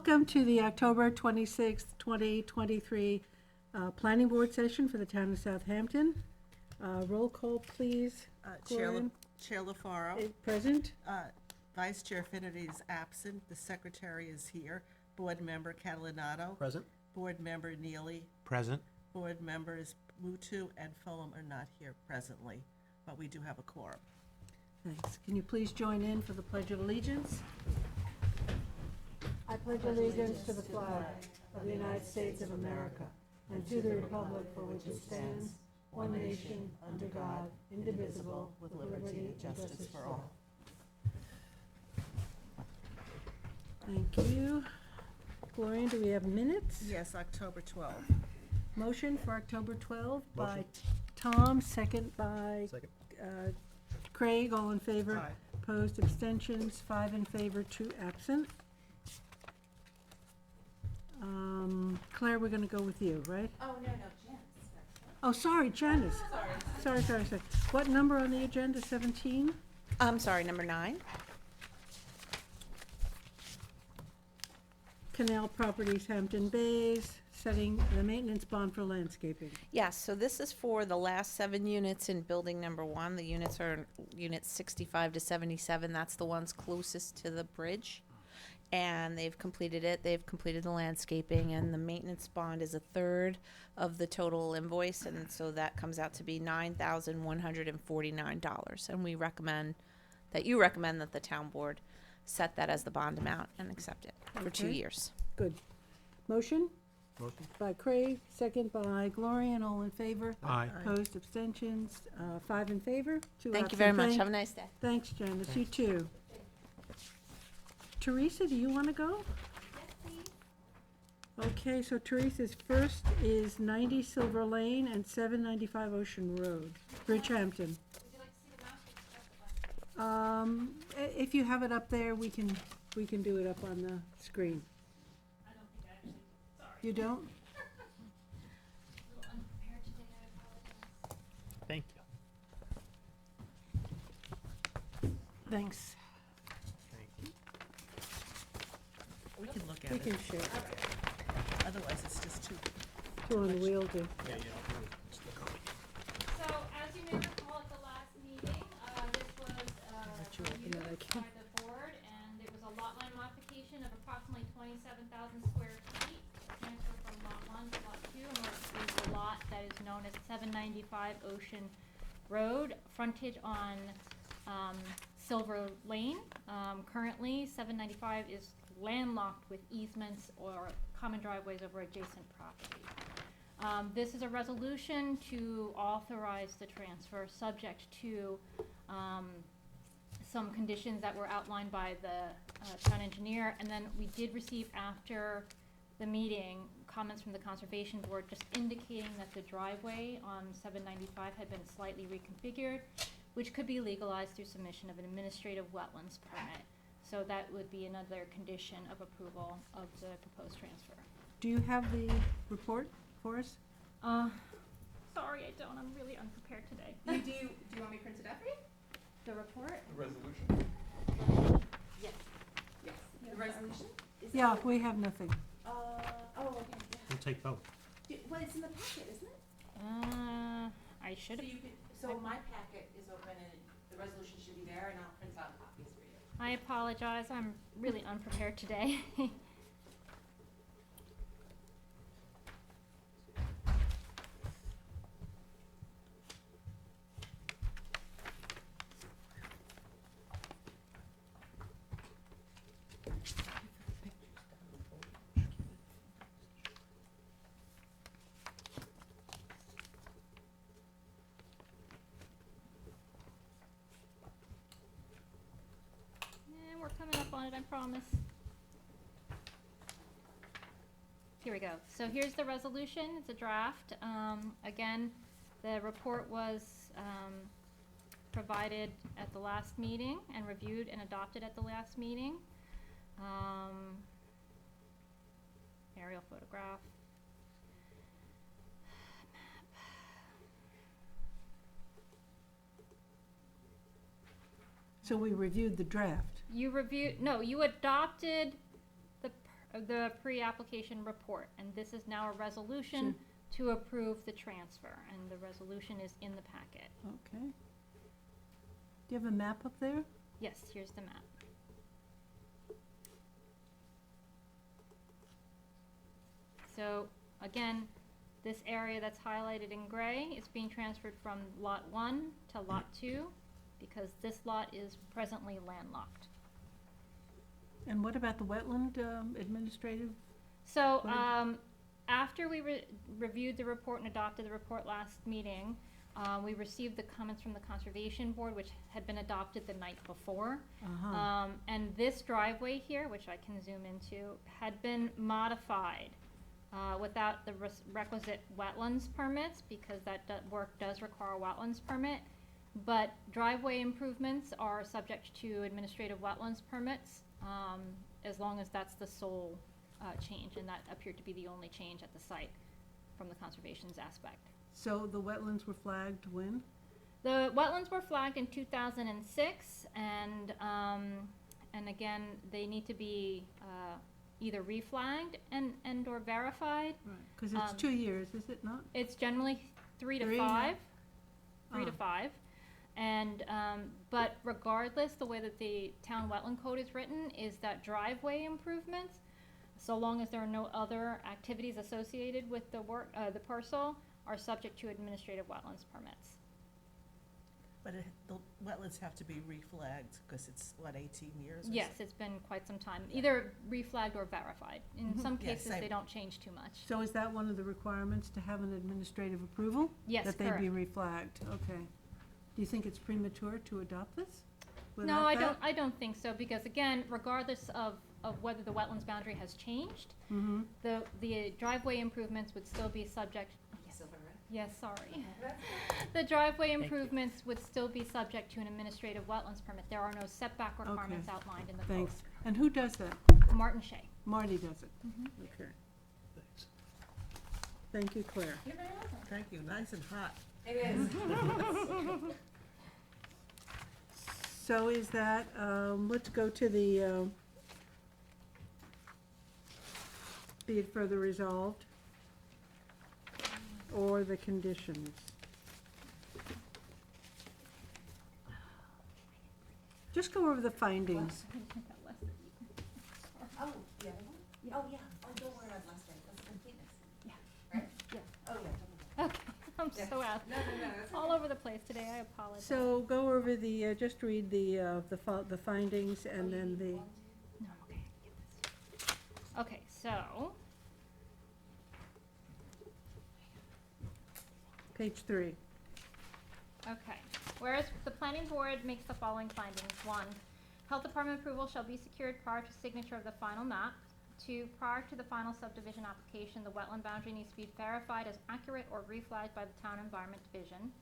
Welcome to the October 26th, 2023 Planning Board session for the town of Southampton. Roll call, please. Gloria? Chair LaFaro. Present. Vice Chair Finnerty is absent. The Secretary is here. Board Member Catalinato. Present. Board Member Neely. Present. Board Members Mutu and Fulham are not here presently, but we do have a quorum. Thanks. Can you please join in for the Pledge of Allegiance? I pledge allegiance to the flag of the United States of America and to the republic for which it stands, one nation, under God, indivisible, with liberty and justice for all. Thank you. Gloria, do we have minutes? Yes, October 12th. Motion for October 12th by Motion. Tom, second by Second. Craig, all in favor. Aye. Opposed, abstentions, 5 in favor, 2 absent. Claire, we're gonna go with you, right? Oh, no, Janice. Oh, sorry, Janice. Sorry. What number on the agenda, 17? I'm sorry, number 9. Canal Properties, Hampton Bays, setting the maintenance bond for landscaping. Yes, so this is for the last 7 units in building number 1. The units are units 65 to 77. That's the ones closest to the bridge. And they've completed it. They've completed the landscaping, and the maintenance bond is a third of the total invoice, and so that comes out to be $9,149. And we recommend that the town board set that as the bond amount and accept it for 2 Okay. years. Good. Motion Motion. by Craig, second by Gloria, and all in favor. Aye. Opposed, abstentions, 5 in favor, 2 absent. Thank you very much. Have a nice day. Thanks, Janice. You too. Teresa, do you want to go? Yes, please. Okay, so Teresa's first is 90 Silver Lane and 795 Ocean Road, Bridgehampton. Would you like to see the map? If you have it up there, we can do it up on the screen. I don't think I actually, sorry. You don't? A little unprepared today, I apologize. Thank you. Thanks. Thank you. We can look at We it. can share. Otherwise, it's just too. Two on the wheel, too. Yeah. So, as you may recall at the last meeting, this was you open that, I reviewed can't. by the board, and it was a lot line modification of approximately 27,000 square feet, transfer from lot 1 to lot 2, in order to use the lot that is known as 795 Ocean Road, frontage on Silver Lane. Currently, 795 is landlocked with easements or common driveways over adjacent property. This is a resolution to authorize the transfer, subject to some conditions that were outlined by the town engineer. And then we did receive, after the meeting, comments from the Conservation Board just indicating that the driveway on 795 had been slightly reconfigured, which could be legalized through submission of an administrative wetlands permit. So that would be another condition of approval of the proposed transfer. Do you have the report for us? Sorry, I don't. I'm really unprepared today. Do you want me to print it out for you? The report? Yes. Yes. The resolution? Yeah, we have nothing. Okay, yeah. We'll take both. Well, it's in the packet, isn't it? I should have. So my packet is open and the resolution should be there, and I'll print out copies for you. I apologize. I'm really unprepared today. And we're coming up on it, I promise. Here we go. So here's the resolution. It's a draft. Again, the report was provided at the last meeting and reviewed and adopted at the last meeting. Aerial photograph. So we reviewed the draft. You reviewed, no, you adopted the, the pre-application report, and this is now a resolution to approve the transfer, and the resolution is in the packet. Okay. Do you have a map up there? Yes, here's the map. So, again, this area that's highlighted in gray is being transferred from Lot 1 to Lot 2, because this lot is presently landlocked. And what about the wetland administrative? So, Fine. after we reviewed the report and adopted the report last meeting, we received the comments from the Conservation Board, which had been adopted the night before. Uh-huh. And this driveway here, which I can zoom into, had been modified without the requisite wetlands permits, because that work does require a wetlands permit. But driveway improvements are subject to administrative wetlands permits, as long as that's the sole change, and that appeared to be the only change at the site from the conservation's aspect. So the wetlands were flagged when? The wetlands were flagged in 2006, and again, they need to be either reflagged and or verified. Right. Because it's 2 years, is it not? It's generally 3 to Three? 5, 3 to Ah. 5. And, but regardless, the way that the town wetland code is written is that driveway improvements, so long as there are no other activities associated with the work, the parcel, are subject to administrative wetlands permits. But the wetlands have to be reflagged, because it's, what, 18 years? or Yes, so? it's been quite some time, either reflagged or verified. In Mhm. some Yeah, cases, same. they don't change too much. So is that one of the requirements to have an administrative approval? Yes, That they be correct. reflagged, okay. Do you think it's premature to adopt this? No, without that? I don't think so, because again, regardless of whether the wetlands boundary has changed, Mm-hmm. the driveway improvements would still be subject. Yes, sorry. The driveway improvements would still be subject to an administrative wetlands permit. There are no setback requirements outlined in the code. Thanks. And who does that? Martin Shea. Marty does it? Mhm. Okay. Thank you, Claire. Thank you, nice and hot. It is. So is that, let's go to the, be it further resolved, or the conditions. Just go over the findings. Oh, yeah. Oh, yeah. Oh, don't worry about last night. That's completeness. Yeah. Right? Yeah. Oh, yeah. Okay, I'm Yeah. so out. No, that's All over the place today, I apologize. So go over the, just read the findings and then the, No, I'm okay. I can get this. Okay, so, page 3. okay. Whereas the planning board makes the following findings. 1, health department approval shall be secured prior to signature of the final map. 2, prior to the final subdivision application, the wetland boundary needs to be verified as accurate or reflagged by the Town Environment Division.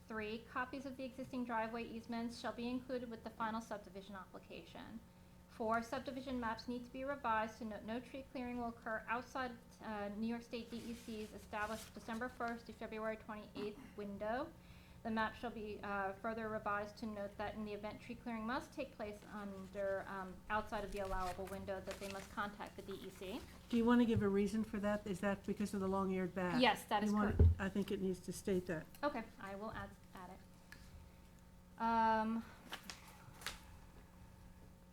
3, copies of the existing driveway easements shall be included with the final subdivision application. 4, subdivision maps need to be revised to note no tree clearing will occur outside New York State DEC's established December 1st to February 28th window. The map shall be further revised to note that in the event tree clearing must take place under outside of the allowable window, that they must contact the DEC. Do you want to give a reason for that? Is that because of the long-eared bat? Yes, that is You want- correct. I think it needs to state that. Okay, I will add it.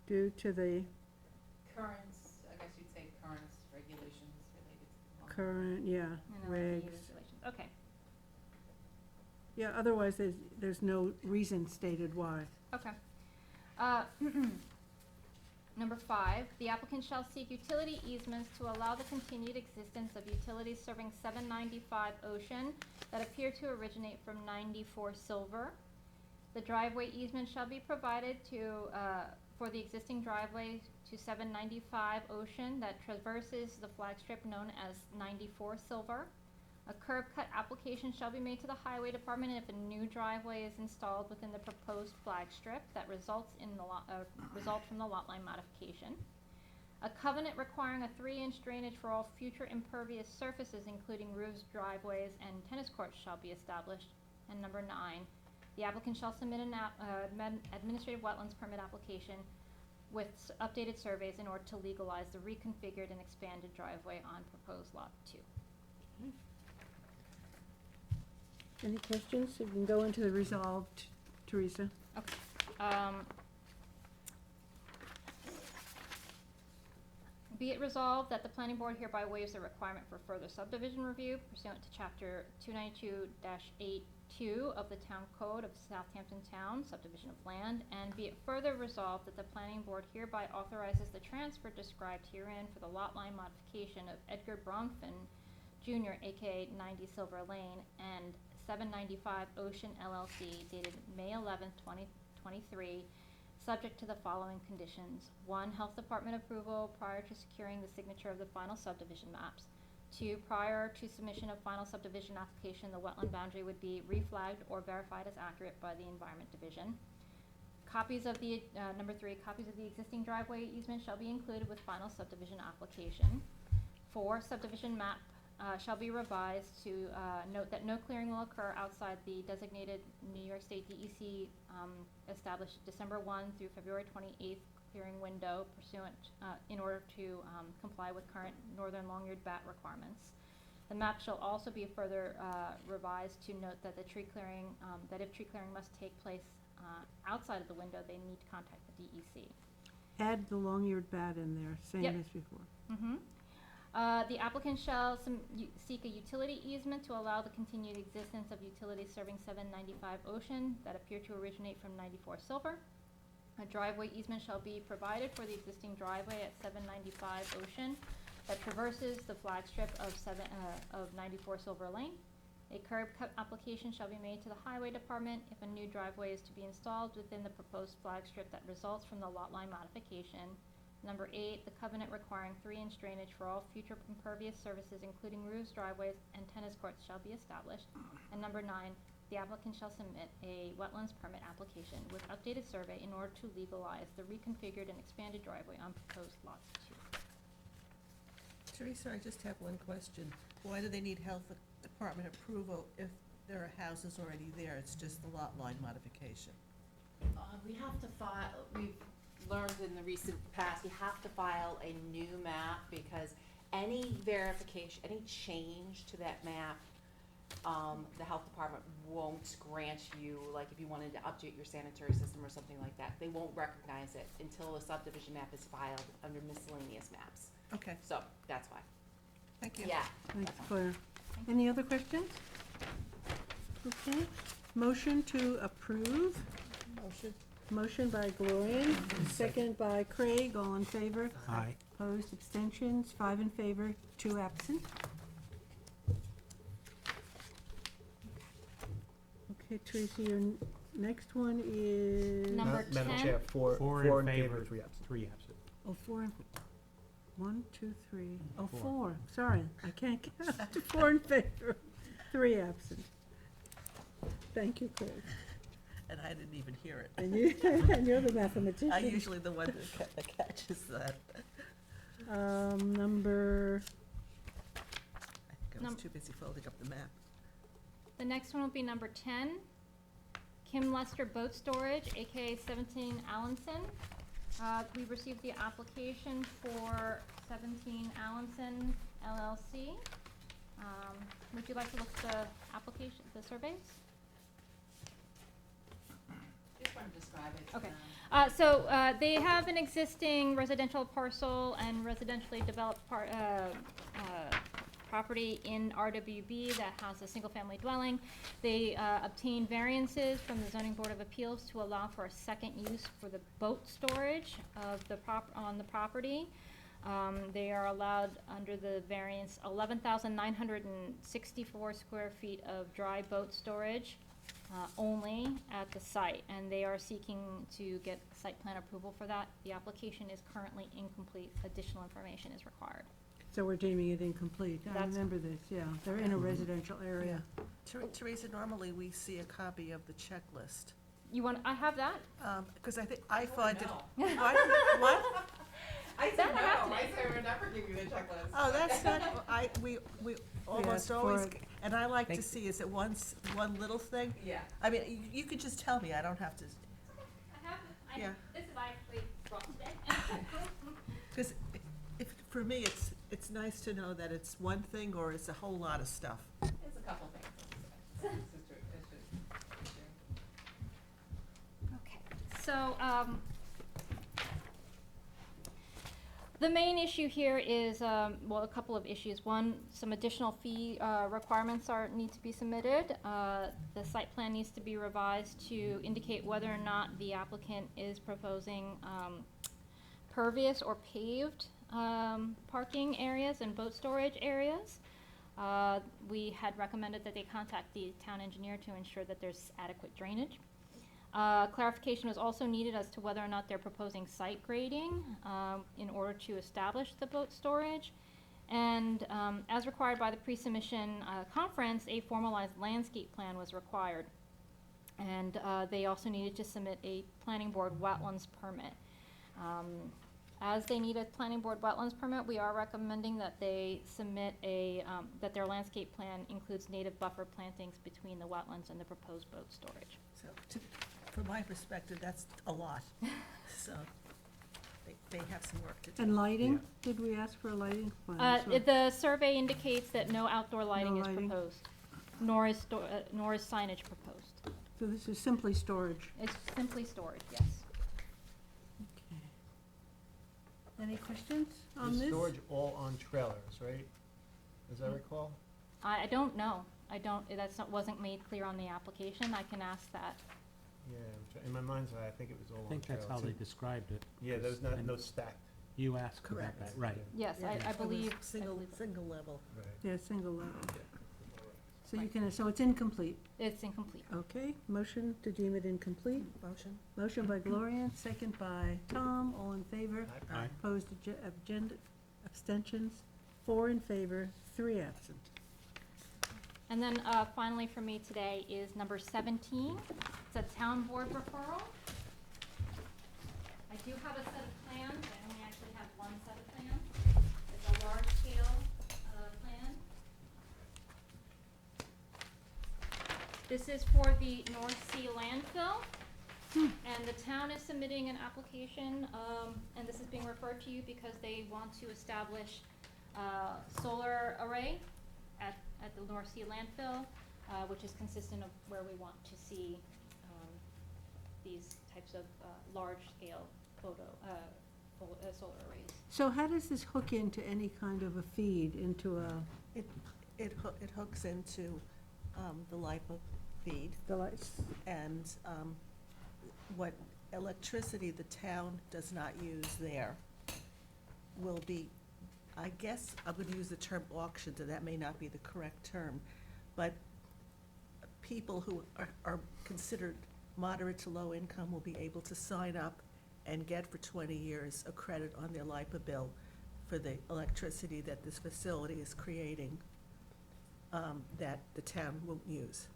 Due to the Currents, I guess you'd say currents, regulations related to the law. current, yeah, and then the regs. regulations. Okay, Yeah, otherwise there's no reason stated why. okay. Number 5, the applicant shall seek utility easements to allow the continued existence of utilities serving 795 Ocean that appear to originate from 94 Silver. The driveway easement shall be provided to, for the existing driveway to 795 Ocean that traverses the flag strip known as 94 Silver. A curb cut application shall be made to the highway department if a new driveway is installed within the proposed flag strip that results in the result from the lot line modification. A covenant requiring a 3-inch drainage for all future impervious surfaces, including roofs, driveways, and tennis courts, shall be established. And number 9, the applicant shall submit an administrative wetlands permit application with updated surveys in order to legalize the reconfigured and expanded driveway on proposed lot 2. Any questions? You can go into the resolved, Teresa. Okay. Be it resolved that the planning board hereby waives the requirement for further subdivision review pursuant to chapter 292-8(2) of the Town Code of Southampton Town, subdivision of land, and be it further resolved that the planning board hereby authorizes the transfer described herein for the lot line modification of Edgar Bronfman Jr., aka 90 Silver Lane, and 795 Ocean LLC dated May 11th, 2023, subject to the following conditions. 1, Health Department approval prior to securing the signature of the final subdivision maps. 2, prior to submission of final subdivision application, the wetland boundary would be reflagged or verified as accurate by the Environment Division. Copies of the, number 3, copies of the existing driveway easement shall be included with final subdivision application. 4, subdivision map shall be revised to note that no clearing will occur outside the designated New York State DEC established December 1 through February 28th clearing window pursuant in order to comply with current northern long-eared bat requirements. The map shall also be further revised to note that the tree clearing, that if tree clearing must take place outside of the window, they need to contact the DEC. Add the long-eared bat in there, same Yep. as before. Mm-hmm. The applicant shall seek a utility easement to allow the continued existence of utilities serving 795 Ocean that appear to originate from 94 Silver. A driveway easement shall be provided for the existing driveway at 795 Ocean that traverses the flag strip of 94 Silver Lane. A curb cut application shall be made to the Highway Department if a new driveway is to be installed within the proposed flag strip that results from the lot line modification. Number 8, the covenant requiring 3-inch drainage for all future impervious surfaces, including roofs, driveways, and tennis courts, shall be established. And number 9, the applicant shall submit a wetlands permit application with updated survey in order to legalize the reconfigured and expanded driveway on proposed lot 2. Teresa, I just have one question. Why do they need health department approval if there are houses already there? It's just the lot line modification. We have to file, we've learned in the recent past, we have to file a new map because any verification, any change to that map, the health department won't grant you, like if you wanted to update your sanitary system or something like that, they won't recognize it until a subdivision map is filed under miscellaneous maps. Okay, So that's why. thank you. Yeah. Thanks, Claire. Any other questions? Okay, motion to approve. Motion. Motion by Gloria, second by Craig, all in favor? Aye. Opposed, abstentions, 5 in favor, 2 absent. Okay, Teresa, your next one is? Number Madam 10. Chair, four in favor, 3 absent. 3 absent. Oh, 4. 1, 2, 3. Oh, 4. 4. Sorry, I can't count. 4 in favor, 3 absent. Thank you, Craig. And I didn't even hear it. And you, and you're the mathematician. I'm usually the one that catches that. Number, I think I was too busy folding up the map. The next one will be number 10, Kim Lester Boat Storage, aka 17 Allenson. We received the application for 17 Allenson LLC. Would you like to look at the application, the surveys? Just want to describe it. to Okay. them. So they have an existing residential parcel and residentially developed property in RWB that has a single-family dwelling. They obtained variances from the Zoning Board of Appeals to allow for a second use for the boat storage of the on the property. They are allowed under the variance 11,964 square feet of dry boat storage only at the site, and they are seeking to get site plan approval for that. The application is currently incomplete. Additional information is required. so we're deeming it incomplete. I That's- remember this, yeah. They're in a residential area. Teresa, normally we see a copy of the checklist. You want, I have that? Because I think, I find it. No. What? What? I said That no, happened. I said I would never give you the checklist. Oh, that's not, we almost asked for always, it. and I like to Thank- see, is it one little thing? Yeah. I mean, you could just tell me, I don't have to, I have, Yeah. this is I actually brought today. Because if, for me, it's nice to know that it's one thing or it's a whole lot of stuff. It's a couple things. Okay, so, the main issue here is, well, a couple of issues. One, some additional fee, requirements need to be submitted. The site plan needs to be revised to indicate whether or not the applicant is proposing, pervious or paved, parking areas and boat storage areas. We had recommended that they contact the town engineer to ensure that there's adequate drainage. Clarification was also needed as to whether or not they're proposing site grading in order to establish the boat storage. And as required by the pre-submission conference, a formalized landscape plan was required. And they also needed to submit a planning board wetlands permit. As they need a planning board wetlands permit, we are recommending that they submit that their landscape plan includes native buffer plantings between the wetlands and the proposed boat storage. So, from my perspective, that's a lot. So, they have some work to do. And lighting, did we ask for a lighting plan? The survey indicates that no outdoor lighting is lighting. proposed, nor is signage proposed. So this is simply storage. It's simply storage, yes. Okay. Any questions on The this? storage all on trailers, right? As I recall? I don't know. Wasn't made clear on the application. I can ask that. Yeah, in my mind's eye, I think it was all I on think that's how trailers. they described it. Yeah, there's no stacked. You asked about Correct. that, right. Yes, Yeah, I it was believe. Single level. Right. Yeah, single level. So you can, so it's incomplete. It's incomplete. Okay, motion to deem it incomplete. Motion? Motion by Gloria, second by Tom, all in favor. Aye. Opposed, abstentions, 4 in favor, 3 absent. And then finally for me today is number 17. It's a town board referral. I do have a set of plans. I only actually have one set of plans. It's a large scale plan. This is for the North Sea landfill. And the town is submitting an application, and this is being referred to you because they want to establish solar array at the North Sea landfill, which is consistent of where we want to see these types of large-scale solar arrays. So how does this hook into any kind of a feed, into It hooks into the LIPA feed, the lights? and what electricity the town does not use there will be, I guess, I'm gonna use the term auctioned, and that may not be the correct term, but people who are considered moderate to low income will be able to sign up and get for 20 years a credit on their LIPA bill for the electricity that this facility is creating, that the town won't use.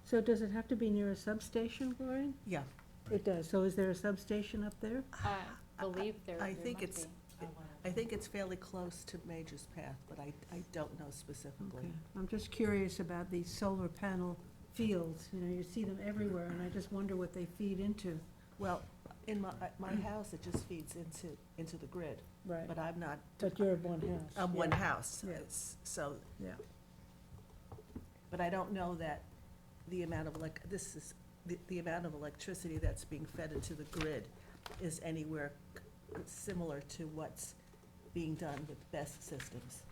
So does it have to be near a substation, Gloria? Yeah, It does. So is there a substation up there? I believe there I there think must it's, be. I think it's fairly close to Major's Path, but I don't know specifically. Okay. I'm just curious about these solar panel fields. You know, you see them everywhere, and I just wonder what they feed into. Well, in my house, it just feeds into the grid, Right. but I'm not, But you're one house. I'm one yeah. house, Yeah. so, Yeah. but I don't know that the amount of the amount of electricity that's being fed into the grid is anywhere similar to what's being done with BESS systems.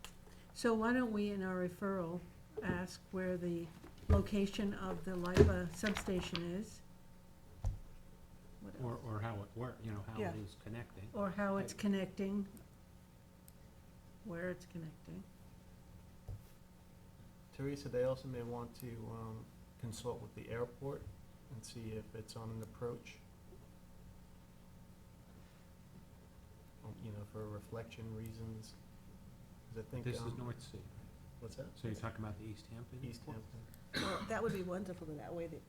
So why don't we, in our referral, ask where the location of the LIPA substation is? What else? Or how it works, how Yeah. it is connecting. Or how it's connecting, where it's connecting. Teresa, they also may want to consult with the airport and see if it's on an approach. For reflection reasons. 'Cause I think, This is North Sea. what's that? So you're talking about the East Hampton? East airport? Hampton. Well, that would be wonderful, and that way the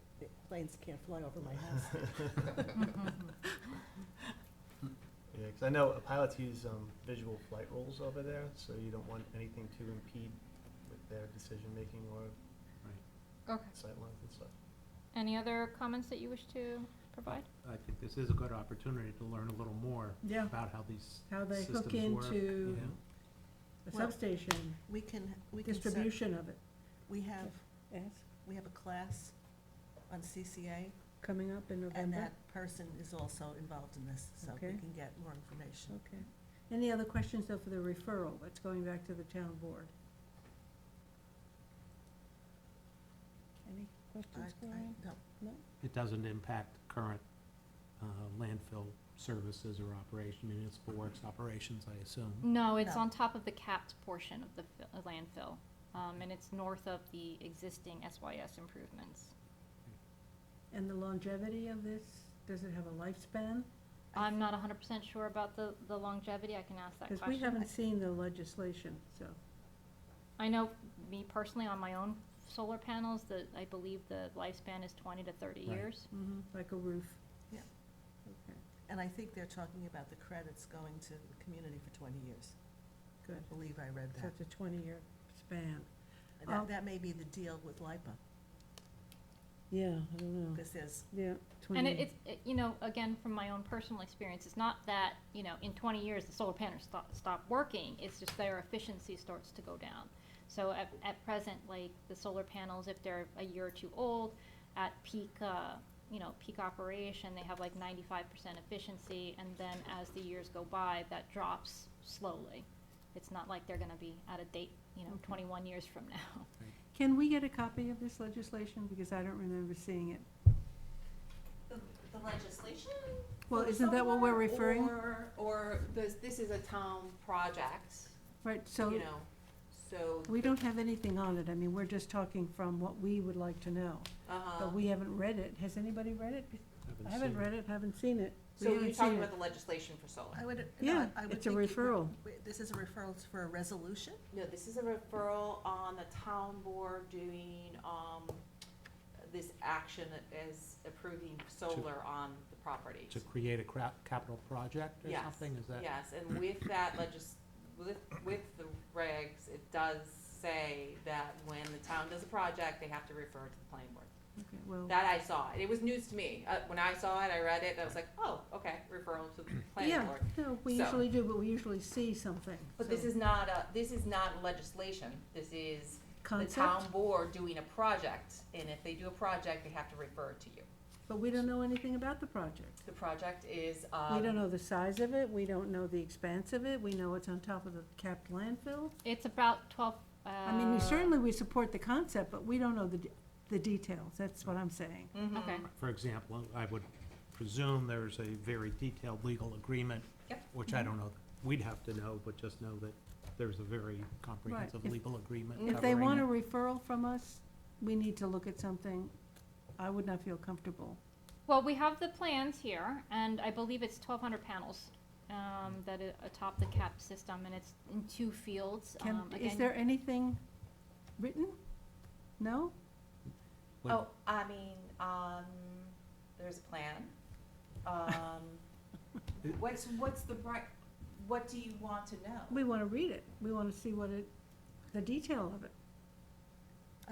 planes can't fly over my house. Yeah, because I know pilots use visual flight rules over there, so you don't want anything to impede with their decision-making or Right. Okay. sightlines and stuff. Any other comments that you wish to provide. I think this is a good opportunity to learn a little more Yeah, about how these how they systems hook work. into Yeah. the Well, substation, We can set, distribution of it. we have, Yes, we have a class on CCA, coming up in and November. that person is also involved in this, so we Okay. can get more information. Okay. Any other questions though for the referral? It's going back to the town board. Any questions, Gloria? No, It doesn't impact current landfill services or operation, municipal works operations, I assume. No, it's No. on top of the capped portion of the landfill, and it's north of the existing SYS improvements. And the longevity of this, does it have a lifespan? I'm not 100% sure about the longevity, I can ask that Because question. we haven't seen the legislation, so. I know, me personally, on my own solar panels, I believe the lifespan is 20 to 30 Right. years. Like a roof. Yeah. Okay, and I think they're talking about the credits going to the community for 20 years. good. I believe I read So that. it's a 20-year span. And Oh. that may be the deal with LIPA, Yeah, I don't know. because there's, Yeah, 20. And you know, again, from my own personal experience, it's not that, you know, in 20 years, the solar panels stop working, it's just their efficiency starts to go down. So at present, like, the solar panels, if they're a year or two old, at peak, peak operation, they have like 95% efficiency, and then as the years go by, that drops slowly. It's not like they're gonna be out of date, Okay. 21 years from now. Can we get a copy of this legislation? Because I don't remember seeing it. The legislation? Well, for isn't that what we're solar, referring? Or this is a town project, Right, so you know, so. we don't have anything on it. I mean, we're just talking from what we would like to know. Uh-huh. But we haven't read it. Has anybody read it? I haven't seen read it, haven't seen it. We So you're haven't talking seen about it. the legislation for solar? I would, Yeah, no, I would it's a think it would- referral. This is a referral for a resolution? No, this is a referral on the town board doing, this action as approving solar on the property. To create a capital project or Yes, something, is that? Yes, and with that with the regs, it does say that when the town does a project, they have to refer to the planning board. Okay, well, That I saw, it was news to me, when I saw it, I read it, I was like, oh, okay, referral to the planning yeah, board. no, we So- usually do, but we usually see something. But this so- is not legislation, this is the Concept, town board doing a project, and if they do a project, they have to refer it to you. but we don't know anything about the project. The project is, We don't know the size of it, we don't know the expanse of it, we know it's on top of the capped landfill. It's about 12, I mean, we support the concept, but we don't know the details, that's what I'm saying. Okay. For example, I would presume there's a very detailed legal agreement. Yep. Which I don't know, we'd have to know, but just know that there's a very comprehensive If- legal agreement If they covering want it. a referral from us, we need to look at something. I would not feel comfortable. Well, we have the plans here, and I believe it's 1,200 panels that are atop the cap system, and it's in 2 fields. Is Again, there anything written? No? Would- Oh, I mean, there's a plan. What's the right, what do you want to know? We want to read it. We want to see the detail of it.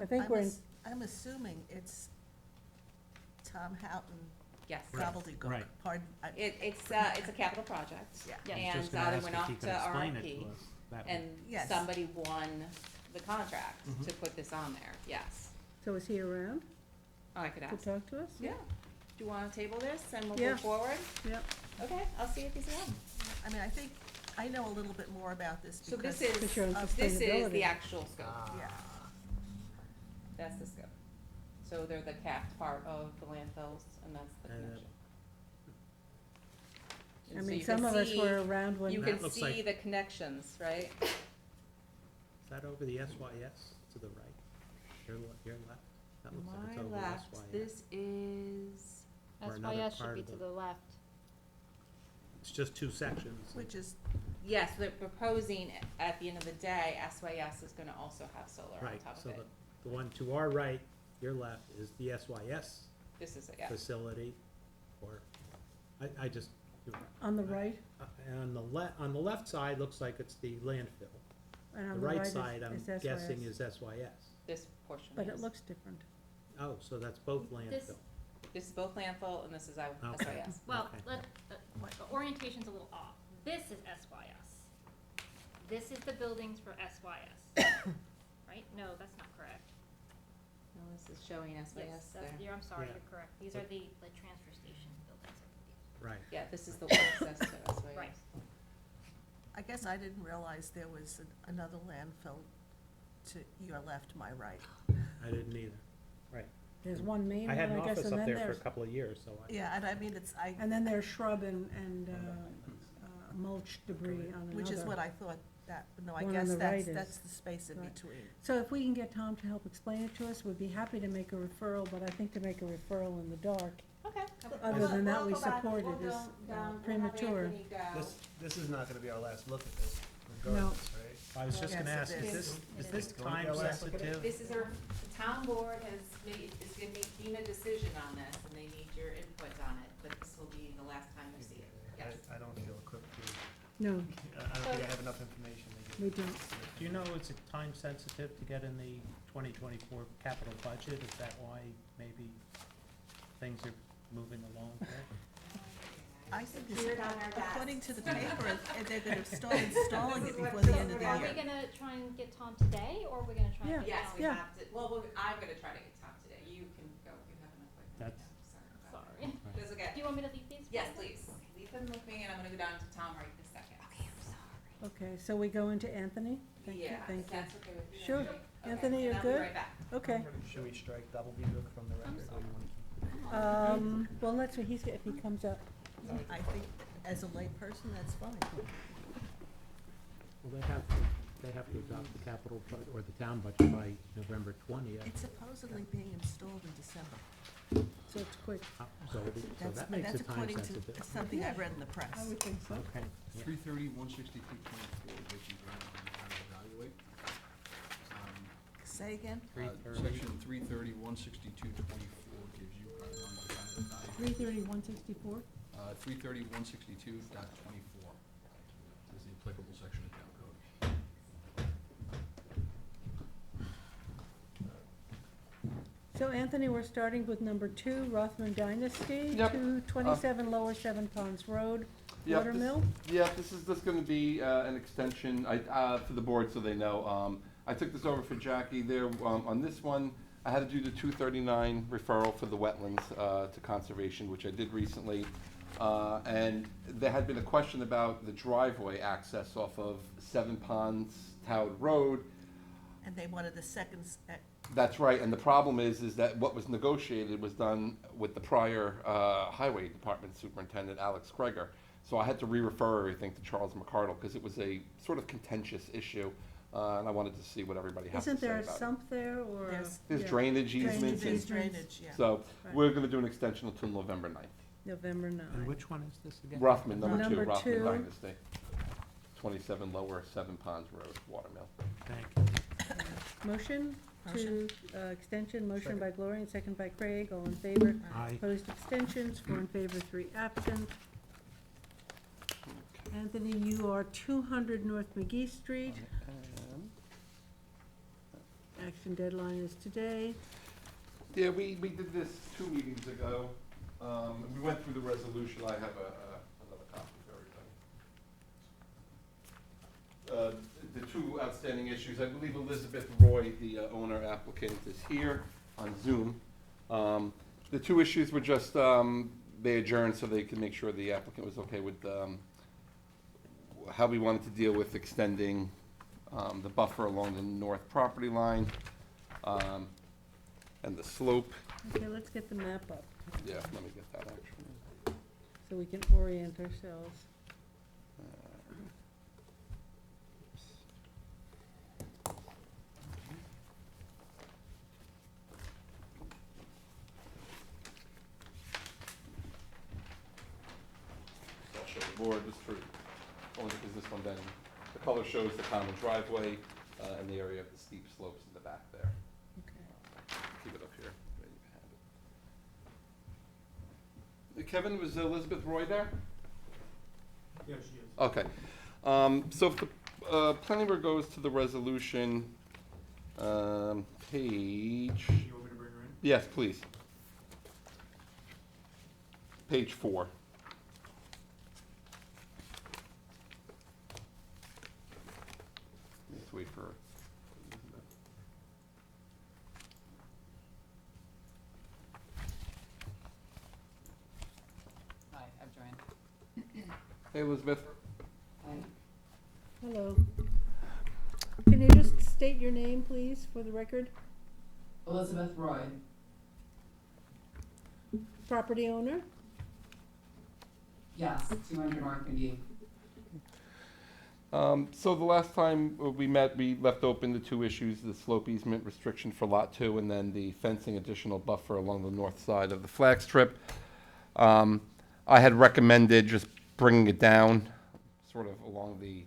I think we're in, I'm assuming it's Tom Houghton Yes. gobbledygook, Right. pardon, It's a capital project. Yeah. Yeah. I was And just gonna they ask went if off he to could explain it RFP, to us. That and Yes. somebody won the contract Mhm. to put this on there, yes. so is he around Oh, I could to ask. talk to us? Yeah. Do you wanna table this and we'll Yeah. move forward? Yep. Okay, I'll see if he's around. I mean, I think, I know a little bit more about this So because. this is, Because you're on this is sustainability. the actual scope. Yeah, That's the scope. So they're the capped part of the landfills, and that's the And, connection. I And so mean, you some can of us see- were around when. You That can looks see like- the connections, right? Is that over the SYS to the right? Your left? That looks like it's My over the left, SYS. this is, Or another SYS should part be of to the- the left. It's just 2 sections. which is, yes, they're proposing at the end of the day, SYS is gonna also have solar on Right, top so of it. the one to our right, your left, is the SYS This is, yeah, facility, or, I just, On the right, and on the left side, looks like it's the landfill. and The on the right right side, I'm is guessing SYS. is SYS. this portion But it is. looks different. Oh, so that's both This- landfill. This is both landfill and this is Okay. SYS. Well, Okay. the orientation's a little off. This is SYS. This is the buildings for SYS. Right? No, that's not correct. No, this is showing SYS Yes, there. I'm sorry, Yeah. you're correct. These are the transfer station buildings, I believe. Right. Yeah, this is the one access to SYS. Right. I guess I didn't realize there was another landfill to your left, my right. I didn't either. Right. There's one main I one, had an I guess, office and up then there for a there's, couple of years, so I. Yeah, and I mean, and then there's shrub and mulch debris on another. which is what I thought that, no, I One on guess the right that's is- the space in right. between. So if we can get Tom to help explain it to us, we'd be happy to make a referral, but I think to make a referral in the dark, Okay. Other than that, we support it is, premature. This is not gonna be our last look at this regardless, right? I was just Yes, gonna it ask, is. is this Can we time go last look at it? sensitive? This is our, the town board is gonna making a decision on this, and they need your input on it, but this will be the last time you see it. Yes. I don't feel equipped to, No, I don't think I have enough information to get. we don't. Do you know, is it time sensitive to get in the 2024 capital budget? Is that why maybe things are moving along there? I think this, Secured on our according to desks. the paper, they're gonna start installing it before the end of the Are we year. gonna try and get Tom today, or are we gonna try and get Yes, Tom? we Yeah. have to, well, I'm gonna try to get Tom today, you can go, you have an appointment. That's- Sorry about Sorry. that. That's okay. Do you want me to leave these? Yes, please, leave them with me, and I'm gonna go down to Tom right this second. Okay, I'm sorry. Okay, so we go into Anthony? Thank you, Yeah, thank if you. that's okay with you. Sure. Okay, Anthony, you're and I'll be good? right back. Okay. Should we strike double B book from the record, or you wanna keep? Well, let's see, if he comes up. I think as a layperson, that's fine. Well, they have to adopt the capital or the town budget by November 20th. It's supposedly being installed in December. So it's quick. So that makes That's it time according to sensitive. something I read in the press. I would think so. Okay. yeah. 330, 162, 24, Vicky Brown, how to evaluate. Say again? 330. Section 330, 162, 24 gives you guidelines on how to evaluate. 330, 164? 330, 162.24 is the applicable section of town code. So Anthony, we're starting with number 2, Rothman Dynasty, Yep. 227 Lower Seven Ponds Road, Yep, Watermill. This is just gonna be, an extension, for the board so they know. I took this over for Jackie there, on this one, I had to do the 239 referral for the wetlands, to conservation, which I did recently. And there had been a question about the driveway access off of Seven Ponds Town Road. And they wanted the second, That's right, and the problem is that what was negotiated was done with the prior Highway Department Superintendent, Alex Kreger. So I had to re-refer everything to Charles McCardle, because it was a sort of contentious issue, and I wanted to see what everybody has to Isn't say there about a it. sump there, or? There's yeah, drainage easements, there's and drainage, yeah. so Right. we're gonna do an extension until November 9th. November 9. And which one is this again? Rothman, number Number 2, Rothman two. Dynasty. 27 Lower Seven Ponds Road, Watermill. Thank you. Motion to, Motion. extension, motion Second. by Gloria, and second by Craig, all in favor. Aye. Opposed, abstentions, 4 in favor, 3 absent. Anthony, you are 200 North McGee Street. Action deadline is today. Yeah, we did this 2 meetings ago. We went through the resolution. I have another copy for everybody. The 2 outstanding issues, I believe Elizabeth Roy, the owner applicant, is here on Zoom. The 2 issues were just, they adjourned so they could make sure the applicant was okay with how we wanted to deal with extending the buffer along the north property line and the slope. Okay, let's get the map up, Yeah, let me get that actually. so we can orient ourselves. So I'll show the board, just for, only because this one then, the color shows the common driveway and the area of the steep slopes in the back there. Okay. Keep it up here. There you have it. Kevin, was Elizabeth Roy there? Yeah, she is. Okay. So if the planning board goes to the resolution, page, You want me to bring her in? yes, please. page 4. Let's wait for Elizabeth. Hi, I've joined. Hey, Elizabeth. Hello. Can you just state your name, please, for the record? Elizabeth Roy. Property owner? Yes, 200 North McGee. So the last time we met, we left open the 2 issues, the slope easement restriction for Lot 2, and then the fencing additional buffer along the north side of the flag strip. I had recommended just bringing it down, sort of along the,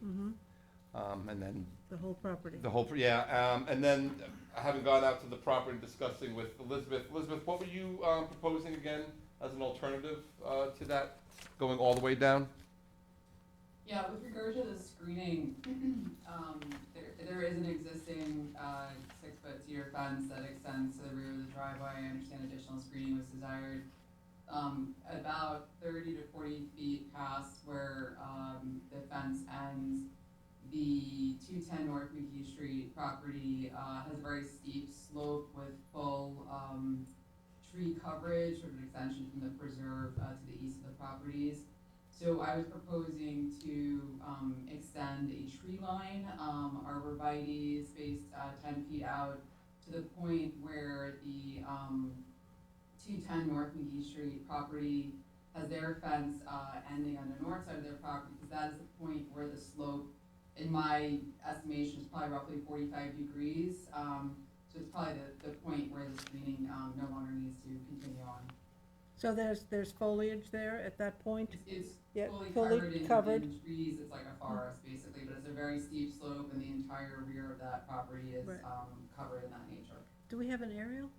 and then The whole property. the whole, yeah, and then having gone out to the property discussing with Elizabeth. Elizabeth, what were you proposing again as an alternative to that, going all the way down? Yeah, with regard to the screening, there is an existing 6-foot cedar fence that extends to the rear of the driveway. I understand additional screening was desired. About 30 to 40 feet past where the fence ends, the 210 North McGee Street property has a very steep slope with full tree coverage, sort of an extension from the preserve to the east of the properties. So I was proposing to extend a tree line, arborvitae spaced 10 feet out to the point where the 210 North McGee Street property has their fence ending on the north side of their property, because that is the point where the slope, in my estimation, is probably roughly 45 degrees. So it's probably the point where the screening no longer needs to continue on. So there's foliage there at that point? It's Yeah, fully covered in trees. It's like a forest basically, but it's a very steep slope, and the entire rear of that property is Right. covered in that nature. Do we have an aerial?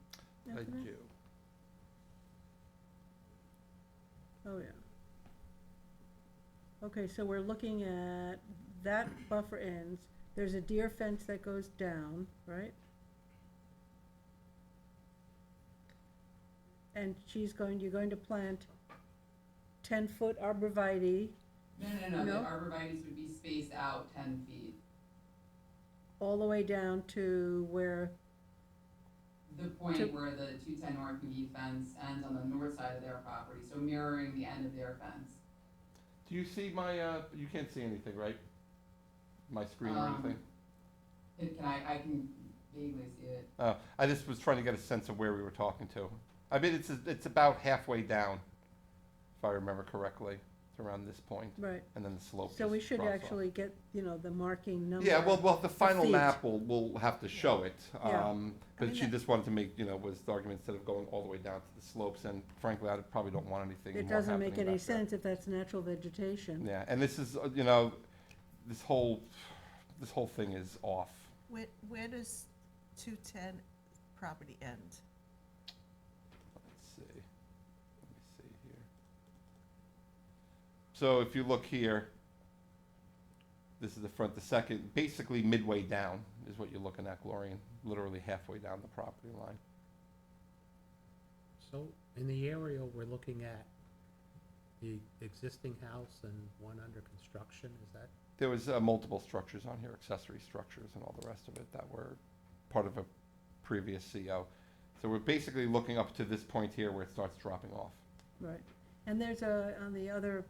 I after that? do. Oh, yeah. Okay, so we're looking at, that buffer ends, there's a deer fence that goes down, right? And you're going to plant 10-foot arborvitae No, No? the arborvitaes would be spaced out 10 feet. all the way down to where, The point To- where the 210 North McGee fence ends on the north side of their property, so mirroring the end of their fence. Do you see my, you can't see anything, right? My screen or Um, anything? I can vaguely see it. I just was trying to get a sense of where we were talking to. I mean, it's about halfway down, if I remember correctly. It's around this point, right, and then the slope so we just should drops off. actually get, the marking number. Yeah, well, the final feet. map will have to show it. Yeah. I But mean, she just wanted to make, was the argument instead of going all the way down to the slopes, and frankly, I probably don't want anything more It doesn't make happening any back there. sense if that's natural vegetation. Yeah, and this is, this whole thing is off. Where does 210 property end? Let's see. Let me see here. So if you look here, this is the front, the second, basically midway down is what you're looking at, Gloria, literally halfway down the property line. So in the area we're looking at, the existing house and one under construction, is that? There was multiple structures on here, accessory structures and all the rest of it that were part of a previous CO. So we're basically looking up to this point here where it starts dropping off. Right, and on the other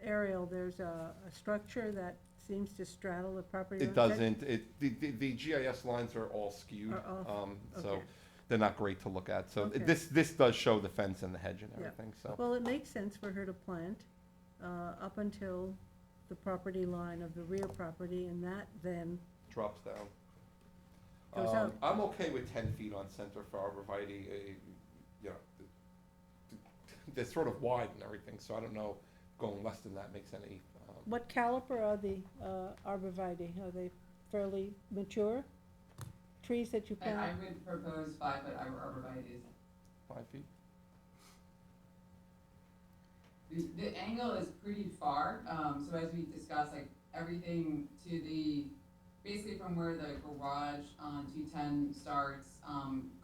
aerial, there's a structure that seems to straddle the property line. It doesn't, the GIS lines are all skewed, Are off, so okay. they're not great to look at. So Okay. this does show the fence and the hedge and Yeah. everything, so. Well, it makes sense for her to plant up until the property line of the rear property, and that then, Drops down. Goes up. I'm okay with 10 feet on center for arborvitae, they're sort of wide and everything, so I don't know going less than that makes any, what caliper are the arborvitae? Are they fairly mature trees that you And I plant? would propose 5-foot arborvitaes. 5 feet. The angle is pretty far, so as we discussed, like everything to the basically from where the garage on 210 starts,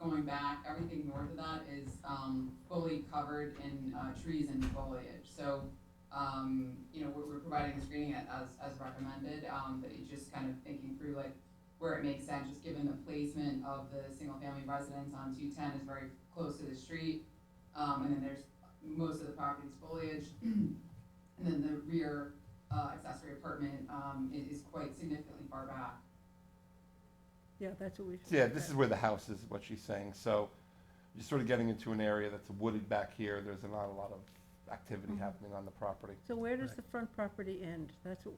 going back, everything north of that is fully covered in trees and foliage. So, you know, we're providing the screening as recommended, but it's just kind of thinking through like where it makes sense, just given the placement of the single-family residence on 210 is very close to the street, and then there's most of the property's foliage, and then the rear accessory apartment is quite significantly far back. Yeah, that's what we. Yeah, this is where the house is, what she's saying, so you're sort of getting into an area that's wooded back here, there's not a lot of activity happening on the property. So where does Right. the front property end? That's the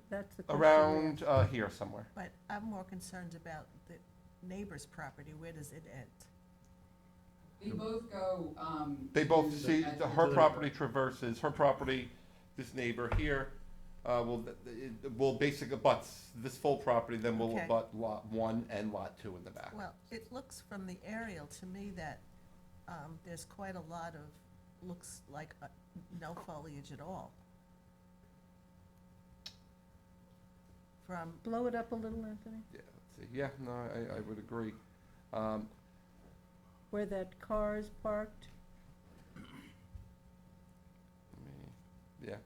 question. Around, here somewhere. But I'm more concerned about the neighbor's property. Where does it end? They both go. They both to the see, edge the- of her the- property traverses, her property, this neighbor here, will basically abuts this full property, then will Okay. abut lot 1 and lot 2 in the back. Well, it looks from the aerial to me that there's quite a lot of, looks like no foliage at all. From, Blow it up a little, Anthony, Yeah, let's see, yeah, no, I would agree. where that car is parked. Yeah.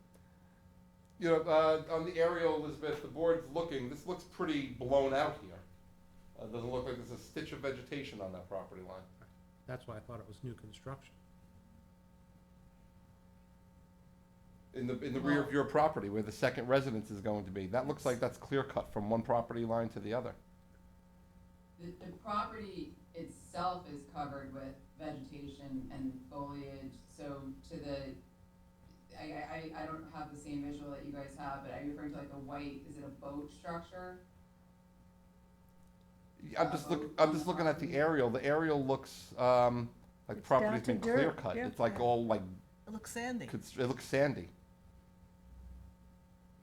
You know, on the aerial, Elizabeth, the board's looking, this looks pretty blown out here. Doesn't look like there's a stitch of vegetation on that property line. That's why I thought it was new construction. In the rear of your property, where the second residence is going to be, that looks like that's clear cut from one property line to the other. The property itself is covered with vegetation and foliage, so to the, I don't have the same visual that you guys have, but are you referring to like the white, is it a boat structure? I'm just looking at the aerial, looks, like It's property's down to been clear dirt, cut, yeah. it's like all like, it looks sandy, it looks sandy.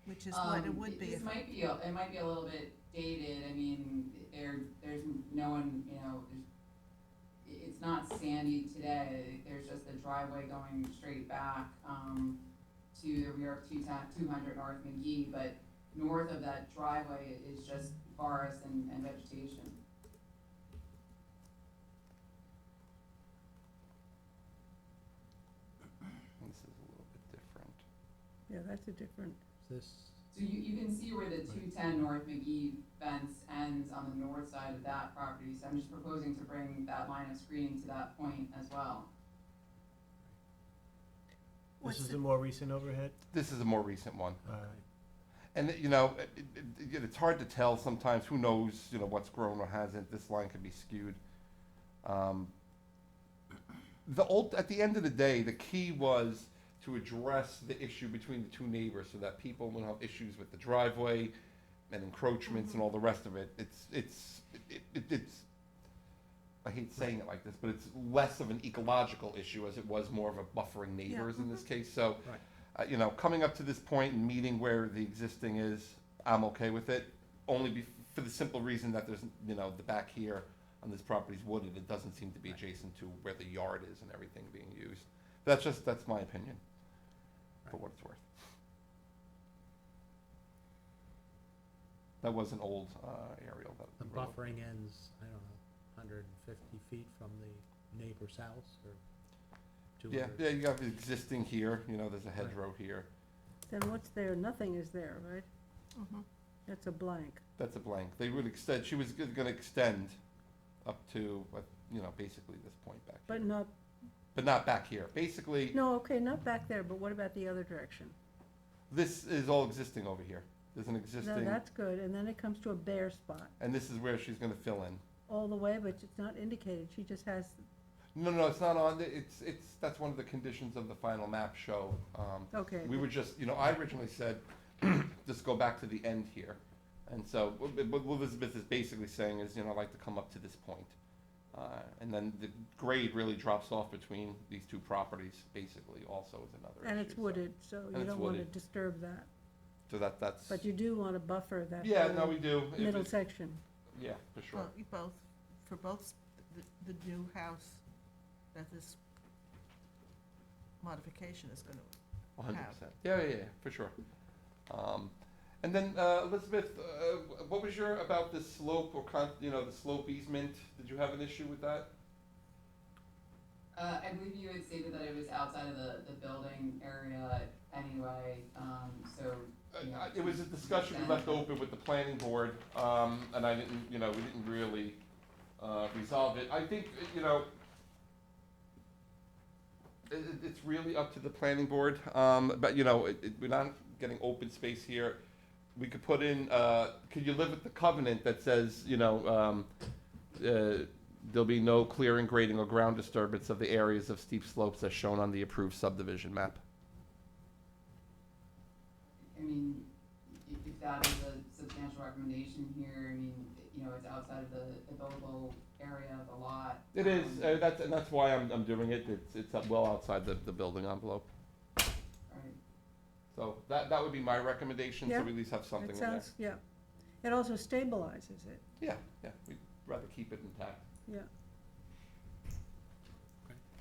which is what it would be This if, might be, it might be a little bit dated, I mean, there's no one, you know, it's not sandy today, there's just a driveway going straight back, to the rear of 200 North McGee, but north of that driveway is just forest and vegetation. This is a little bit different. Yeah, that's a different, Is this, So you can see where the 210 North McGee fence ends on the north side of that property, so I'm just proposing to bring that line of screening to that point as well. what's This is the, a more recent overhead? This is a more recent one. Alright. And, you know, it's hard to tell sometimes, who knows, you know, what's grown or hasn't, this line could be skewed. At the end of the day, the key was to address the issue between the two neighbors, so that people won't have issues with the driveway and encroachments and all the rest of it. It's, I hate saying it like this, but it's less of an ecological issue as it was more of a buffering neighbors in this case, so. right, You know, coming up to this point and meeting where the existing is, I'm okay with it, only for the simple reason that there's, you know, the back here on this property's wooded, it doesn't seem to be adjacent to where the yard is and everything being used. That's my opinion, for what it's worth. That was an old aerial that. the we wrote. buffering ends, I don't know, 150 feet from the neighbor's house, or 200? Yeah, you got the existing here, you know, there's a hedgerow here, then what's there? Nothing is there, right? mhm. That's a blank. that's a blank. They would extend, she was gonna extend up to, you know, basically this point back here. But not back here. Basically, No, okay, not back there, but what about the other direction? this is all existing over here. There's an No, existing, that's good, and then it comes to a bare spot, and this is where she's gonna fill in. all the way, but it's not indicated, she just has, No, it's not on, that's one of the conditions of the final map show. okay. We were just, you know, I originally said, just go back to the end here. And so, what Elizabeth is basically saying is, you know, I'd like to come up to this point. And then the grade really drops off between these two properties, basically, also is another issue. And it's so- wooded, so you it's don't want to wooded. disturb that, So that's. but you do want to buffer that Yeah, no, whole we do. If middle it's- section. Yeah, for sure. Well, you both, for both the new house that this modification is gonna 100%. Yeah, for sure. And then, Elizabeth, what was your, about the slope or the slope easement? Did you have an issue with that? I believe you had stated that it was outside of the building area anyway, so, you know. It was a discussion we left open with the planning board, and I didn't, we didn't really, resolve it. I think, it's really up to the planning board, but, we're not getting open space here. We could put in, could you live with the covenant that says, there'll be no clearing, grading, or ground disturbance of the areas of steep slopes as shown on the approved subdivision map? I mean, if that is a substantial recommendation here, I mean, it's outside of the buildable area of the lot. It is, that's why I'm doing it. It's well outside the building envelope. Right. So that would be my recommendation, so Yeah, we at least have something It in there. sounds, yeah. It also stabilizes it, Yeah, we'd rather keep it intact. yeah.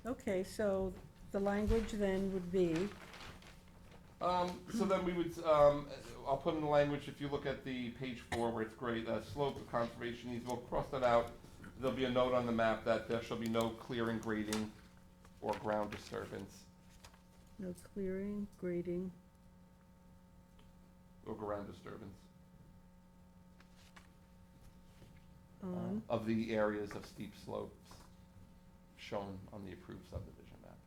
Okay, so the language then would be, So then we would, I'll put in the language, if you look at the page 4 where it's great, slope of conservation easement, we'll cross that out. There'll be a note on the map that there shall be no clearing, grading, or ground disturbance, no clearing, grading, or ground disturbance on, of the areas of steep slopes shown on the approved subdivision map.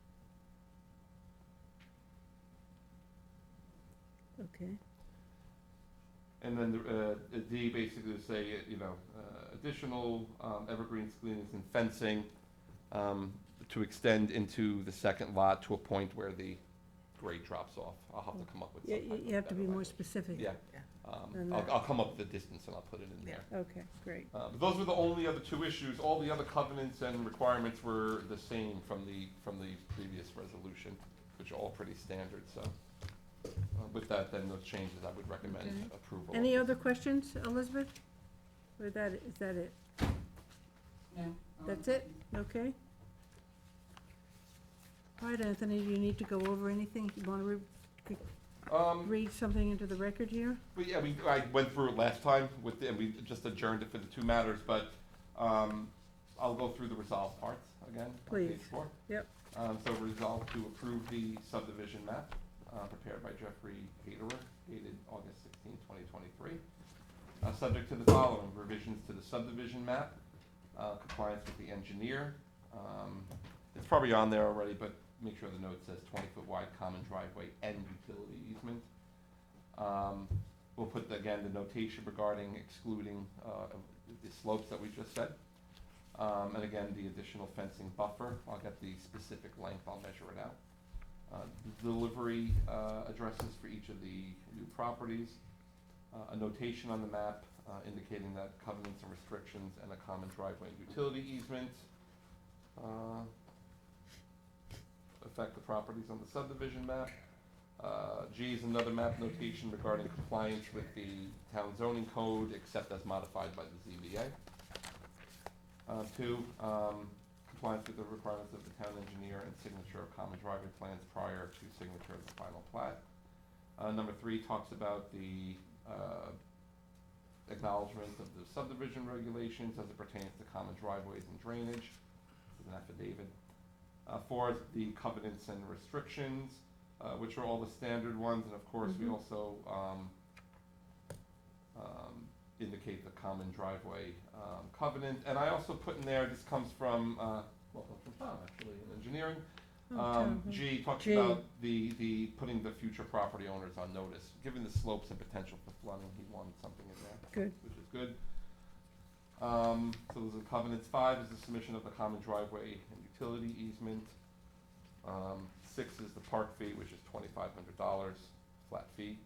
okay, And then the D basically would say, additional evergreen screenings and fencing to extend into the second lot to a point where the grade drops off. I'll have to come up with some type of you have to be better more language. specific. Yeah. than I'll that. come up with the distance and I'll put it in there. Okay, great, But those were the only other two issues. All the other covenants and requirements were the same from the previous resolution, which are all pretty standard, so. With that, then those changes, I would recommend Okay. approval. any other questions, Elizabeth? Or is that it? No. That's it? Okay. All right, Anthony, do you need to go over anything? You want to read something into the record here? But yeah, I went through it last time and we just adjourned it for the two matters, but, I'll go through the resolved parts again on Please. page 4. Yep. So resolved to approve the subdivision map, prepared by Jeffrey Haderer, dated August 16, 2023. Subject to the following: revisions to the subdivision map, compliance with the engineer. It's probably on there already, but make sure the note says 20-foot wide common driveway and utility easement. We'll put, again, the notation regarding excluding the slopes that we just said. And again, the additional fencing buffer. I'll get the specific length, I'll measure it out. Delivery addresses for each of the new properties. A notation on the map indicating that covenants and restrictions and a common driveway and utility easement affect the properties on the subdivision map. G is another map notation regarding compliance with the town zoning code, except as modified by the ZBA. 2, compliance with the requirements of the town engineer and signature of common driveway plans prior to signature of the final plat. Number 3 talks about the acknowledgement of the subdivision regulations as it pertains to common driveways and drainage, as an affidavit. 4 is the covenants and restrictions, which are all the standard ones, and of course, we also indicate the common driveway covenant. And I also put in there, this comes from, from Tom, actually, in engineering. G talks G. about the putting the future property owners on notice. Given the slopes and potential for flooding, he wanted something in there. Good. Which is good. So those are the covenants. 5 is the submission of the common driveway and utility easement. 6 is the park fee, which is $2,500, flat fee.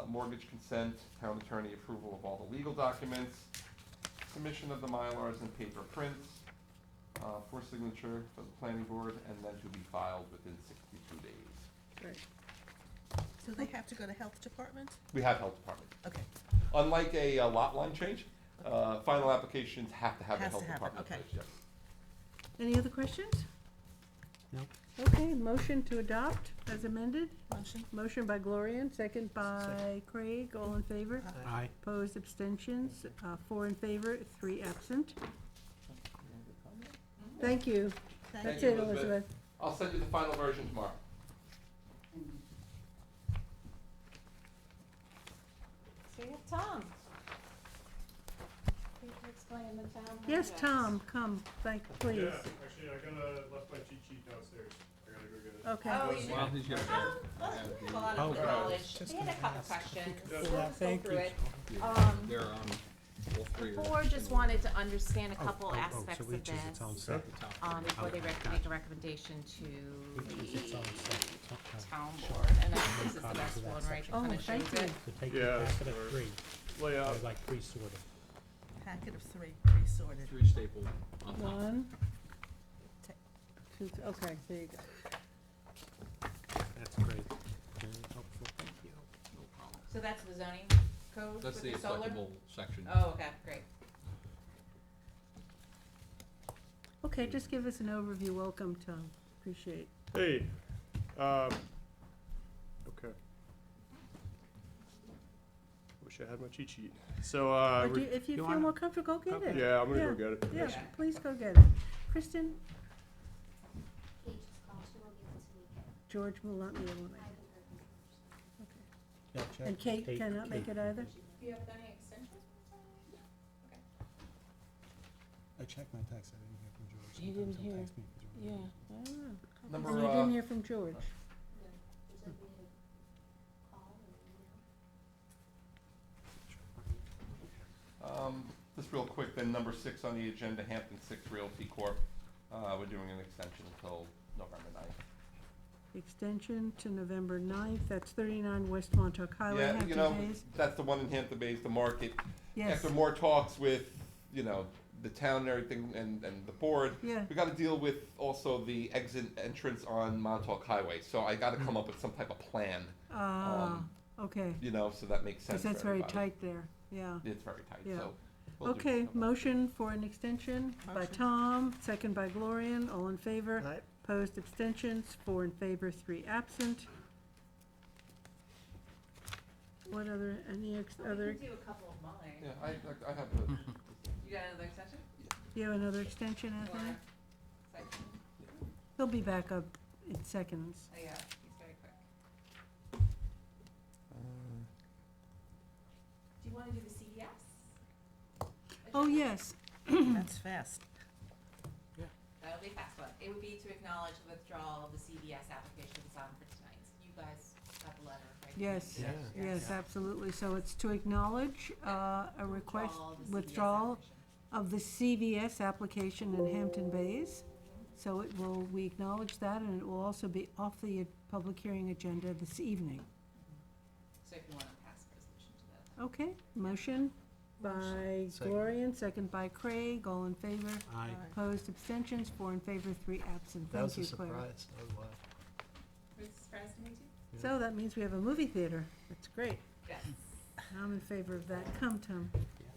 Mortgage consent, town attorney approval of all the legal documents, submission of the Mylars and paper prints, for signature for the planning board, and then to be filed within 62 days. Great. So they have to go to health department? We have health department. Okay, Unlike a lot line change, final applications have to have the Has to health have it, department okay. first, yes. Any other questions? Okay, motion to adopt as amended. Motion? Motion by Gloria, second by Craig, all in favor? Aye. Opposed, abstentions, 4 in favor, 3 absent. Thank you. Thank That's you, it, Elizabeth. Elizabeth. I'll send you the final version tomorrow. So you have Tom. Can you explain the town? Yes, projects? Tom, come, please. Yeah, actually, left my cheat sheet downstairs. I gotta go get it. Okay. Oh, you Well, did. he's got A lot Oh, of okay. knowledge. He had a couple questions. Yeah. We'll just go through it. They're, all three The are. board just wanted to understand a couple so aspects of each is its own this, set. before they Okay. make a recommendation to Each is its own set. the town board. And then this is the best one, right? It Oh, kinda thank shows it. you. So take Yeah, your packet of or- 3, Layout. or like 3 sorted. Packet of 3, pre-sorted. 3 stapled on top. 1, 2, okay, there you go. That's great. Very helpful, thank you. No problem. So that's the zoning code That's with the the solar? applicable section. Oh, okay, great. Okay, just give us an overview. Welcome, Tom. Appreciate. Hey, okay. Wish I had my cheat sheet. So, Or do you- if you you feel wanna- more comfortable, go get it. yeah, I'm gonna go get it. Yeah, Yeah. please go get it. Kristen, Kate just called, she won't be able to make it. George will not be able to make I it. haven't heard from her. Okay. Yeah, check. And Kate cannot make it either? Do you have any extensions? I checked my text, I didn't hear from George. He didn't Sometimes he'll hear. text me for George. Yeah, I don't know. Number, And you didn't hear from George? He said we had call and email. Just real quick, then, number 6 on the agenda, Hampton 6 Realty Corp. We're doing an extension until November 9th. Extension to November 9th. That's 39 West Montauk Highway, Yeah, you know, Hampton Bays. that's the one in Hampton Bays, the market. Yes, After more talks with, the town and everything and the board, yeah. we gotta deal with also the exit entrance on Montauk Highway. So I gotta come up with some type of plan, Okay. so that makes sense Because for that's very everybody. tight there, yeah. It's very tight, Yeah. so. we'll do Okay, something. motion for an extension by Motion. Tom, second by Gloria, all in favor. Aye. Opposed, abstentions, 4 in favor, 3 absent. What other, other, We can do a couple of mine. Yeah, I have the, You got another extension? do you have another extension, Anthony? Or section? He'll be back up in seconds. Oh, yeah, he's very quick. Do you wanna do the CVS? Oh, yes. That's fast. That'll be a fast one. It would be to acknowledge the withdrawal of the CVS application that's on for tonight. You guys got the letter, right? Yes, Yeah. yes, absolutely. So it's to acknowledge a request, Withdrawal of the CVS withdrawal application. of the CVS application in Hampton Bays. So it will, we acknowledge that, and it will also be off the public hearing agenda this evening. So if you wanna pass a resolution to that. Okay, motion by Second. Gloria, second by Craig, all in favor. Aye. Opposed, abstentions, 4 in favor, 3 absent. That was Thank a you, Claire. surprise, that was wild. Was it a surprise to me too? So that means we have a movie theater. That's great. Yes. I'm in favor of that. Come, Tom.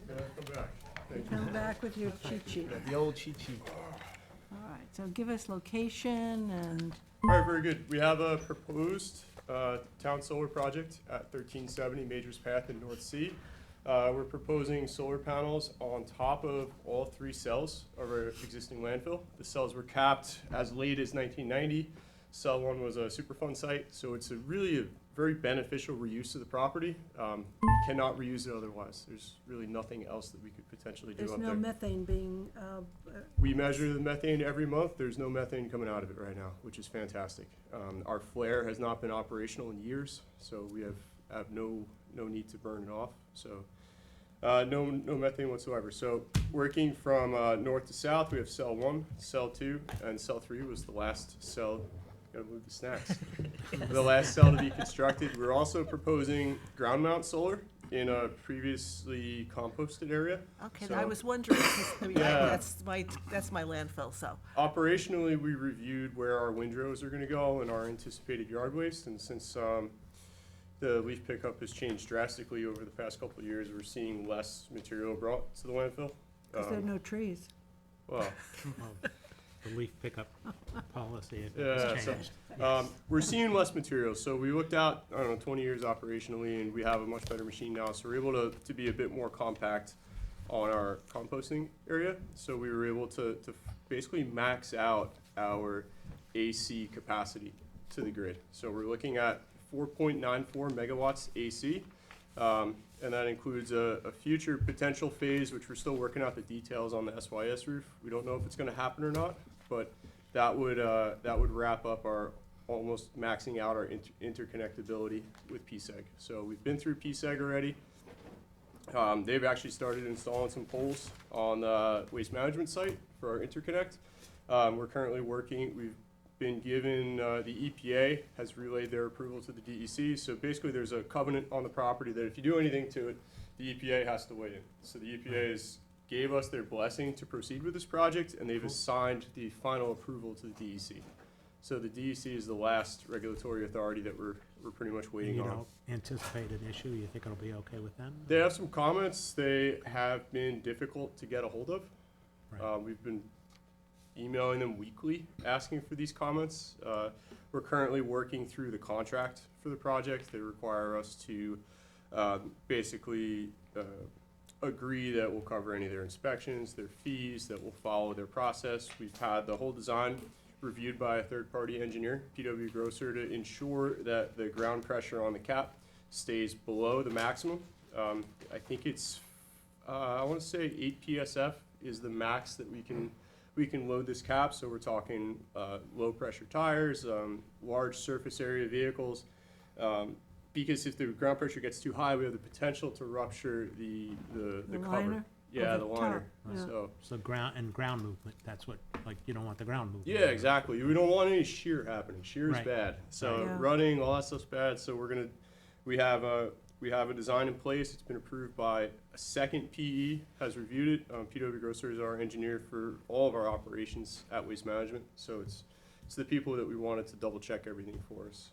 Yeah, come back. Thank you. Come back with your cheat sheet. The old cheat sheet. All right, so give us location and, All right, very good. We have a proposed town solar project at 1370 Majors Path in North Sea. We're proposing solar panels on top of all 3 cells of our existing landfill. The cells were capped as late as 1990. Cell 1 was a Superfund site, so it's really a very beneficial reuse of the property. Cannot reuse it otherwise. There's really nothing else that we could potentially do there's up no there. methane being, We measure the methane every month. There's no methane coming out of it right now, which is fantastic. Our flare has not been operational in years, so we have no need to burn it off. So no methane whatsoever. So working from north to south, we have cell 1, cell 2, and cell 3 was the last cell. Gotta move the snacks. The last cell to be constructed. We're also proposing ground mount solar in a previously composted area. Okay, So- I was wondering, 'cause, I mean, Yeah. that's my landfill, so. Operationally, we reviewed where our windrows are gonna go and our anticipated yard waste, and since the leaf pickup has changed drastically over the past couple of years, we're seeing less material brought to the landfill. because there are no trees. Well, the leaf pickup policy Yeah, has so, changed. we're seeing less materials, so we looked out, I don't know, 20 years operationally, and we have a much better machine now, so we're able to be a bit more compact on our composting area. So we were able to basically max out our AC capacity to the grid. So we're looking at 4.94 megawatts AC, and that includes a future potential phase, which we're still working out the details on the SYS roof. We don't know if it's gonna happen or not, but that would wrap up our almost maxing out our interconnectability with PSEG. So we've been through PSEG already. They've actually started installing some poles on the waste management site for our interconnect. We're currently working, we've been given, the EPA has relayed their approval to the DEC. So basically there's a covenant on the property that if you do anything to it, the EPA has to weigh in. So the EPA gave us their blessing to proceed with this project, and they've assigned the final approval to the DEC. So the DEC is the last regulatory authority that we're pretty much waiting You on. don't anticipate an issue, you think it'll be okay with them? They have some comments. They have been difficult to get a hold of. Right. We've been emailing them weekly, asking for these comments. We're currently working through the contract for the project. They require us to basically agree that we'll cover any of their inspections, their fees, that we'll follow their process. We've had the whole design reviewed by a third-party engineer, PW Grosser, to ensure that the ground pressure on the cap stays below the maximum. I think it's, I want to say 8 PSF is the max that we can load this cap. So we're talking low-pressure tires, large surface area vehicles. Because if the ground pressure gets too high, we have the potential to rupture the cover. liner? Yeah, Or the the liner. top, yeah. So Ground movement, that's what, like, you don't want the ground movement. yeah, exactly. We don't want any shear happening. Shear is Right. bad. So Yeah. running, all that stuff's bad. So we have a design in place. It's been approved by a second PE, has reviewed it. PW Grosser is our engineer for all of our operations at Waste Management. So it's the people that we wanted to double check everything for us.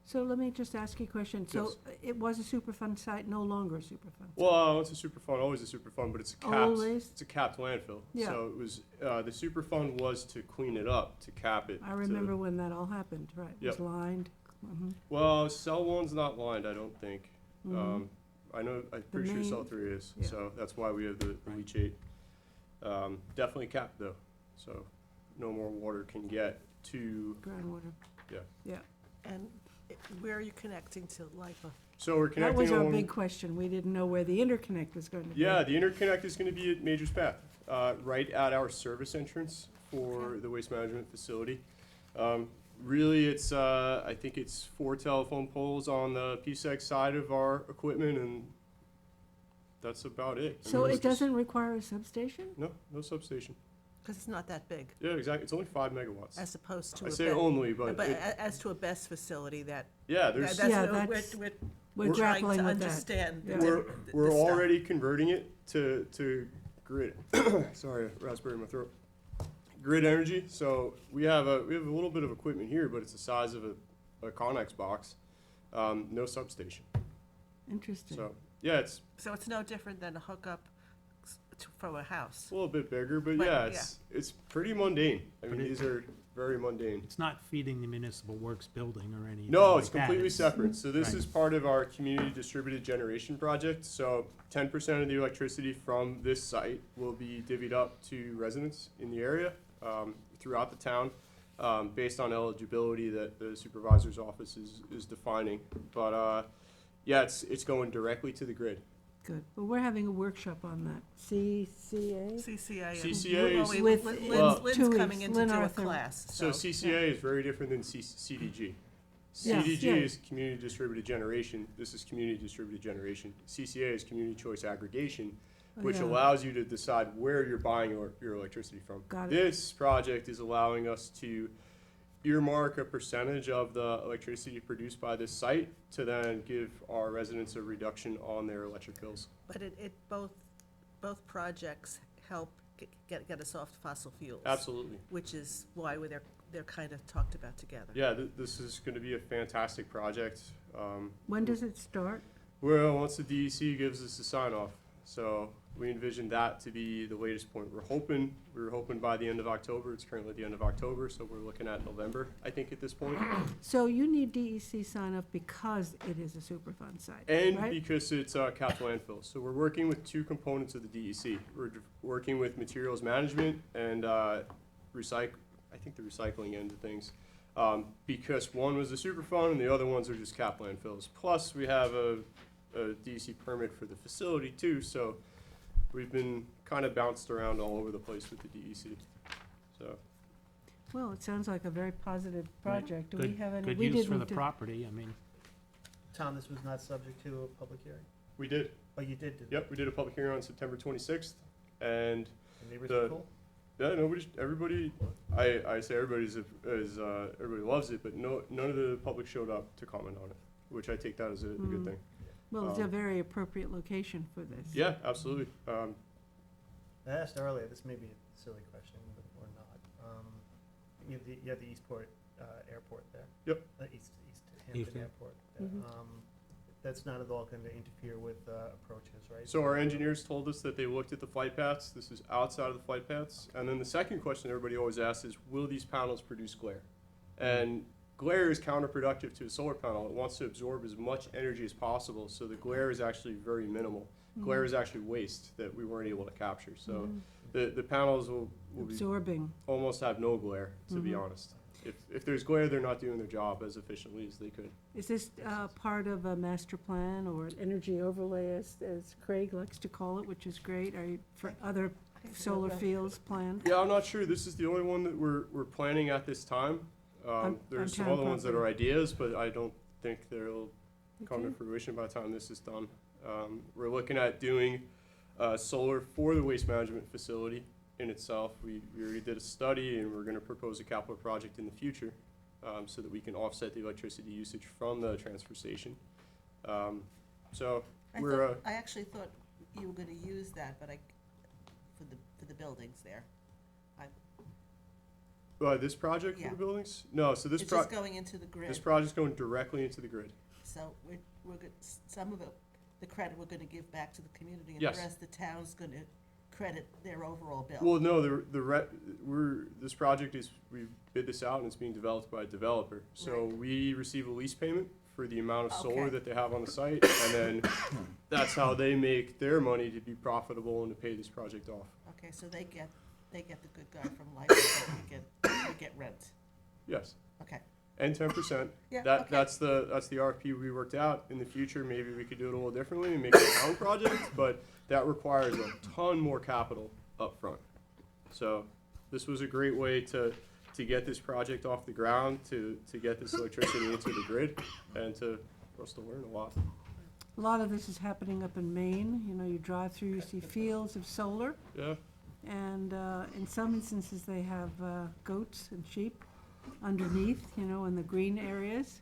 So let me just ask you a question. So Yes. it was a Superfund site, no longer a Superfund? Well, it's a Superfund, always a Superfund, but it's a capped, Always? it's a capped landfill. Yeah. So it was, the Superfund was to clean it up, to cap it. I to- remember when that all happened, right? It was Yep. lined. Mhm. Well, cell one's not lined, I don't think. Mhm. I know, I'm pretty sure main- cell three is, yeah. so that's why we have the leachate. Definitely capped though, so no more water can get to, Groundwater. And where are you connecting to LIPA? so we're That connecting was our along. big question. We didn't know where the interconnect was going to be. Yeah, the interconnect is gonna be at Major's Path, right at our service entrance for the waste management facility. Really, it's, I think it's 4 telephone poles on the PSEG side of our equipment, and that's about it. I So mean, it it's just- doesn't require a substation? No, no substation. Because it's not that big, Yeah, exactly, it's only 5 megawatts. as opposed to I a say be- only, but but it, as to a best facility that, yeah, there's, that's Yeah, what that's- we're We're trying grappling to with that. understand. Yeah. we're stuff. already converting it to grid, sorry, raspberry in my throat. Grid energy, so we have a little bit of equipment here, but it's the size of a Connex box, no substation. Interesting. So, yeah, it's So it's no different than a hookup from a house. a little bit bigger, but But, yeah, it's pretty mundane. I mean, But it- these are very mundane. It's not feeding the municipal works building or anything No, like it's that. completely separate. So this Right. is part of our community distributed generation project. So 10% of the electricity from this site will be divvied up to residents in the area, throughout the town, based on eligibility that the supervisor's office is defining. But, yeah, it's going directly to the grid. Good. Well, we're having a workshop on that. CCA? CCA. and- CCA is- With- well, Lynn's 2 coming weeks. in to Lynn do a Arthur. class, So so. CCA is very different than CDG. Yes, CDG yeah. is community distributed generation. This is community distributed generation. CCA is community choice aggregation, Oh, which yeah. allows you to decide where you're buying your electricity from. Got it. This project is allowing us to earmark a percentage of the electricity produced by this site to then give our residents a reduction on their electric bills. But both projects help get us off fossil fuels. Absolutely. Which is why they're kind of talked about together. Yeah, this is going to be a fantastic project. When does it start? Well, once the DEC gives us a sign off. So we envision that to be the latest point. We were hoping by the end of October. It's currently the end of October, so we're looking at November, I think, at this point. So you need DEC sign off because it is a Superfund site, And right? because it's capital landfill. So we're working with two components of the DEC. We're working with materials management and I think the recycling end of things. Because one was a Superfund and the other ones are just cap landfills. Plus, we have a DEC permit for the facility too, so we've been kind of bounced around all over the place with the DEC. So, Well, it sounds like a very positive project. Do we Good- have any? Good we use for didn't the property, I mean, Tom, this was not subject to a public hearing? we did. Oh, you did do that? Yep, we did a public hearing on September 26th, and The neighbors The- were cool? yeah, everybody, I say everybody loves it, but none of the public showed up to comment on it, which I take that as a good thing. Well, it's a um, very appropriate location for this. Yeah, absolutely. I asked earlier, this may be a silly question, but, or not. You have the Eastport Airport there? Yep. East Hampton. Hampton Airport. there. Mhm. That's not at all going to interfere with approaches, right? So our engineers told us that they looked at the flight paths. This is outside of the flight paths. And then the second question everybody always asks is, will these panels produce glare? And glare is counterproductive to a solar panel. It wants to absorb as much energy as possible, so the glare is actually very minimal. Glare is actually waste that we weren't able to capture. So the panels will be Absorbing. almost have no glare, to be honest. If there's glare, they're not doing their job as efficiently as they could. Is this part of a master plan or an energy overlay, as Craig likes to call it, which is great? Are you, for other solar fields planned? Yeah, I'm not sure. This is the only one that we're planning at this time. There's some town other ones that are property. ideas, but I don't think they'll come to Okay. fruition by the time this is done. We're looking at doing solar for the waste management facility in itself. We already did a study, and we're gonna propose a capital project in the future, so that we can offset the electricity usage from the transfer station. So we're, I actually thought you were gonna use that, but for the buildings there. this project for Yeah. the buildings? No, so this It's just going into the this grid, project's going directly into the grid. so we're good, some of it, the credit we're gonna give back to the community, and the Yes. rest the town's gonna credit their overall bill. Well, no, this project is, we bid this out and it's being developed by a developer. So Right. we receive a lease payment for the amount of solar Okay. that they have on the site, and then that's how they make their money to be profitable and to pay this project off. Okay, so they get the good guy from Life, so we get rent, Yes, okay. and 10%. Yeah, okay. That's the RFP we worked out. In the future, maybe we could do it a little differently and make it a town project, but that requires a ton more capital upfront. So this was a great way to get this project off the ground, to get this electricity into the grid, and for us to learn a lot. A lot of this is happening up in Maine. You know, you drive through, you see fields of solar, Yeah, and in some instances, they have goats and sheep underneath, you know, in the green areas,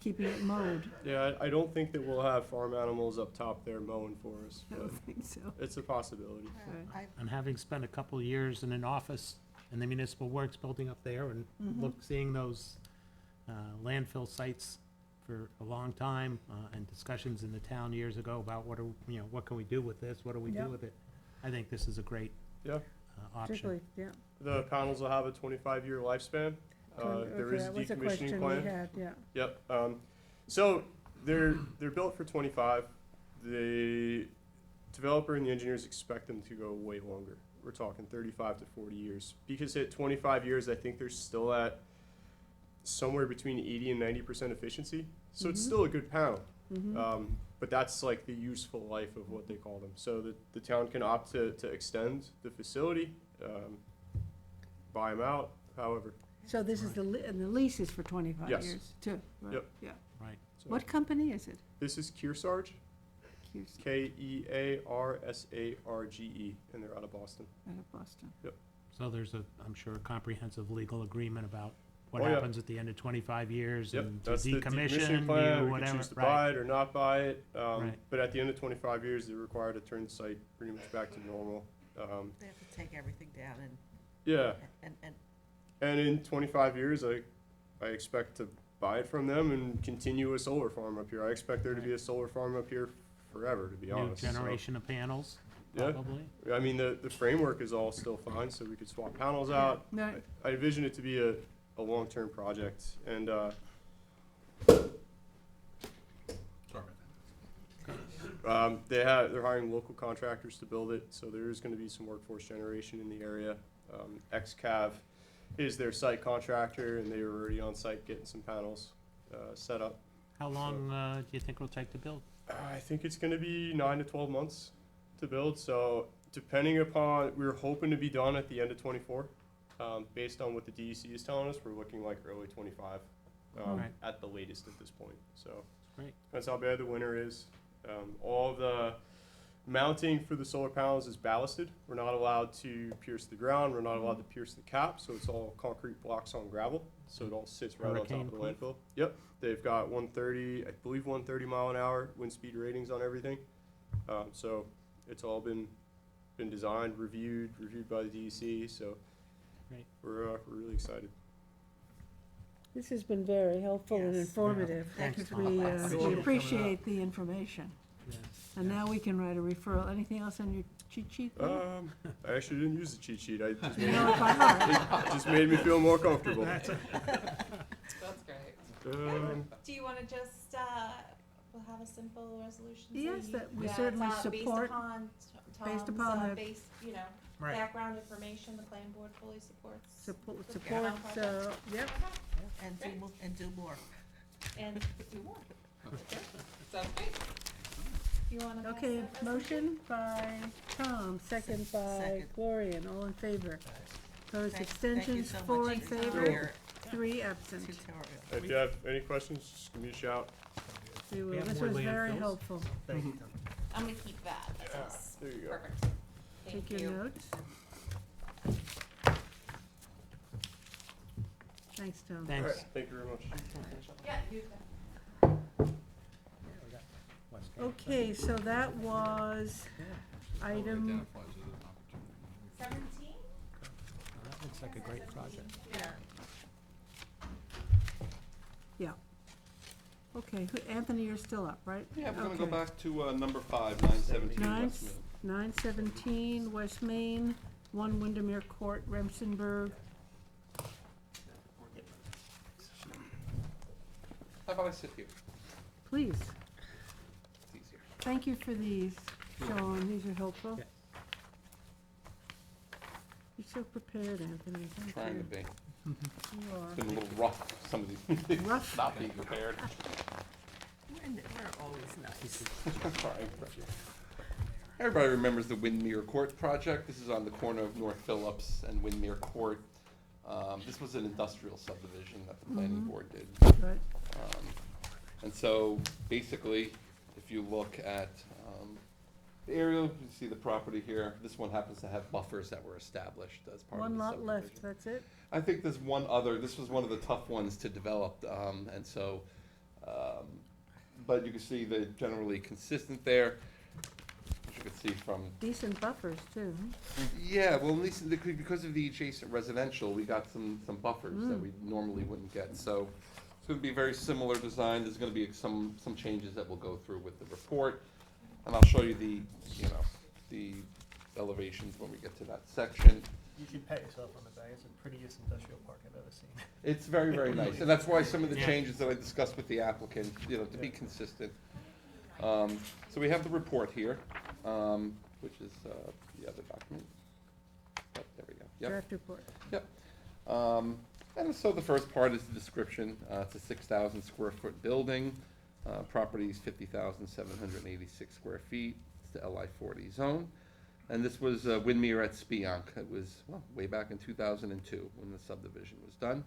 keeping it mowed. yeah, I don't think that we'll have farm animals up top there mowing for us, I but don't think so. it's a possibility. Right. and having spent a couple of years in an office in the municipal works building up there and seeing those landfill sites for a long time, and discussions in the town years ago about what can we do with this, what do we Yep. do with it? I think this is a great Yeah, option. Particularly, yeah. the panels will have a 25-year lifespan. There is a That was a decommissioning question we plan. had, yeah. Yep, so they're built for 25. The developer and the engineers expect them to go way longer. We're talking 35 to 40 years. Because at 25 years, I think they're still at somewhere between 80 and 90% efficiency. So it's still a good panel. But that's like the useful life of what they call them. So the town can opt to extend the facility, buy them out, however. So this is and the lease is for 25 Yes. years, too? Right, Yep. Yeah. Right. So What company is it? This is Kearsarge, Kears, Kearsarge, and they're out of Boston. out of Boston. So there's I'm sure, a comprehensive legal agreement about what Oh, yeah. happens at the end of 25 years Yep, and to that's the decommissioning decommission, plan. you, We can whatever, choose to right. buy it or not buy it. Right. But at the end of 25 years, they're required to turn the site pretty much back to normal. They have to take everything down Yeah, and and in 25 years, I expect to buy it from them and continue a solar farm up here. I expect there to be a solar farm up here forever, to be New honest. So, generation of panels. Yeah. probably. I mean, the framework is all still fine, so we could swap panels out. No, I envision it to be a long-term project, and, Sorry about that. they're hiring local contractors to build it, so there is gonna be some workforce generation in the area. XCAV is their site contractor, and they were already on site getting some panels, set up. How long, do you think it'll take to build? I think it's gonna be 9 to 12 months to build, so depending upon, we were hoping to be done at the end of '24. Based on what the DEC is telling us, we're looking like early '25, Right. at the latest at this point, so. Great. Depends how bad the winter is. All the mounting for the solar panels is ballasted. We're not allowed to pierce the ground, we're not allowed to pierce the cap, so it's all concrete blocks on gravel, so it all sits right on top of the Hurricane-proof? landfill. Yep, they've got 130, I believe 130 mile an hour wind speed ratings on everything. So it's all been designed, reviewed by the DEC, so Great. we're really excited. this has been very helpful and Yes. informative. Thanks, We, Tom. we Appreciate appreciate the information. Yeah. And now we can write a referral. Anything else on your cheat sheet there? I actually didn't use the cheat sheet, I just You made, know it by heart. it just made me feel more comfortable. That's great. Do you wanna just, we'll have a simple resolution? so Yes, you- that we that's, certainly Based support- upon based Tom's, upon the- base, you know, Right. background information, the planning board fully supports. Support, Yeah. yep. And do more. And do more. Okay, sounds great. You wanna pass Okay, that motion by Tom, second by Second. Gloria, and all in favor. Opposed, Thank you abstentions, so much 4 in for your favor, 3 absent. tutorial. If you have any questions, just give me a shout. We will, We have this more was very landfills? helpful. Thank you, Tom. I'm gonna keep that. That's There you go. perfect. Thank Take you. your notes. Thanks, Tom. All Thanks. right, thank you very much. Yeah, you. Okay, so that was Probably item, identifies it as an opportunity. 17? That looks like a great project. Yeah. okay, Anthony, you're still up, right? Yeah, we're gonna go Okay. back to, number 5, 917 Nine, West Mill. 917 West Main, 1 Windermere Court, Remsenburg. How about I sit here? Please, It's easier. thank you for these, Sean, these are helpful. Yeah. You're so prepared, Anthony, thank Trying to you. be. You are. Been a little rough, some of these, Rough? not being prepared. We're always nice. Sorry. Everybody remembers the Windmere Court project. This is on the corner of North Phillips and Windmere Court. This was an industrial subdivision that the planning board did. Right. And so, basically, if you look at the aerial, you see the property here. This one happens to have buffers that were established as part of One the lot subdivision. left, that's it? I think there's one other, this was one of the tough ones to develop, and so, but you can see they're generally consistent there, as you can see from, Decent buffers, too. yeah, well, at least because of the adjacent residential, we got some buffers that we normally wouldn't get, so it's gonna be very similar design, there's gonna be some changes that we'll go through with the report, and I'll show you the, the elevations when we get to that section. You should pat yourself on the back. It's the prettiest industrial park I've ever seen. It's very, very nice, and that's why some of the Yeah. changes that I discussed with the applicant, to be consistent. So we have the report here, which is the other document. Oh, there we go, yep. Draft report. And so the first part is the description. It's a 6,000 square foot building. Property's 50,786 square feet. It's the LI 40 zone. And this was Windmere at Spionk. It was, well, way back in 2002 when the subdivision was done.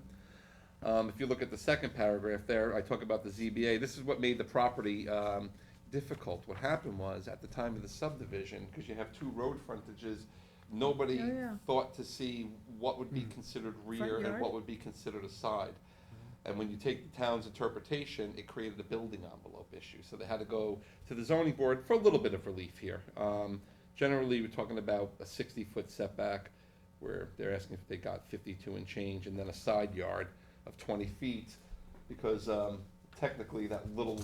If you look at the second paragraph there, I talk about the ZBA. This is what made the property difficult. What happened was, at the time of the subdivision, because you have 2 road frontages, nobody Oh, yeah. thought to see what would be considered rear and yard? what would be considered a side. And when you take the town's interpretation, it created a building envelope issue. So they had to go to the zoning board for a little bit of relief here. Generally, we're talking about a 60-foot setback, where they're asking if they got 52 and change, and then a side yard of 20 feet, because technically that little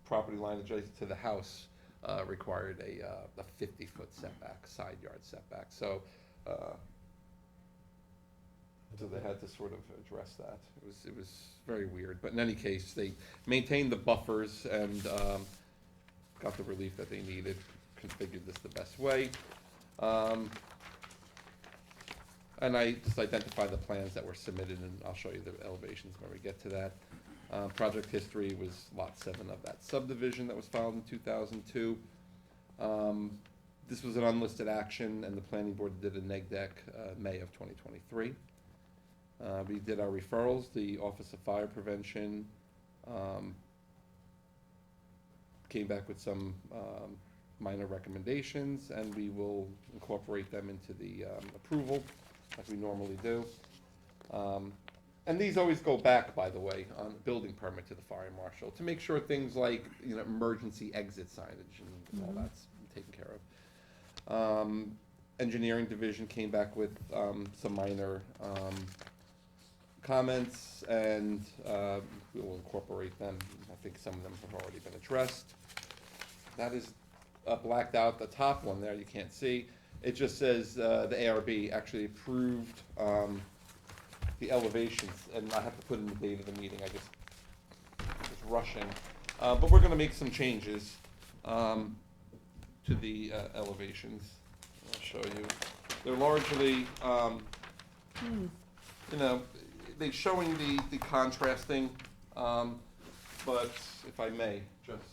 property line adjacent to the house required a 50-foot setback, side yard setback. So they had to sort of address that. It was very weird, but in any case, they maintained the buffers and got the relief that they needed, configured this the best way. And I just identified the plans that were submitted, and I'll show you the elevations when we get to that. Project history was Lot 7 of that subdivision that was filed in 2002. This was an unlisted action, and the planning board did a neg deck May of 2023. We did our referrals. The Office of Fire Prevention came back with some minor recommendations, and we will incorporate them into the approval, like we normally do. And these always go back, by the way, on the building permit to the fire marshal, to make sure things like, you know, emergency exit signage and all that's taken care of. Engineering division came back with some minor comments, and we will incorporate them. I think some of them have already been addressed. That is blacked out, the top one there, you can't see. It just says the ARB actually approved the elevations, and I have to put in the date of the meeting, I just was rushing. But we're gonna make some changes to the elevations. I'll show you. They're largely, you know, they're showing the contrasting, but if I may, just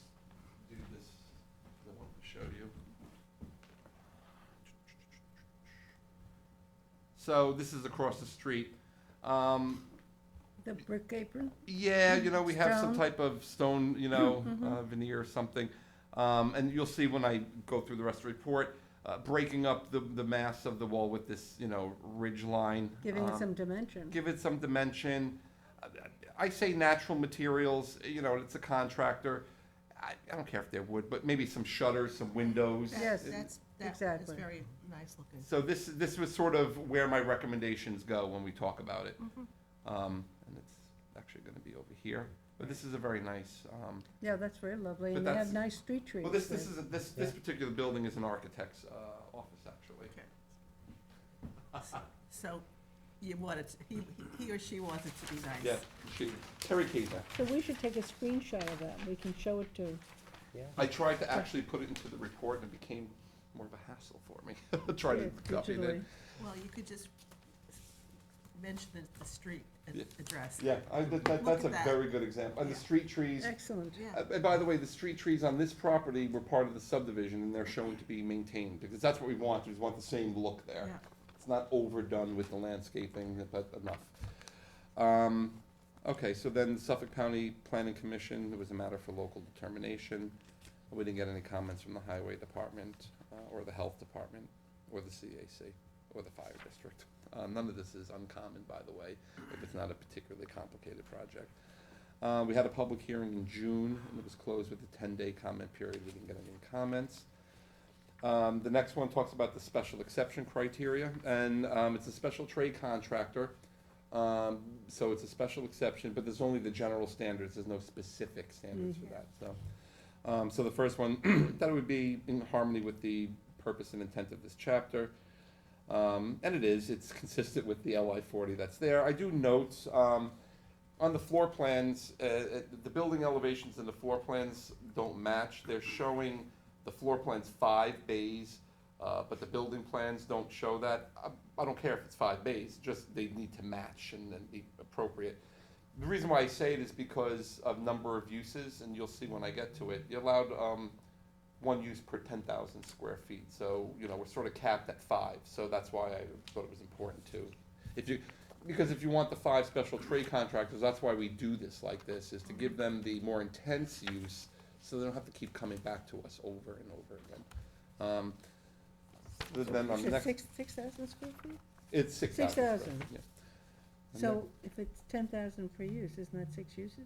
do this, I want to show you. So this is across the street. The brick apron? Yeah, you know, we have some Stone? type of stone, you know, veneer or something. And you'll see when I go through the rest of the report, breaking up the mass of the wall with this, you know, ridge line. Giving it some dimension. Give it some dimension. I say natural materials, you know, it's a contractor. I don't care if they're wood, but maybe some shutters, some windows. Yes. That is Exactly. very nice looking. So this was sort of where my recommendations go when we talk about it. And it's actually gonna be over here, but this is a very nice, Yeah, that's very lovely, But and they have that's- nice street trees. well, this there. is, this particular building is an architect's, office, actually. So you want it, he or she wants it to be nice. Yeah, Terry Kazak. So we should take a screenshot of that, we can show it to, I tried to actually put it into the report, and it became more of a hassle for me, trying to copy digitally. it. Well, you could just mention the street Yeah. address. Yeah, that's Look a at that. very good example. And the Yeah. street trees, Excellent. Yeah. and by the way, the street trees on this property were part of the subdivision, and they're shown to be maintained, because that's what we want, we want the same look there. Yeah. It's not overdone with the landscaping, but enough. Okay, so then Suffolk County Planning Commission, it was a matter for local determination. We didn't get any comments from the Highway Department, or the Health Department, or the CAC, or the Fire District. None of this is uncommon, by the way, if it's not a particularly complicated project. We had a public hearing in June, and it was closed with a 10-day comment period. We didn't get any comments. The next one talks about the special exception criteria, and it's a special trade contractor. So it's a special exception, but there's only the general standards, there's no specific standards for that, so. So the first one, that it would be in harmony with the purpose and intent of this chapter. And it is, it's consistent with the LI 40 that's there. I do note, on the floor plans, the building elevations and the floor plans don't match. They're showing the floor plans 5 bays, but the building plans don't show that. I don't care if it's 5 bays, just they need to match and be appropriate. The reason why I say it is because of number of uses, and you'll see when I get to it. You're allowed one use per 10,000 square feet, so, you know, we're sort of capped at 5, so that's why I thought it was important to. Because if you want the 5 special trade contractors, that's why we do this like this, is to give them the more intense use, so they don't have to keep coming back to us over and over again. Then on Is the it next, 6,000 square feet? it's 6,000. 6,000. Yeah. And So if it's 10,000 per use, isn't that 6 uses?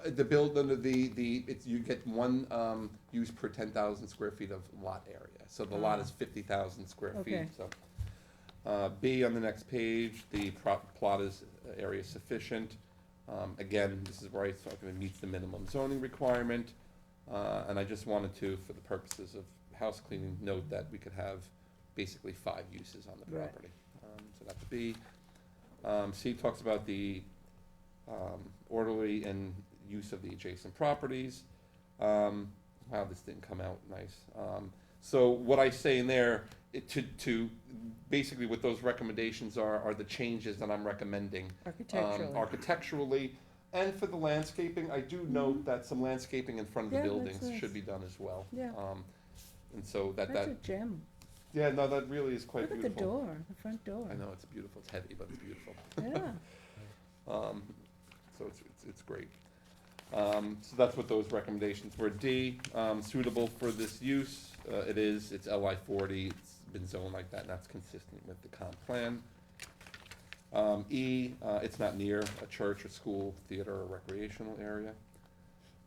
The build, it's, you get one, use per 10,000 square feet of lot area, so the lot is 50,000 square feet, Okay. so. B on the next page, the plot is area sufficient. Again, this is where it meets the minimum zoning requirement. And I just wanted to, for the purposes of house cleaning, note that we could have basically 5 uses on the Right. property. So that's B. C talks about the orderly and use of the adjacent properties. Wow, this didn't come out nice. So what I say in there, to basically what those recommendations are the changes that I'm recommending. Architecturally. Architecturally, and for the landscaping, I do note that some landscaping in front of the Yeah, that's buildings nice. should be done as well. Yeah. And so That's a gem. yeah, no, that really is quite Look at the beautiful. door, the front door. I know, it's beautiful, it's heavy, but it's beautiful. Yeah. So it's great. So that's what those recommendations were. D, suitable for this use, it's LI 40, it's been zoned like that, and that's consistent with the comp plan. E, it's not near a church or school, theater, or recreational area.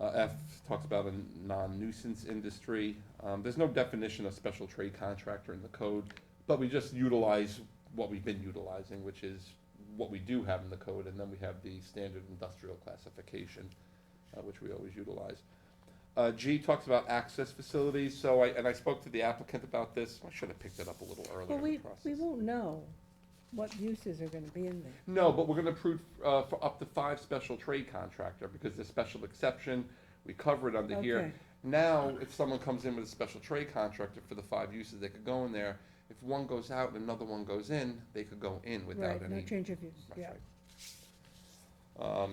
F talks about a non-nuisance industry. There's no definition of special trade contractor in the code, but we just utilize what we've been utilizing, which is what we do have in the code, and then we have the standard industrial classification, which we always utilize. G talks about access facilities, so I spoke to the applicant about this. I should have picked it up a little earlier Well, in the process. we won't know what uses are gonna be in there. No, but we're gonna approve, for up to 5 special trade contractor, because the special exception, we cover it under here. Okay. Now, if someone comes in with a special trade contractor for the 5 uses, they could go in there. If one goes out and another one goes in, they could go in without Right, any. no change of use, That's yeah. right.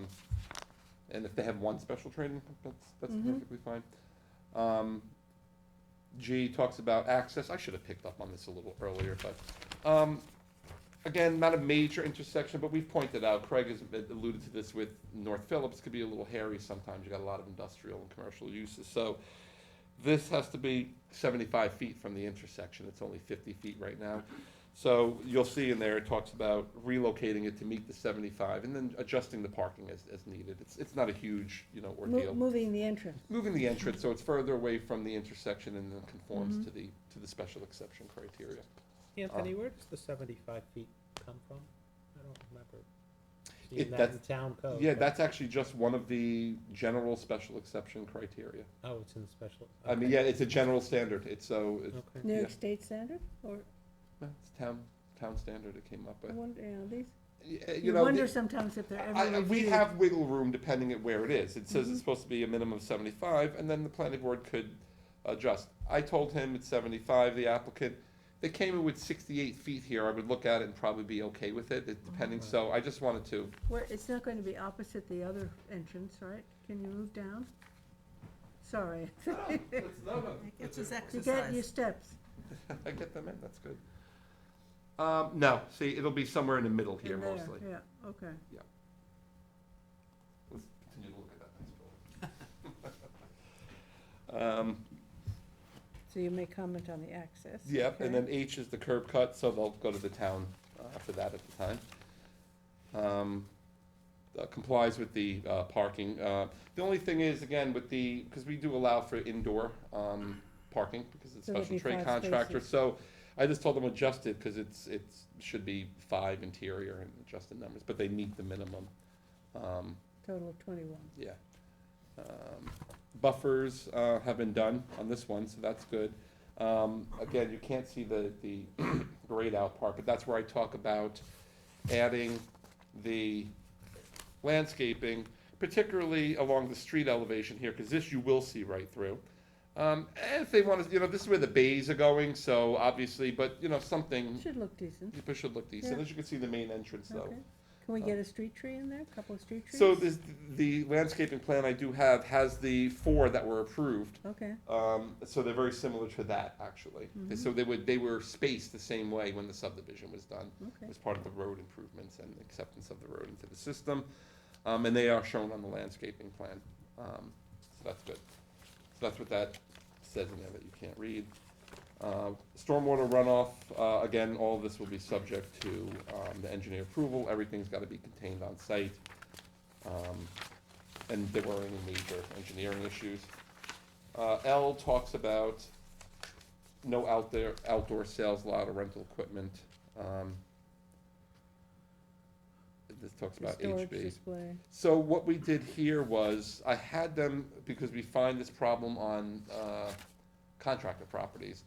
And if they have one special trade, that's Mhm. perfectly fine. G talks about access. I should have picked up on this a little earlier, but, again, not a major intersection, but we've pointed out, Craig has alluded to this with North Phillips, could be a little hairy sometimes. You got a lot of industrial and commercial uses. So this has to be 75 feet from the intersection. It's only 50 feet right now. So you'll see in there, it talks about relocating it to meet the 75 and then adjusting the parking as needed. It's not a huge, ordeal. Moving the entrance. Moving the entrance, so it's further away from the intersection and then conforms Mhm. to the special exception criteria. Anthony, where does the 75 feet come from? I don't remember It- seeing that that's- in town code. Yeah, but- that's actually just one of the general special exception criteria. Oh, it's in the special. I mean, okay. yeah, it's a general standard. It's Okay. New York Yeah. State standard, or, it's town standard it came up I with. wonder, these, You you know, wonder sometimes if they're ever we reviewed. have wiggle room depending at where it is. It says Mhm. it's supposed to be a minimum of 75, and then the planning board could adjust. I told him it's 75, the applicant. They came in with 68 feet here. I would look at it and probably be okay with it, depending. So I just wanted to. Where, it's not going to be opposite the other entrance, right? Can you move down? Sorry. No. It's his You get exercise. your steps I get them in, that's good. No, see, it'll be somewhere in the middle here in there, mostly. yeah, okay. Let's continue to look at that nice building. So you may comment on the access. Yep, and okay. then H is the curb cut, so they'll go to the town for that at the time. Complies with the parking. The only thing is, again, because we do allow for indoor parking, because it's So there'll special be trade 5 contractor, spaces. so I just told them adjust it, because it should be 5 interior and adjust the numbers, but they meet the minimum. Total of 21. Yeah. Buffers have been done on this one, so that's good. Again, you can't see the grayed out part, but that's where I talk about adding the landscaping, particularly along the street elevation here, because this you will see right through. And if they want to, this is where the bays are going, so obviously, but, something, Should look decent. people should look decent. Yeah. As you can see, the main entrance, though. Okay. Can we get a street tree in there, a couple of street trees? So the landscaping plan I do have has the 4 that were approved. Okay, So they're very similar to that, actually. Mhm. So they were spaced the same way when the subdivision was done, okay. as part of the road improvements and acceptance of the road into the system. And they are shown on the landscaping plan. So that's good. So that's what that says in there that you can't read. Stormwater runoff, again, all of this will be subject to the engineer approval. Everything's got to be contained on site. And there weren't any major engineering issues. L talks about no outdoor sales lot or rental equipment. This talks The about storage HB. display. So what we did here was, I had them, because we find this problem on contractor properties.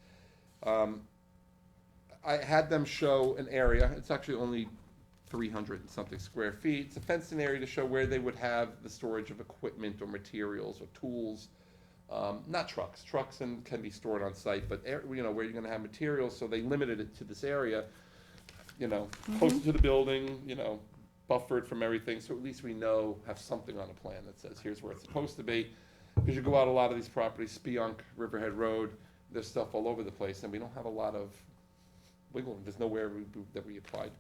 I had them show an area, it's actually only 300 and something square feet. It's a fenced-in area to show where they would have the storage of equipment or materials or tools. Not trucks. Trucks can be stored on site, but where you're gonna have materials, so they limited it to this area, closer to the building, buffered from everything, so at least we have something on a plan that says, here's where it's supposed to be. Because you go out a lot of these properties, Spionk, Riverhead Road, there's stuff all over the place, and we don't have a lot of wiggle room. There's nowhere that we applied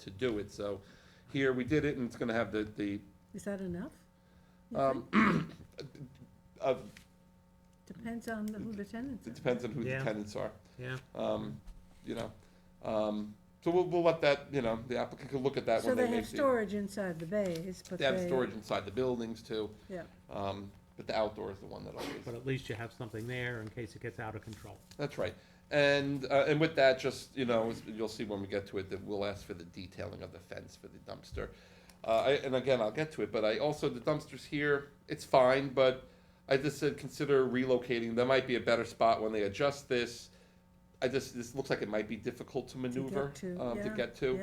to do it, so here we did it, and it's gonna have the Is that enough? you think? Depends on who the tenants are. it depends on who the Yeah. tenants are. Yeah. So we'll let that, the applicant can look at that So when they they have make the. storage inside the bays, but They have storage inside the buildings too, Yeah, but the outdoor is the one that always. But at least you have something there in case it gets out of control. That's right. And with that, just, you'll see when we get to it, that we'll ask for the detailing of the fence for the dumpster. And again, I'll get to it, but the dumpsters here, it's fine, but I just said, consider relocating. There might be a better spot when they adjust this. This looks like it might be difficult to maneuver, to get to.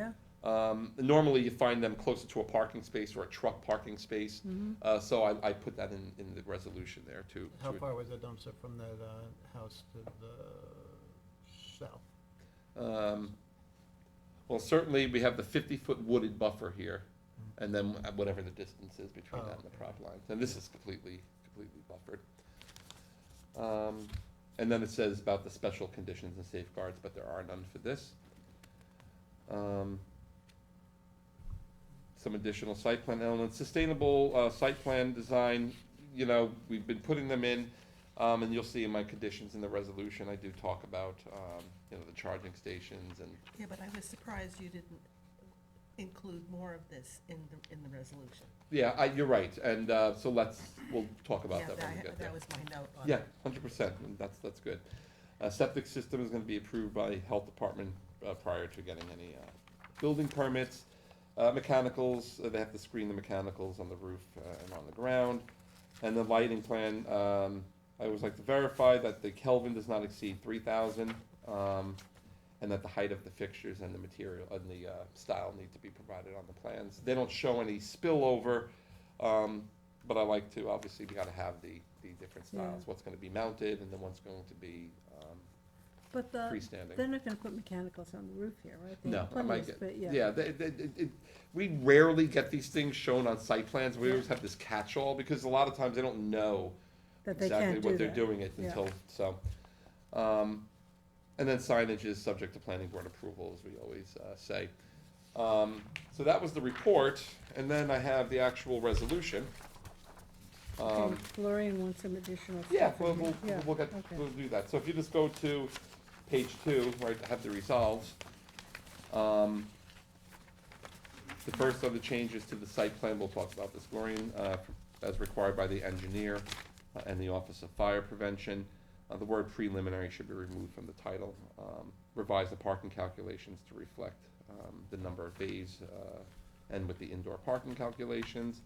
yeah. Normally, you find them closer to a parking space or a truck parking space. Mhm. So I put that in the resolution there too. How far was the dumpster from that house to the south? Well, certainly, we have the 50-foot wooded buffer here, and then whatever the distance is between that and the prop lines. And this is completely buffered. And then it says about the special conditions and safeguards, but there are none for this. Some additional site plan elements, sustainable site plan design, we've been putting them in, and you'll see in my conditions in the resolution, I do talk about, the charging stations and. Yeah, but I was surprised you didn't include more of this in the resolution. Yeah, you're right, and so we'll talk about that when we get there. That was my note on Yeah, it. 100%, and that's good. Septic system is gonna be approved by health department prior to getting any building permits. Mechanicals, they have to screen the mechanicals on the roof and on the ground. And the lighting plan, I always like to verify that the Kelvin does not exceed 3,000, and that the height of the fixtures and the material and the style need to be provided on the plans. They don't show any spillover, but I like to, obviously, we gotta have the different styles. Yeah. What's gonna be mounted, and then what's going to be But freestanding. they're not gonna put mechanicals on the roof here, right? They No, have I plenty might of get, spa- yeah, we rarely get these things shown on site plans. We always have this catch-all, because a lot of times they don't know That they exactly can't do what they're that. doing it Yeah. until, so. And then signage is subject to planning board approval, as we always say. So that was the report, and then I have the actual resolution. Okay, Florian wants some additional stuff. Yeah, in here. Yeah, we'll okay. do that. So if you just go to page 2, where I have the resolves. The first of the changes to the site plan, we'll talk about this, Gloria, as required by the engineer and the Office of Fire Prevention. The word preliminary should be removed from the title. Revise the parking calculations to reflect the number of bays and with the indoor parking calculations.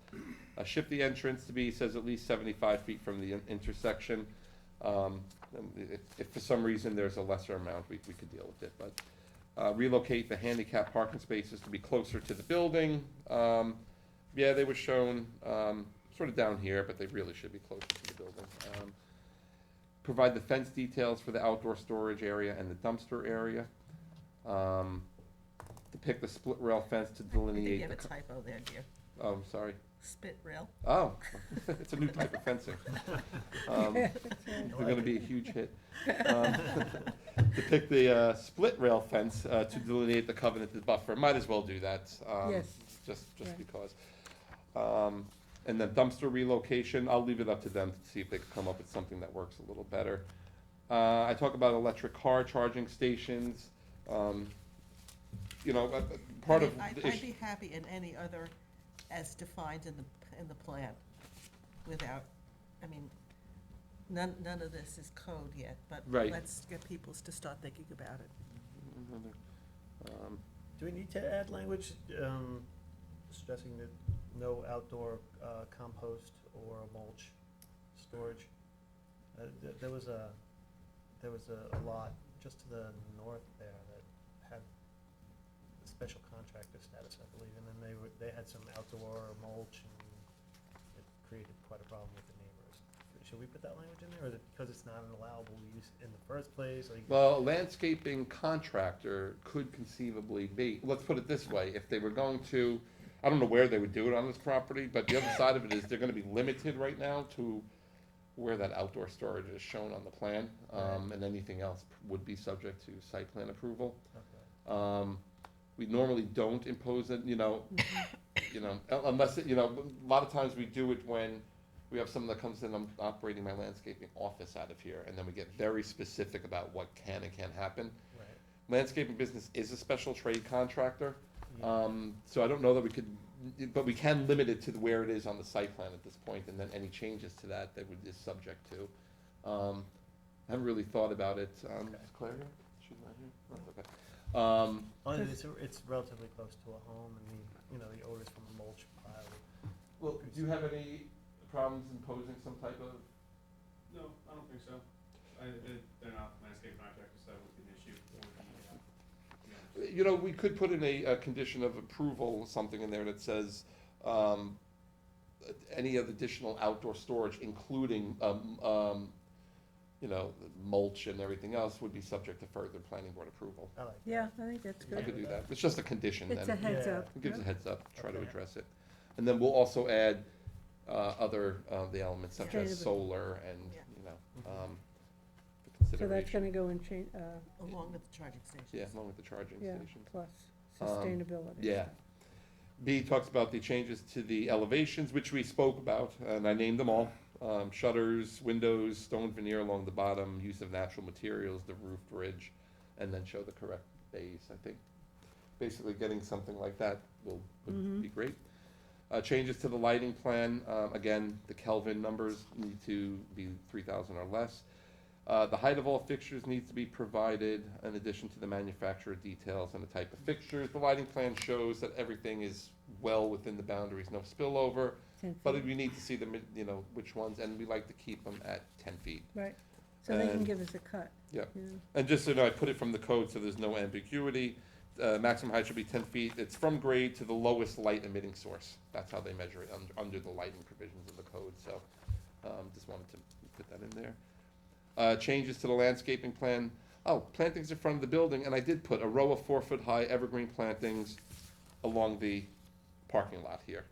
Shift the entrance to be, says at least 75 feet from the intersection. If for some reason there's a lesser amount, we could deal with it, but relocate the handicap parking spaces to be closer to the building. Yeah, they were shown sort of down here, but they really should be closer to the building. Provide the fence details for the outdoor storage area and the dumpster area. Depict the split rail fence to I think delineate. you have a typo there, dear. Oh, I'm sorry. Spit rail. Oh, it's a new type of fencing. They're gonna be a huge hit. Depict the split rail fence to delineate the covenanted buffer. Might as well do that. Yes. Just Right. because. And then dumpster relocation, I'll leave it up to them to see if they can come up with something that works a little better. I talk about electric car charging stations. Part of I'd the I'd issue. be happy in any other as defined in the plan, without, none of this is code yet, but Right. let's get people to start thinking about it. Do we need to add language stressing that no outdoor compost or mulch storage. There was a lot just to the north there that had a special contractor status, I believe, and then they had some outdoor mulch, and it created quite a problem with the neighbors. Should we put that language in there, or is it because it's not an allowable use in the first place? Like, Well, a landscaping contractor could conceivably be, let's put it this way, if they were going to, I don't know where they would do it on this property, but the other side of it is they're gonna be limited right now to where that outdoor storage is shown on the plan, and anything else would be subject to site plan approval. okay. We normally don't impose it, unless, a lot of times we do it when we have someone that comes in, I'm operating my landscaping office out of here, and then we get very specific about what can and can't happen. Right. Landscaping business is a special trade contractor, Yeah. so I don't know that we could, but we can limit it to where it is on the site plan at this point, and then any changes to that is subject to. I haven't really thought about it. Is Claire here? She's not here? That's okay. Only it's relatively close to a home, and the odors from a mulch pile. Well, do you have any problems imposing some type of? No, I don't think so. They're not landscape contractors, so that would be an issue for the. We could put in a condition of approval, something in there that says, any of additional outdoor storage, including, mulch and everything else, would be subject to further planning board approval. I like that. Yeah, I think that's I good. could do that. It's just a condition then. It's a heads Yeah. up. It gives a heads up, try to Okay. address it. And then we'll also add, other, the elements such as Sustainability. solar and, Yeah. for So that's consideration. gonna go in change, Along with the charging stations. Yeah, along with the charging yeah, stations. plus Um, sustainability. Yeah. B talks about the changes to the elevations, which we spoke about, and I named them all. Shutters, windows, stone veneer along the bottom, use of natural materials, the roof bridge, and then show the correct base. I think basically getting something like that would be great. Changes to the lighting plan, again, the Kelvin numbers need to be 3,000 or less. The height of all fixtures needs to be provided in addition to the manufacturer details and the type of fixtures. The lighting plan shows that everything is well within the boundaries, no spillover, 10 but feet. we need to see them, which ones, and we like to keep them at 10 feet. Right, so they can and- give us a cut. Yep. you know. And just so you know, I put it from the code, so there's no ambiguity. Maximum height should be 10 feet. It's from grade to the lowest light emitting source. That's how they measure it, under the lighting provisions of the code, so, just wanted to put that in there. Changes to the landscaping plan. Oh, plantings in front of the building, and I did put a row of 4-foot-high evergreen plantings along the parking lot here.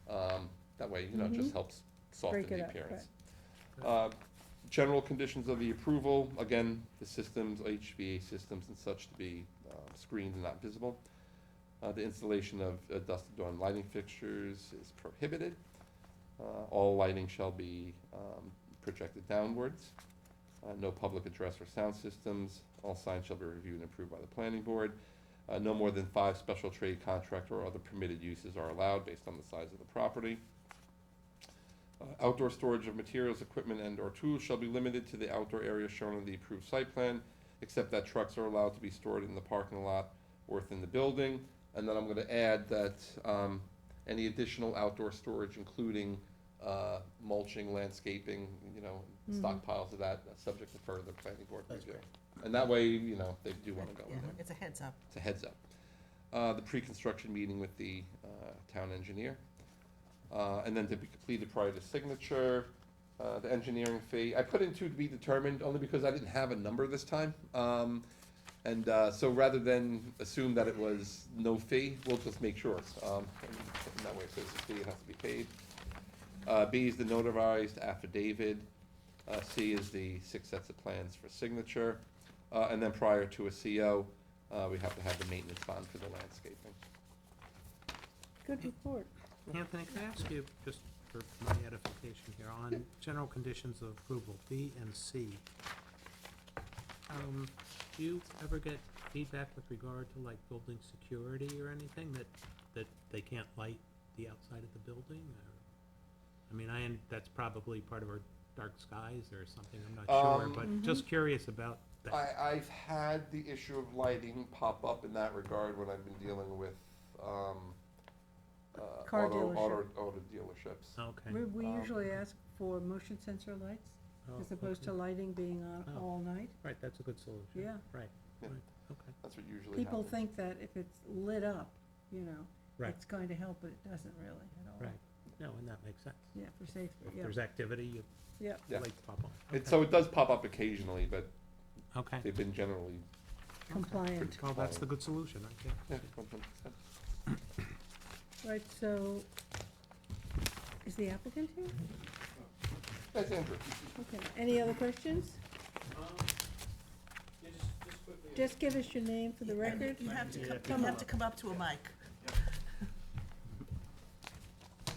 That way, it just helps soften Break it the up, appearance. General conditions of the approval, again, the systems, HVA systems and such to be screened and not visible. The installation of dusted dawn lighting fixtures is prohibited. All lighting shall be projected downwards. No public address or sound systems. All signs shall be reviewed and approved by the planning board. No more than 5 special trade contractor or other permitted uses are allowed based on the size of the property. Outdoor storage of materials, equipment, and/or tools shall be limited to the outdoor area shown on the approved site plan, except that trucks are allowed to be stored in the parking lot or within the building. And then I'm gonna add that, any additional outdoor storage, including, mulching, landscaping, stockpiles of that, subject to further planning board That's review. great. And that way, they do wanna go in Yeah, there. it's a heads up. It's a heads up. The pre-construction meeting with the town engineer. And then to be completed prior to signature, the engineering fee. I put in to be determined only because I didn't have a number this time. So rather than assume that it was no fee, we'll just make sure. And that way it says the fee has to be paid. B is the notarized affidavit. C is the 6 sets of plans for signature. And then prior to a CO, we have to have the maintenance bond for the landscaping. Good report. Anthony, can I ask you, just for my edification here, on general conditions of approval, B and C, do you ever get feedback with regard to like building security or anything that they can't light the outside of the building? Or, I mean, that's probably part of our dark skies or something, I'm not sure, but just curious about that. I've had the issue of lighting pop up in that regard when I've been dealing with Car auto dealership. dealerships. Okay. We Um, usually ask for motion sensor lights Oh, as opposed to okay. lighting being on Oh. all night. Right, that's a good solution. Yeah. Right, Yeah. right, okay. That's what usually People happens. think that if it's lit up, you know, Right. it's going to help, but it doesn't really at all. Right. No, and that makes sense. Yeah, for safety, If yeah, there's activity, you, yeah. the Yeah. lights pop on. It, Okay. so it does pop up occasionally, but Okay. they've been generally, Compliant. Well, that's the good solution, I think. yeah, 100%. Right, so, is the applicant here? That's Andrew. Okay, any other questions? Yeah, just quickly. Just give us your name for the record. You have to Yeah, come, you have to come up to a mic.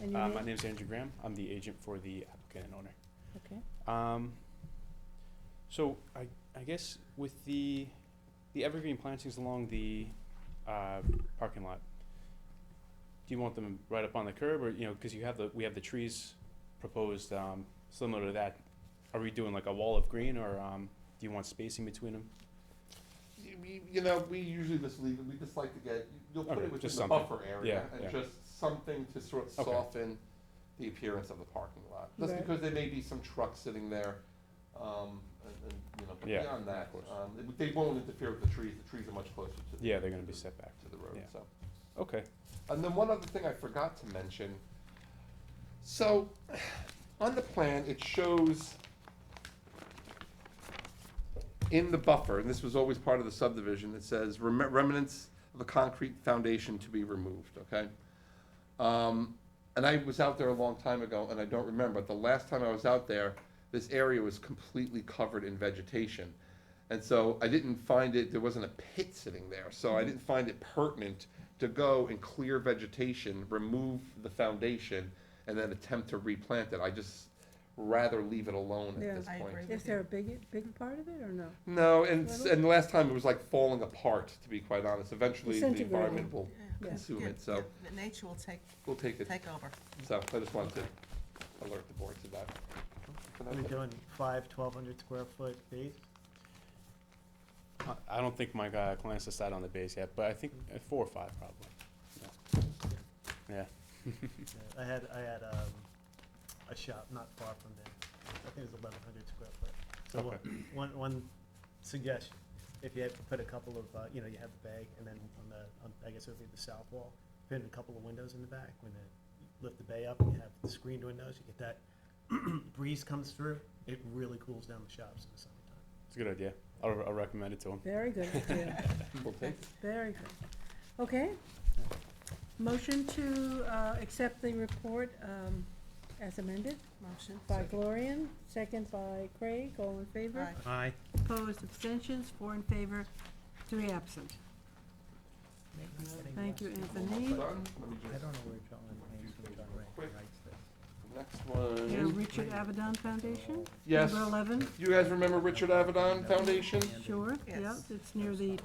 And your My name? name's Andrew Graham. I'm the agent for the applicant and owner. Okay. So I guess with the evergreen plantings along the parking lot, do you want them right up on the curb, or, you know, because we have the trees proposed similar to that. Are we doing like a wall of green, or do you want spacing between them? You know, we usually just leave it, we just like to get, you'll put Okay, it within just the something. buffer area, Yeah, and yeah. just something to sort of Okay. soften the appearance of the parking lot. Just Right. because there may be some trucks sitting there, and, you know, but Yeah, beyond that, of course. they won't interfere with the trees are much closer to the. Yeah, they're gonna be to the- set back. To the road, Yeah. so. Okay. And then one other thing I forgot to mention, so, on the plan, it shows in the buffer, and this was always part of the subdivision, it says remnants of a concrete foundation to be removed, okay? And I was out there a long time ago, and I don't remember, but the last time I was out there, this area was completely covered in vegetation. And so I didn't find it, there wasn't a pit sitting there, so I didn't find it pertinent to go and clear vegetation, remove the foundation, and then attempt to replant it. I just rather leave it alone Yeah. at this I point. agree. Is there a big part of it, or no? No, and Little? and the last time it was like falling apart, to be quite honest. Eventually, the Disintegrating. environment will Yeah. consume Yeah, it, so yeah, nature will we'll take it. take over. So I just wanted to alert the board to that. So Are that's we it. doing 1,200 square foot base? I don't think my clients decided on the base yet, but I think 4 or 5 probably. Yeah. Yeah, I had a shop not far from there. I think it was 1,100 square foot. So Okay. one suggestion, if you have to put a couple of, you know, you have the bay, and then I guess it would be the south wall, put in a couple of windows in the back. When you lift the bay up and you have the screened windows, you get that breeze comes through. It really cools down the shops in the summertime. It's a good idea. I'll recommend it to them. Very good, idea. We'll take it. Very good. Okay. Motion to accept the report as amended Motion. by Gloria, second by Craig, all in favor? Aye. Aye. Opposed, abstentions, 4 in favor, 3 absent. Thank you, Anthony. Done? Let me I just, don't know where John Haynes would have done Quick. rights there. next Yeah, one. Richard Avedon Foundation? Yes. Number 11? You guys remember Richard Avedon Foundation? Sure, yeah, Yes. it's near the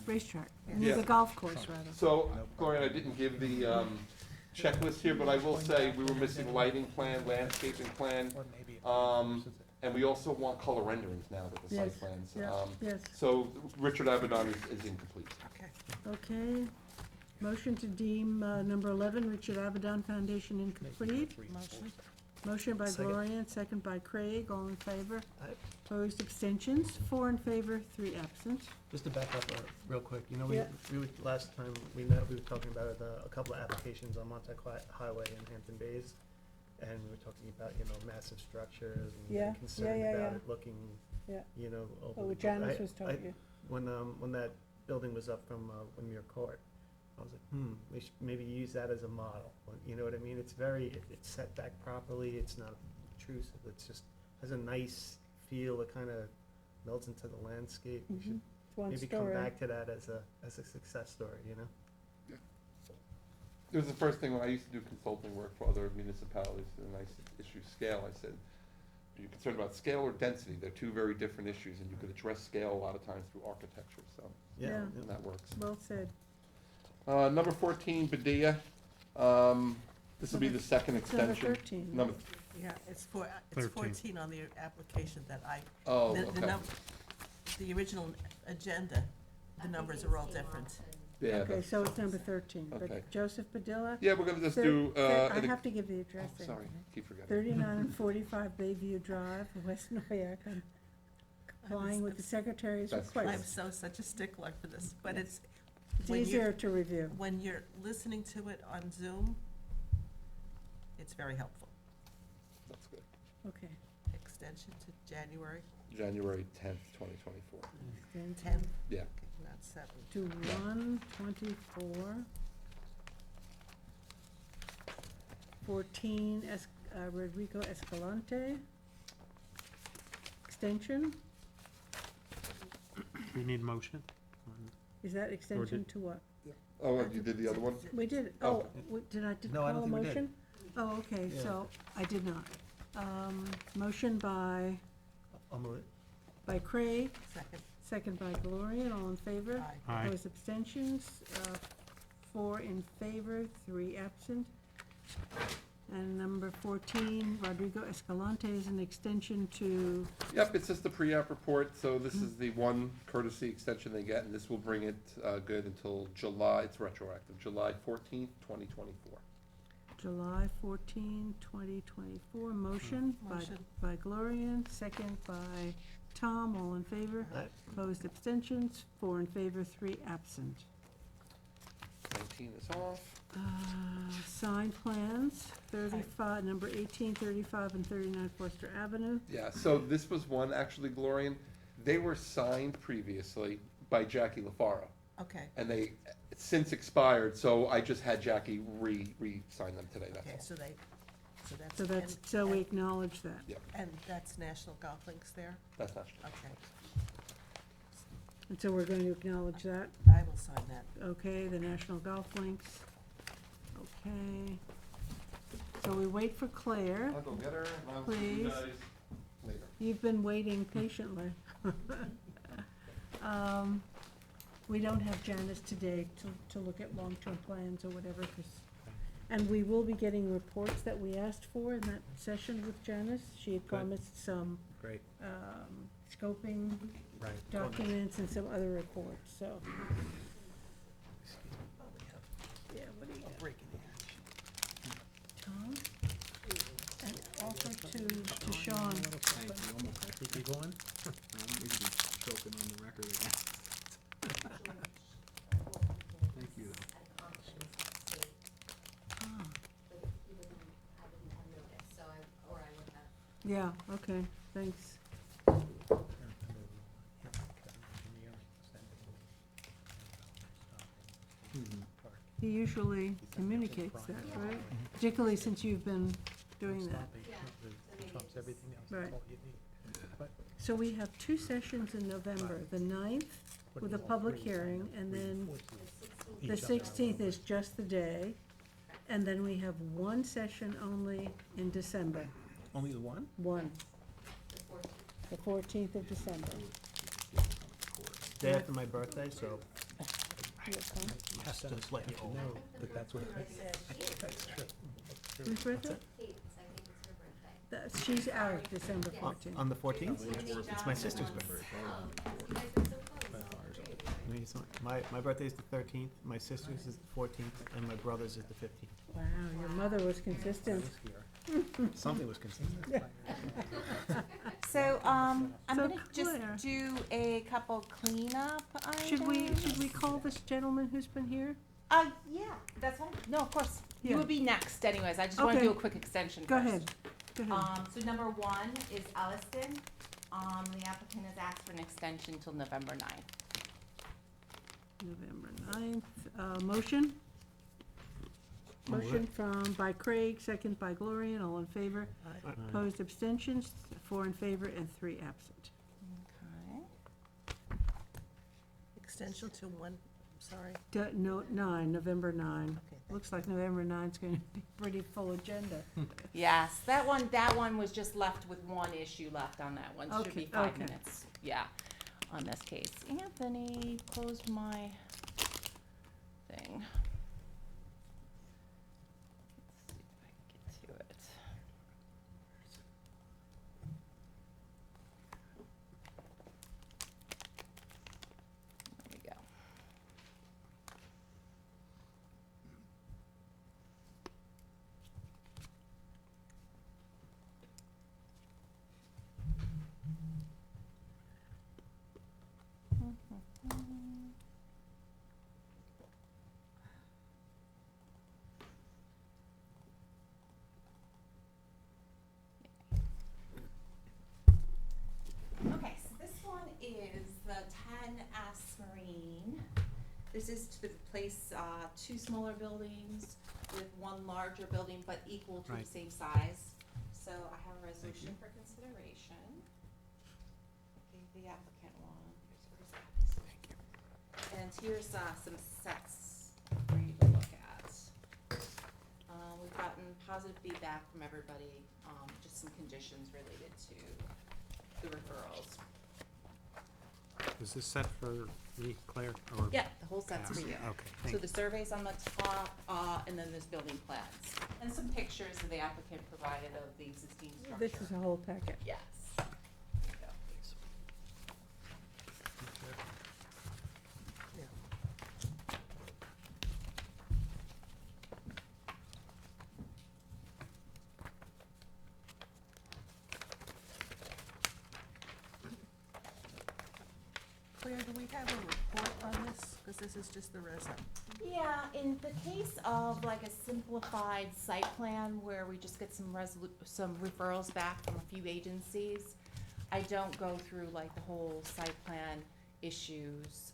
racetrack, near Yeah. the golf course, rather. So, Gloria, I didn't give the checklist here, but I will say we were missing lighting plan, landscaping plan, Or maybe it Um, forces it. and we also want color renderings now with the Yes, site plans. yeah, yes. So Richard Avedon is incomplete. Okay. Okay, motion to deem number 11, Richard Avedon Foundation incomplete. Motion. Motion by Second. Gloria and second by Craig, all in favor. Aye. Opposed, abstentions, 4 in favor, 3 absent. Just to back up real quick, you know, Yeah. last time we met, we were talking about a couple of applications on Montauk Highway in Hampton Bays. And we were talking about, you know, massive structures Yeah, and concerned yeah, about yeah. it looking, Yeah. you know, Oh, over. what Janice was I- telling you. When that building was up from Windmere Court, I was like, we should maybe use that as a model. You know what I mean? It's it's set back properly, it's not obtrusive, it's just, has a nice feel, it kind of melds into the landscape. We should It's one maybe come story. back to that as a success story, you know? It was the first thing when I used to do consulting work for other municipalities, and I issue scale, I said, are you concerned about scale or density? They're two very different issues, and you could address scale a lot of times through architecture, so, Yeah. and that works. Well said. Number 14, Badia. This will be the second It's number extension. 13. Yeah, it's 13. 14 on the application that Oh, the okay. the original agenda, the numbers are all different. Yeah, Okay, that's- so it's number 13. Okay. But Joseph Padilla? Yeah, we're gonna just thir- do, thir- I have to give the address. oh, sorry, anyway. keep forgetting. 39 and 45 Bayview Drive, West Noyak. I'm complying with the secretary's That's I'm request. so such a stickler for this, but it's, It's when easier you're, to review. when you're listening to it on Zoom, it's very helpful. That's good. Okay. Extension to January January 10th, 2024. Then 10th, Yeah. not 7. to 1/24. 14 Rodrigo Escalante. Extension, We need motion? is that extension to what? Oh, you did the other one? We did, Oh. did I No, I call a don't think we did. motion? Oh, okay, Yeah. so I did not. Motion by I'll move it. Craig, Second. second by Gloria, all in favor? Aye. Aye. Opposed, abstentions, 4 in favor, 3 absent. And number 14, Rodrigo Escalante is an extension to, Yep, it's just the pre-app report, so this is the one courtesy extension they get, and this will bring it good until July, it's retroactive, July 14th, 2024. July 14, 2024. Motion Motion. by Gloria, second by Tom, all in favor. Aye. Opposed, abstentions, 4 in favor, 3 absent. 19 is off. Signed plans, 35, number 18, 35, and 39 Forster Avenue. Yeah, so this was one, actually, Glorian, they were signed previously by Jackie LaFaro, Okay, and they since expired, so I just had Jackie re-sign them today, that's okay, all. So that's, so we acknowledge that. and that's National Golf Links there? That's not, Okay, And so we're going to acknowledge that. I will sign that. Okay, the National Golf Links. Okay. So we wait for Claire. I'll go get her, and I'll see you Please. guys later. You've been waiting patiently. We don't have Janice today to look at long-term plans or whatever, 'cause- and we will be getting reports that we asked for in that session with Janice. She had Good. promised some Great. scoping Right. documents and some other reports, so. Yeah, what do you got? Tom? And offer to Sean. Keep you going? We could be choking on the record again. Thank you, though. Yeah, okay, thanks. He usually communicates that, right? Particularly since you've been doing that. Trumps everything else, Right. that's all you need. So we have 2 sessions in November, the 9th with a public hearing, and then the 16th is just the day. And then we have 1 session only in December, Only the one? 1. The 14th of December. Day after my birthday, so You'll come? just to let you know that that's what it is. That's true. Whose birthday? She's out December 14th. On the 14th? It's my sister's birthday. I mean, my birthday's the 13th, my sister's is the 14th, and my brother's is the 15th. Wow, your mother was consistent. Something was consistent. So, I'm So gonna Claire. just do a couple cleanup items. Should we call this gentleman who's been here? Yeah, that's fine. No, of course. Yeah. You would be next anyways. I just wanna Okay. do a quick extension Go first. ahead, go ahead. So number 1 is Elliston. The applicant has asked for an extension till November 9th. November 9th, motion? Motion by Craig, second by Gloria, and all in favor. Opposed, abstentions, 4 in favor and 3 absent. Okay. Extension to one, sorry. No, 9, November 9. Okay, thank Looks like November 9's going to be pretty full agenda. Yes, that one was just left with one issue left on that one. Should be Okay, 5 okay. minutes, yeah, on this case. Anthony closed my thing. Let's see if I can get to it. There we go. This is to replace, two smaller buildings with one larger building, but equal to the Right. same size. So I have a resolution for consideration. I gave the applicant one. Here's what it's at. Thank you. And here's, some sets for you to look at. We've gotten positive feedback from everybody, just some conditions related to the referrals. Is this set for me, Claire, or? Yeah, the whole set's for Yes. you. Okay, So thank the you. survey's on the top, and then there's building plans, and some pictures that the applicant provided of the existing structure. This is a whole packet. Yes. Claire, do we have a report on this? Because this is just the resume. Yeah, in the case of like a simplified site plan where we just get some some referrals back from a few agencies, I don't go through like the whole site plan issues.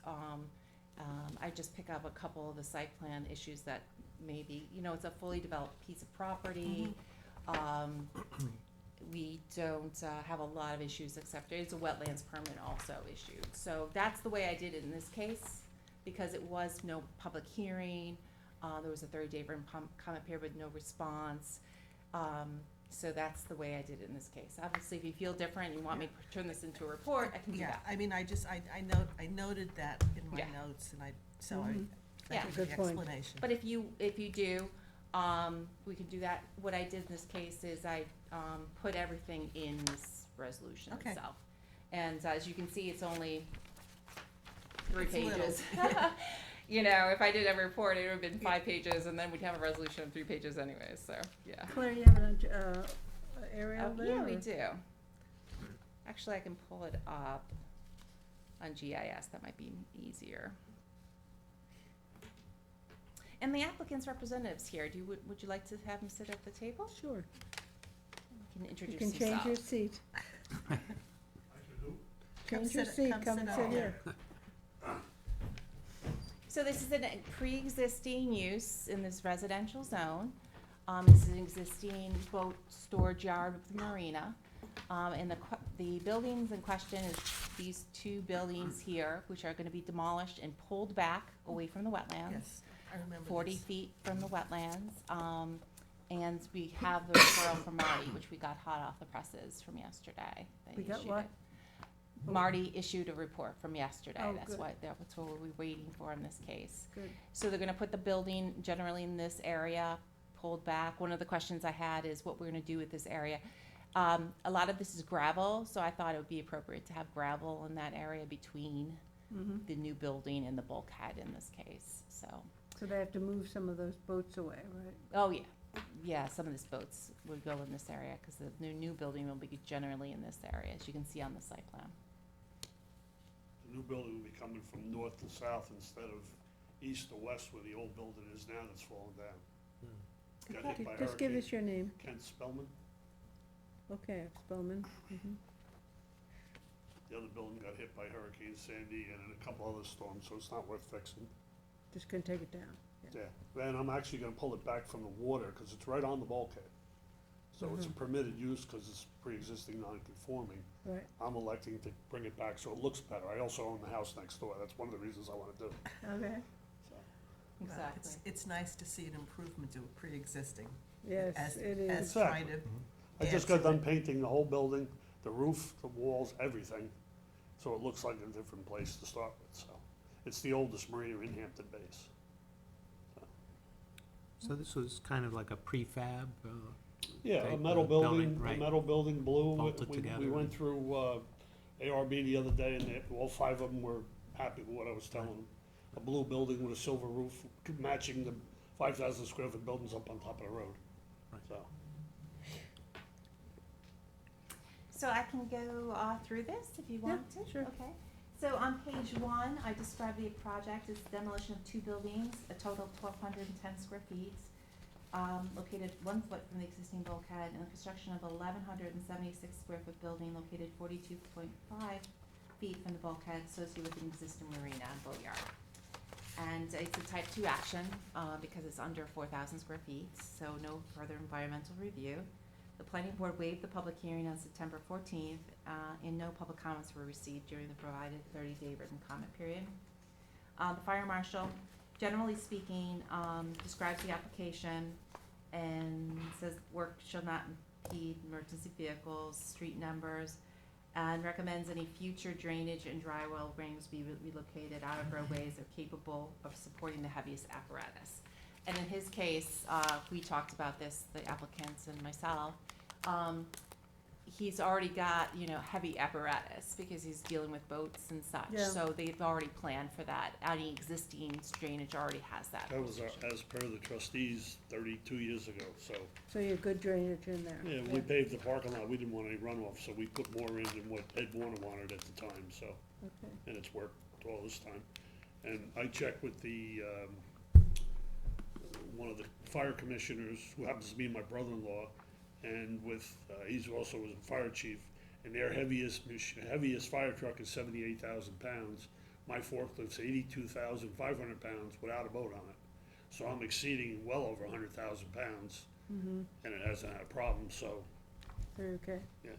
I just pick up a couple of the site plan issues that maybe, it's a fully developed piece of property. We don't have a lot of issues except it's a wetlands permit also issued. So that's the way I did it in this case, because it was no public hearing. There was a 30-day written comment period with no response. So that's the way I did it in this case. Obviously, if you feel different, you want me to turn this into a report, I can do Yeah, that. I mean, I noted that in my Yeah. notes, and Mhm. thank you for Good the point. explanation. But if you do, we can do that. What I did in this case is I put everything in this resolution Okay. itself. And as you can see, it's only 3 It's little. pages. If I did every report, it would have been 5 pages, and then we'd have a resolution of 3 pages anyway, so, yeah. Claire, you have an aerial there? Yeah, we or- do. Actually, I can pull it up on GIS, that might be easier. And the applicant's representatives here, would you like to have them sit at the table? Sure. Can You introduce can change your themselves. seat. Come Change your sit- seat, come come sit and up sit here. here. So this is a pre-existing use in this residential zone. This is an existing boat storage yard with the marina. And the buildings in question is these 2 buildings here, which are gonna be demolished and pulled back away from the wetlands. Yes, I remember this. 40 feet from the wetlands. And we have the referral from Marty, which we got hot off the presses from yesterday. They We got issued what? it. Marty issued a report from yesterday. Oh, That's good. that's what we're waiting for in this case. Good. So they're gonna put the building generally in this area, pulled back. One of the questions I had is what we're gonna do with this area. A lot of this is gravel, so I thought it would be appropriate to have gravel in that area between Mhm. the new building and the bulkhead in this case, so. So they have to move some of those boats away, right? Oh, yeah. Yeah, some of these boats would go in this area, because the new building will be generally in this area, as you can see on the site plan. The new building will be coming from north to south instead of east to west where the old building is now that's fallen down. Got hit by Just give hurricane. us your name. Kent Spellman. Okay, Spellman. Mhm. The other building got hit by Hurricane Sandy and a couple other storms, so it's not worth fixing. Just gonna take it down. Yeah, then I'm actually gonna pull it back from the water, cause it's right on the bulkhead. So it's a permitted use, cause it's pre-existing non-conforming. Right, I'm electing to bring it back so it looks better. I also own the house next door, that's one of the reasons I wanna do it, okay. so. Well, Exactly. It's nice to see an improvement to a pre-existing. Yes, as- it As is. trying to. I add just to got done it. painting the whole building, the roof, the walls, everything, so it looks like a different place to start with, so. It's the oldest marina in Hampton Bays. So this was kind of like a prefab, Yeah, a type metal of building, right. a metal building, blue. Bolted We together. went through, ARB the other day, and all 5 of them were happy with what I was telling them. A blue building with a silver roof, matching the 5,000 square foot buildings up on top of the road, Right. so. So I can go through this if you want to? sure. Okay. So on page 1, I describe the project as demolition of 2 buildings, a total of 1,210 square feet, located 1 foot from the existing bulkhead, and the construction of 1,176 square foot building located 42.5 feet from the bulkhead associated with an existing marina and boatyard. And it's a type 2 action, because it's under 4,000 square feet, so no further environmental review. The planning board waived the public hearing on September 14th, and no public comments were received during the provided 30-day written comment period. The fire marshal, generally speaking, describes the application and says work shall not impede emergency vehicles, street numbers, and recommends any future drainage and dry well rings be relocated out of roadways that are capable of supporting the heaviest apparatus. And in his case, we talked about this, the applicants and myself, he's already got, heavy apparatus because he's dealing with boats and such. Yeah. So they've already planned for that. Any existing drainage already has that. That was as per the trustees 32 years ago, so. So you have good drainage in there. Yeah, we paved the parking lot, we didn't want any runoff, so we put more in than what Ed Warner wanted at the time, so. Okay. And it's worked all this time. And I checked with the, one of the fire commissioners, who happens to be my brother-in-law, and with, he's also was a fire chief, and their heaviest fire truck is 78,000 pounds. My forklift's 82,500 pounds without a boat on it. So I'm exceeding well over 100,000 pounds, Mm-hmm. and it hasn't had a problem, so, Very okay. yeah.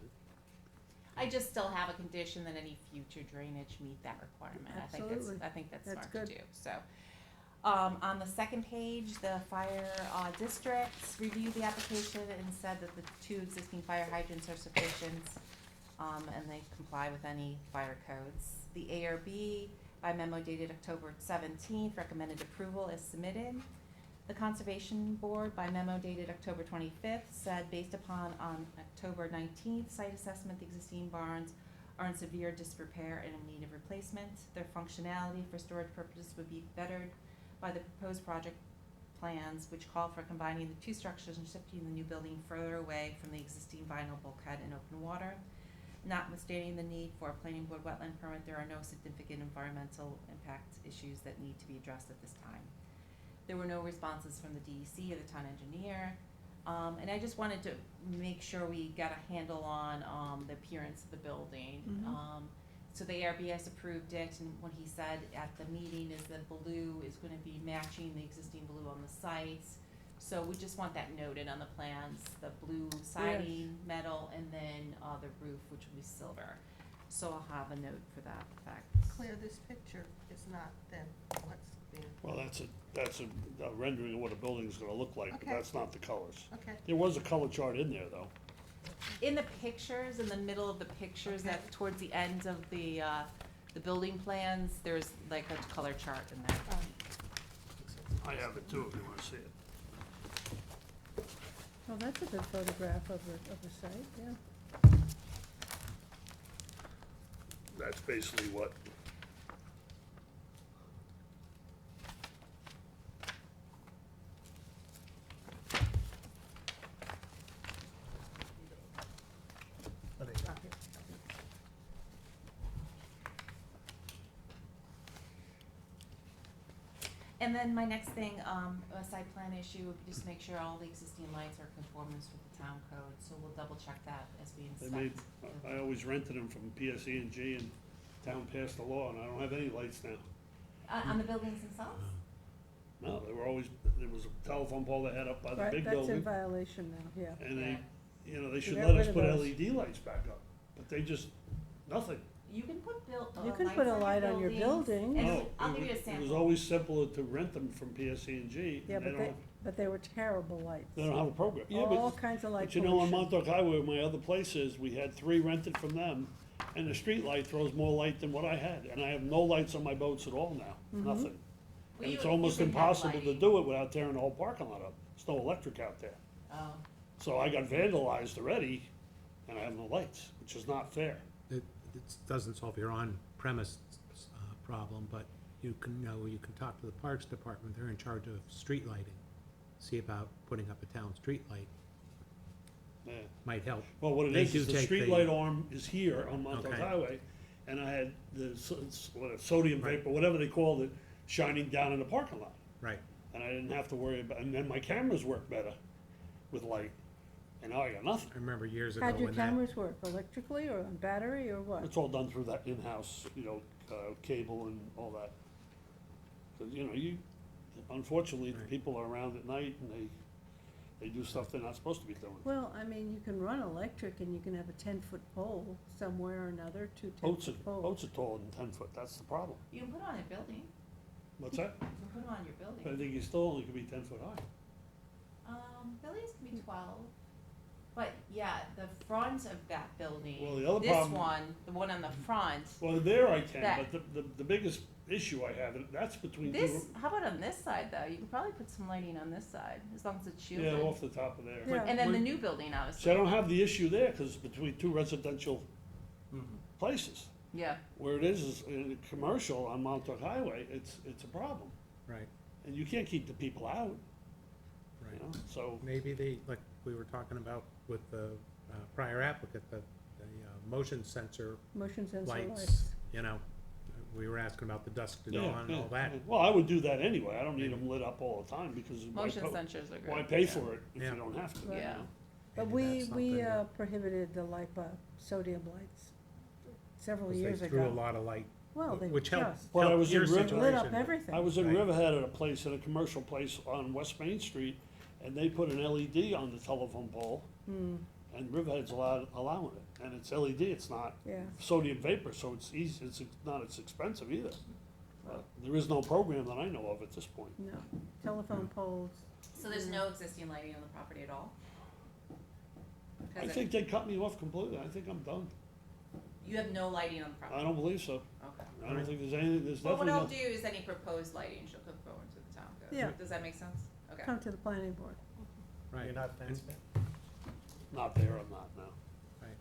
I just still have a condition that any future drainage meet that requirement. Absolutely. I think that's That's smart to good. do, so. On the second page, the fire, districts reviewed the application and said that the 2 existing fire hydrants are sufficient, and they comply with any fire codes. The ARB, by memo dated October 17th, recommended approval as submitted. The Conservation Board, by memo dated October 25th, said based upon on October 19th site assessment, the existing barns are in severe disrepair and in need of replacement. Their functionality for storage purposes would be bettered by the proposed project plans, which call for combining the 2 structures and shifting the new building further away from the existing vinyl bulkhead and open water. Notwithstanding the need for a planning board wetland permit, there are no significant environmental impact issues that need to be addressed at this time. There were no responses from the DEC or the town engineer. And I just wanted to make sure we got a handle on the appearance of the building. Mhm. So the ARB has approved it, and what he said at the meeting is the blue is gonna be matching the existing blue on the site. So we just want that noted on the plans, the blue siding, metal, and then the roof, which will be silver. So I'll have a note for that fact. Claire, this picture is not then what's being, Well, that's a rendering of what a building's gonna look like, but Okay. that's not the colors. okay. There was a color chart in there, though. In the pictures, in the middle of the pictures, Okay. that towards the end of the building plans, there's like a color chart in there. I have it too, if you wanna see it. Well, that's a good photograph of the site, yeah. That's basically what, And then my next thing, a site plan issue, would be just make sure all the existing lights are conformance with the town code, so we'll double check that as we they inspect. made, I always rented them from PSE&G, and town passed a law, and I don't have any lights now. On the buildings themselves? No, they were always, there was a telephone pole they had up by the Right, big that's in building, violation now, yeah. and they, they should got let rid us of put those. LED lights back up, but they just, nothing. You can put You can lights put a light on your buildings, building. and No, I'll it give you a was- It was sample. always simpler to rent them from PSE&G, Yeah, and they but don't, but they were terrible lights. they don't have a program. Yeah, All but, kinds of light but you know, on pollution. Montauk Highway, where my other place is, we had 3 rented from them, and the street light throws more light than what I had, and I have no lights on my boats at all now, Mhm. nothing. Well, And it's you almost can have impossible to lighting. do it without tearing the whole parking lot up. There's no electric out there. Oh. So I got vandalized already, and I have no lights, which is not fair. It doesn't solve your on-premise problem, but you can talk to the Parks Department, they're in charge of street lighting. See about putting up a town street light, Yeah. might help. Well, what it They is do the take street the- light arm is here on Montauk Okay. Highway, and I had the sodium Right. vapor, whatever they called it, shining down in the parking lot. Right. And I didn't have to worry about, and then my cameras work better with light, and now I got nothing. I remember years ago How'd your when that, cameras work, electrically or on battery or what? It's all done through that in-house, cable and all that. 'Cause, you know, unfortunately, the Right. people are around at night and they do stuff they're not supposed to be doing. Well, I mean, you can run electric and you can have a 10-foot pole somewhere or another, two Boats 10-foot poles. boats are taller than 10 foot, that's the problem. You can put it on your building, What's that? you can put them on your But I building. think you still only could be 10 foot high. Buildings can be 12, but yeah, the front of that building, Well, the other this problem- one, the one on the front, Well, there I can, That- but the biggest issue I have, and that's between this, two, how about on this side though? You can probably put some lighting on this side, as long as it's yeah, shielded. off the top of there. Yeah. And then the When- new building, obviously. See, I don't have the issue there, cause it's between two residential places. Yeah, Where it is in a commercial on Montauk Highway, it's a problem. Right, And you can't keep the people out, you right. know, so, Maybe like we were talking about with the prior applicant, the motion sensor Motion sensor lights, lights. you know, we were asking about the dusk to yeah, dawn and yeah, all that. yeah. Well, I would do that anyway, I don't need them lit up all the time, because motion sensors are good. why pay yeah. for it if Yeah. you don't have to, you Yeah. know? But Maybe we, that's we something that- prohibited the LIPA sodium lights several 'cause years they ago. threw a lot of light, Well, they which helped, just Well, I helped was your in River- situation. lit up everything. I was in Right. Riverhead at a place, at a commercial place on West Main Street, and they put an LED on the telephone pole, Hmm, and Riverhead's allowing it, and it's LED, it's not yeah. sodium vapor, so it's easy, it's not as expensive either. There is no program that I know of at this point. No, telephone poles. So there's no existing lighting on the property at all? I 'Cause think they cut me off completely, I think I'm done. you have no lighting on the I property? don't believe so, Okay. I don't think there's anything, there's Well, what definitely I'll no. do is any proposed lighting shall come forward to the town code. Yeah. Does that make sense? Okay. Come to the planning board. Right. You're not fence And- fan? Not there, I'm not, no. Right.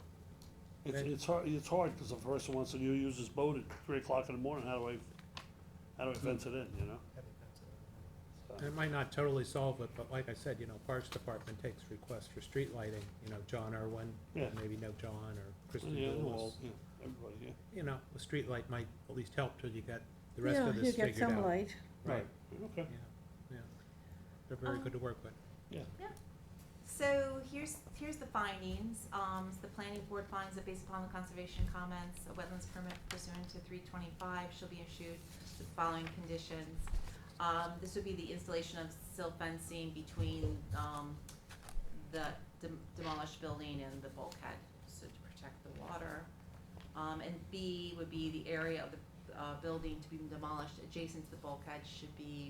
It's hard, cause the person wants to use his boat at 3 o'clock in the morning, how do I fence it in, you know? Heavy fence. So- It might not totally solve it, but like I said, you know, Parks Department takes requests for street lighting, you know, John Irwin, Yeah. maybe know John or Kristen Yeah, well, Lewis. yeah, everybody, yeah. You know, a street light might at least help till you get the rest Yeah, of you this get figured out. some light. Right, Okay, yeah. They're very good to work with. So here's the findings. The planning board finds that based upon the conservation comments, a wetlands permit pursuant to 325 shall be issued with the following conditions. This would be the installation of silt fencing between, the demolished building and the bulkhead, so to protect the water. And B would be the area of the building to be demolished adjacent to the bulkhead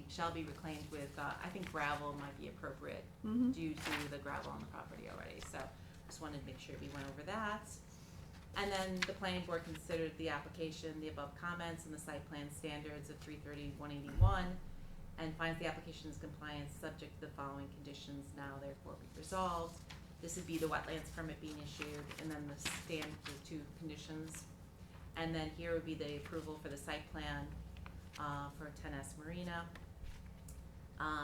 shall be reclaimed with, I think gravel might be appropriate Mhm. due to the gravel on the property already, so just wanted to make sure we went over that. And then the planning board considered the application, the above comments, and the site plan standards of 330-181, and finds the application is compliant, subject to the following conditions now therefore be resolved. This would be the wetlands permit being issued, and then the two conditions. And then here would be the approval for the site plan, for 10S Marina,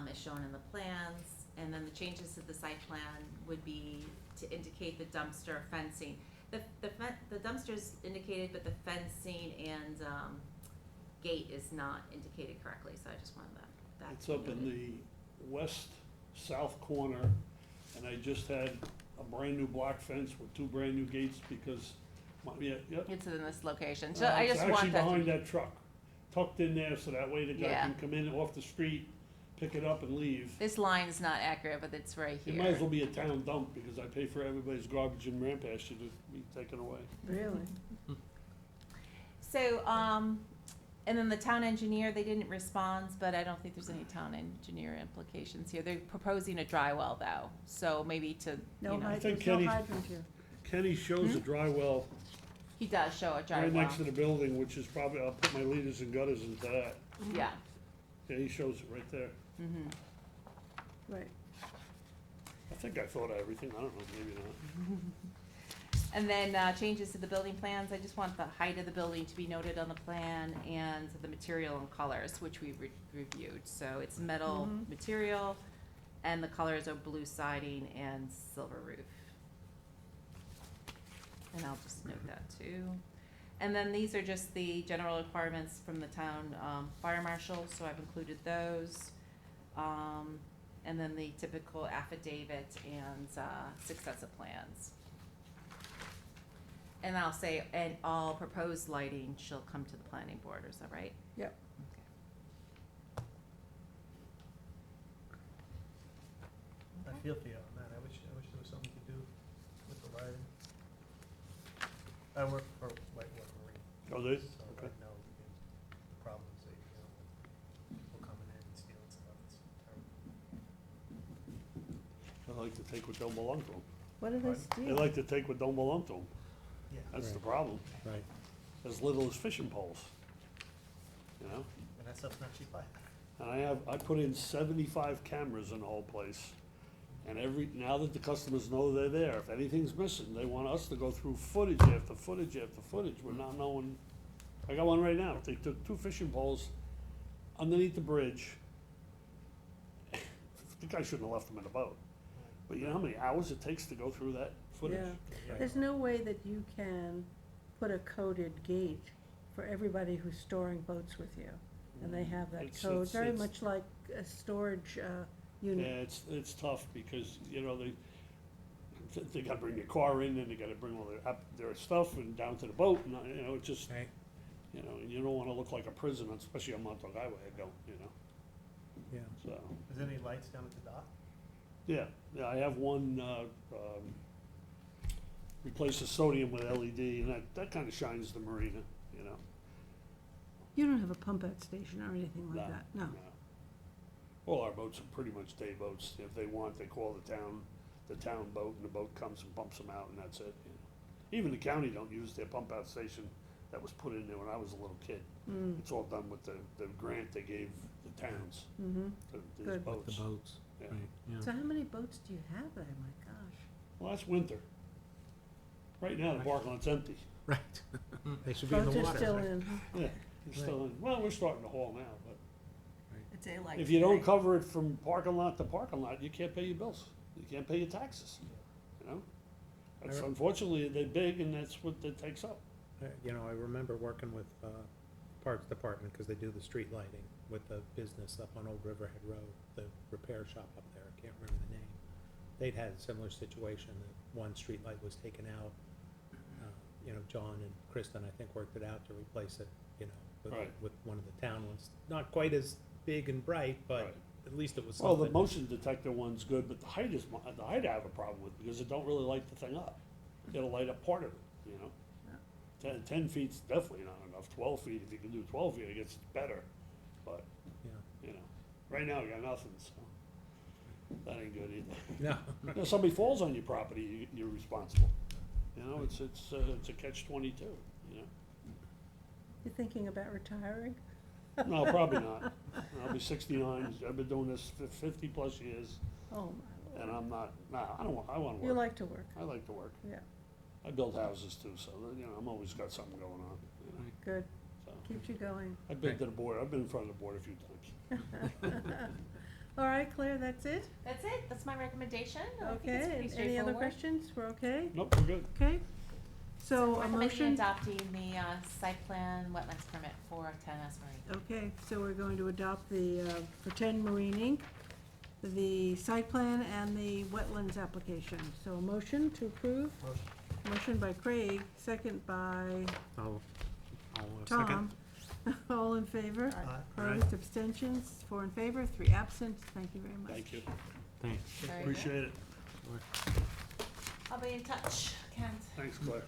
as shown in the plans. And then the changes to the site plan would be to indicate the dumpster fencing. The dumpster's indicated, but the fencing and, gate is not indicated correctly, so I just wanted that it's to be up in noted. the west-south corner, and I just had a brand-new block fence with 2 brand-new gates because, yep. It's in this location, so I just want It's actually that to behind be, that truck, tucked in there, so that way the guy Yeah. can come in off the street, pick it up and leave. this line's not accurate, but it's right It here. might as well be a town dump, because I pay for everybody's garbage in Rampasture to be taken away. Really? So, and then the town engineer, they didn't respond, but I don't think there's any town engineer implications here. They're proposing a dry well though, so maybe to, No you know, hydrant, think no Kenny- hydrant here. Kenny shows a dry well he does show a dry right well. next to the building, which is probably, I'll put my leaders and gutters into that. Yeah, Yeah, he shows it right there. Right. I think I thought of everything, I don't know, maybe not. and then, changes to the building plans, I just want the height of the building to be noted on the plan and the material and colors, which we reviewed. So it's metal Mhm. material, and the colors are blue siding and silver roof. And I'll just note that too. And then these are just the general requirements from the town, fire marshal, so I've included those. And then the typical affidavit and, 6 sets of plans. And I'll say, and all proposed lighting shall come to the planning board, is that right? Yep. Okay. feel for you on that. I wish there was something to do with the lighting. I work for Whitewater Marine. Oh, they, So okay. I know the problems they deal with, people coming in and stealing stuff, it's terrible. They like to take what don't belong to them. What do they Pardon? They steal? like to take what don't belong to them. Yeah, That's the Right. problem. Right. As little as fishing poles. You know? and that stuff's not cheap either. And I put in 75 cameras in the whole place. And now that the customers know they're there, if anything's missing, they want us to go through footage after footage after footage. We're not knowing. I got one right now. They took 2 fishing poles underneath the bridge. The guy shouldn't have left them in the boat. But you know how many hours it takes to go through that footage? Yeah. There's no way that you can put a coded gate for everybody who's storing boats with you. And they have that It's- code, it's- very it's- much like a storage Yeah, unit. it's tough because, you know, they gotta bring their car in, and they gotta bring all their stuff and down to the boat, and, you know, it just, Right. you know, you don't wanna look like a prison, especially on Montauk Highway, I don't, you know, Yeah. so. Is there any lights down at the dock? Yeah, I have one, replace the sodium with LED, and that kinda shines the marina, you know. You don't have a pump out station or anything like No, that, no? All our boats are pretty much day boats. If they want, they call the town boat, and the boat comes and pumps them out, and that's it, you know. Even the county don't use their pump out station that was put in there when I was a little kid. Mm, It's all done with the grant they gave the towns, mm-hmm. these Good. With the boats. boats, Yeah. right, yeah. So how many boats do you have there, my gosh? Well, that's winter. Right now, the parking lot's empty. Right. They should be in the Boats are water. still in, huh? Yeah, it's still in, well, we're starting to haul now, but A day like if you don't today. cover it from parking lot to parking lot, you can't pay your bills. You can't pay your taxes, you know? That's I re- unfortunately, they're big, and that's what it takes up. You know, I remember working with Parks Department, because they do the street lighting, with the business up on Old Riverhead Road, the repair shop up there, I can't remember the name. They'd had a similar situation, that one street light was taken out. You know, John and Kristen, I think, worked it out to replace it, you know, Right. with one of the town ones. Not quite as big and bright, but Right. at least it was Well, something. the motion detector one's good, but the height I have a problem with, because it don't really light the thing up. It'll light up part of it, you know? 10 feet's definitely not enough. 12 feet, if you can do 12 feet, I guess it's better, but, Yeah. you know, right now, I got nothing, so that ain't good either. No, You know, somebody falls on your property, you're responsible. You know, it's a catch-22, you know? You thinking about retiring? No, probably not. I'll be 69. I've been doing this 50-plus years, Oh, my and lord. I'm not, I wanna You work. like to work, I like to work. yeah, I build houses too, so, you know, I'm always got something going on, you know, good, so. keeps you going. I've been to the board, I've been in front of the board a few times. All right, Claire, that's it? That's it, that's my recommendation. I think it's Okay, pretty and any other straightforward. questions? We're okay? Nope, we're good. Okay? So a Recommend you motion, adopting the, site plan wetlands permit for 10 Marine. okay, so we're going to adopt the, for 10 Marine Inc., the site plan and the wetlands application. So a motion to approve? Motion. Motion by Craig, second by I'll second. Tom. All in favor? Aye. Opposed, abstentions, 4 in favor, 3 absent. Thank you very much. Thank you. Thanks. Very good. Appreciate it. I'll be in touch, Kent. Thanks, Claire.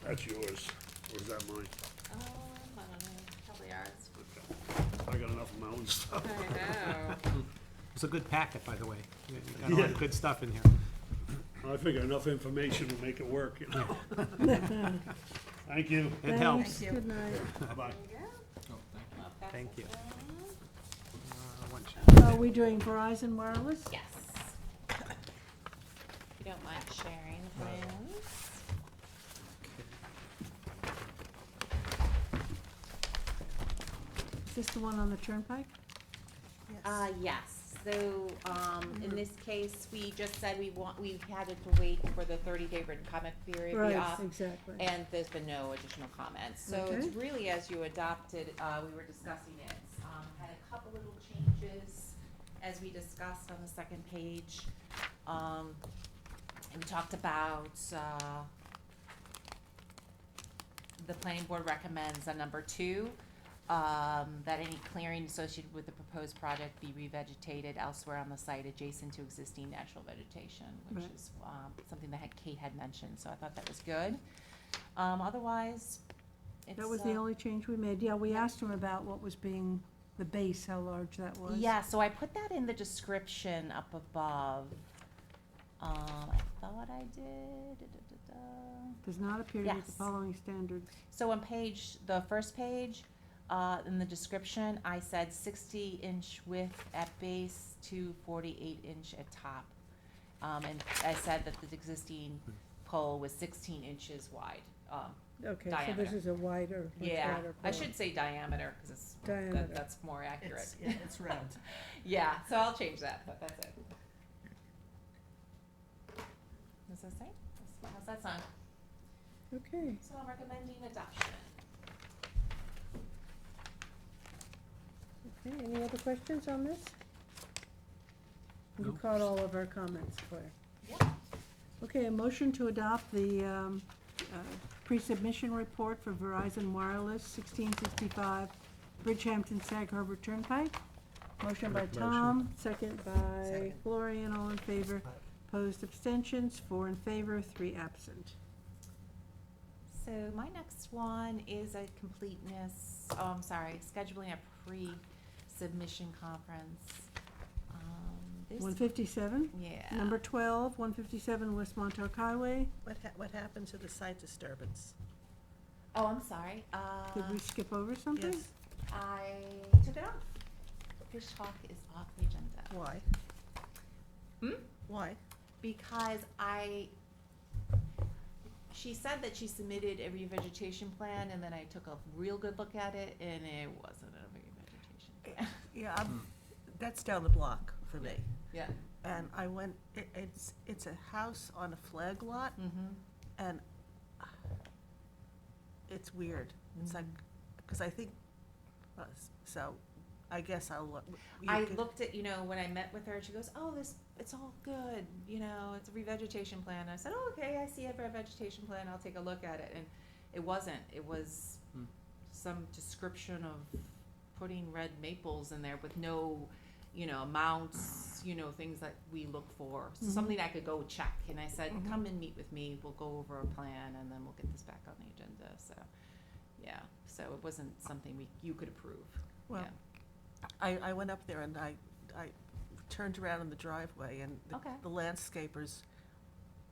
That's yours, or is that mine? I don't know, probably ours. Okay. I got enough of my own stuff. I know. It's a good packet, by the way. You got a lot Yeah. of good stuff in here. I figure enough information will make it work, you know? Thank you. It helps. Thanks, good night. Bye-bye. There you go. Oh, thank you. I'll pass Thank this you. down. One Are we doing Verizon Wireless? Yes. If you don't mind sharing the plans. Is this the one on the Turnpike? Yes, so, in this case, we just said we had to wait for the 30-day written comment period to be Right, off. exactly. And there's been no additional comments. So Okay. it's really, as you adopted, we were discussing it, had a couple little changes as we discussed on the second page. And we talked about, the planning board recommends on number 2, that any clearing associated with the proposed project be revegetated elsewhere on the site adjacent to existing natural vegetation, which Right. is, something that Kate had mentioned, so I thought that was good. Otherwise, it's, That was the only change we made. Yeah, we asked him about what was being, the base, how large that was. yeah, so I put that in the description up above. I thought I did, Does not appear to meet the Yes. following standards. So on the first page, in the description, I said 60-inch width at base to 48-inch at top. And I said that the existing pole was 16 inches wide. Okay, so Diameter. this is a wider, much Yeah, wider I pole. should say diameter, because it's, Diameter. that's more accurate. It's, yeah, it's round. Yeah, so I'll change that, but that's it. What's that say? How's that sound? Okay, So I'm recommending adoption. okay, any other questions on this? You No. caught all of our comments, Claire. Yeah. Okay, a motion to adopt the pre-submission report for Verizon Wireless, 1665 Bridgehampton Sag Harbor Turnpike. Motion by Motion. Tom, second by Second. Florian, all in favor. Opposed, abstentions, 4 in favor, 3 absent. So my next one is a completeness, scheduling a pre-submission conference. This, 157, yeah. number 12, 157 West Montauk Highway. What happened to the site disturbance? Oh, I'm sorry. Did we skip over something? Yes, I took it off. Fish Hawk is off the agenda. why? Why? Because she said that she submitted a revegetation plan, and then I took a real good look at it, and it wasn't a revegetation plan. Yeah, that's down the block for me. Yeah. And I went, it's a house on a flag lot, Mm-hmm. and it's weird. It's like, because I think, so I guess I'll look. I looked at, when I met with her, she goes, oh, it's all good, it's a revegetation plan. I said, oh, okay, I see a revegetation plan, I'll take a look at it. And it wasn't, it was some description of putting red maples in there with no, amounts, things that we look for. So something I could go check. And I said, come and meet with me, we'll go over a plan, and then we'll get this back on the agenda. So, yeah, so it wasn't something you could approve. Well, Yeah. I went up there and I turned around in the driveway, and Okay. the landscapers'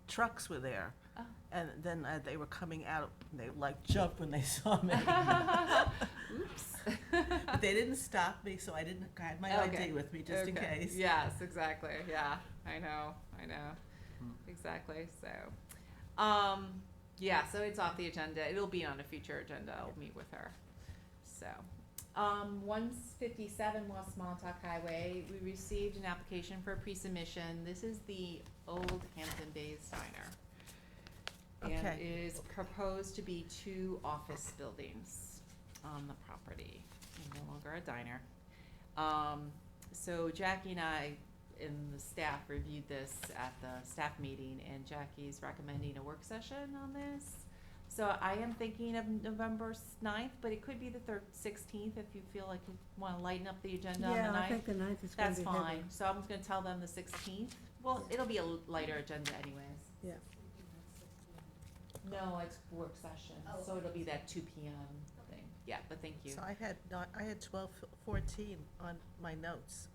trucks were there. Oh. And then they were coming out, and they jumped when they saw me. Oops. But they didn't stop me, so I had my Okay. ID with me just in Okay. case. Yes, exactly. Yeah, I know. Exactly. So, yeah, so it's off the agenda. It'll be on a future agenda. I'll meet with her. So, 157 West Montauk Highway, we received an application for a pre-submission. This is the old Hampton Bays Diner. And Okay. it is proposed to be 2 office buildings on the property, and no longer a diner. So Jackie and I and the staff reviewed this at the staff meeting, and Jackie's recommending a work session on this. So I am thinking of November 9th, but it could be the 16th if you feel like you wanna lighten up the agenda on the 9th. Yeah, I think the 9th is going to That's be heavy. fine, so I'm just gonna tell them the 16th. Well, it'll be a lighter agenda anyways. Yeah. No, it's work session, so it'll be that 2 PM thing. Yeah, but thank you. So I had 12:14 on my notes.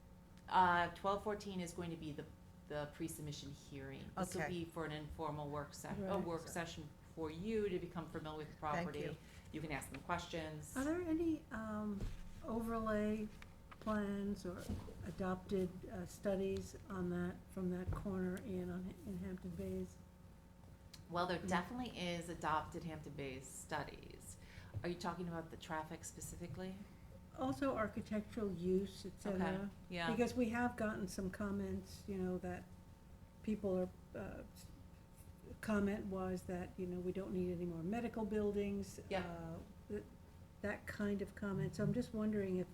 12:14 is going to be the pre-submission hearing. This will Okay. be for an informal a Right. work session for you to become familiar with the Thank property. you. You can ask them questions. Are there any overlay plans or adopted studies on that, from that corner in Hampton Bays? Well, there definitely is adopted Hampton Bays studies. Are you talking about the traffic specifically? Also architectural use, et Okay, cetera. yeah. Because we have gotten some comments, that people are, comment was that, we don't need any more medical buildings. Yeah. That kind of comment. So I'm just wondering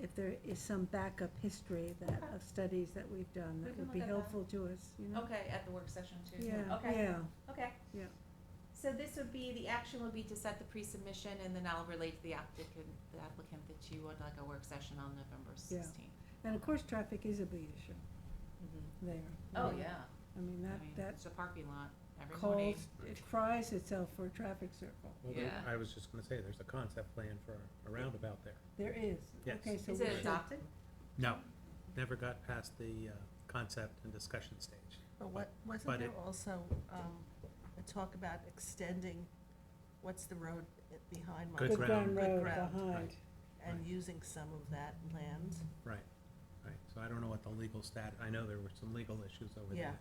if there is some backup history of studies that we've done We that can would be look at that. helpful to us, Okay, at the work session too. Yeah, Okay. yeah, Okay. yeah. So this would be, the action would be to set the pre-submission, and then I'll relate to the applicant that you would like a work session on November Yeah. 16th. And of course, traffic is a big issue there. Oh, I mean, yeah. I mean, I mean, that it's a parking lot every morning. calls, it cries itself for a traffic circle. Well, Yeah. I was just gonna say, there's a concept plan for a roundabout there. There is. Yes. Okay, so Is we it should- adopted? No, never got past the concept and discussion stage. But wasn't But there it- also, a talk about extending, what's the road behind? Good Good ground. Ground Road ground. behind. And Right. using some of that land? Right, right. So I don't know what the legal I know there were some legal issues over Yeah.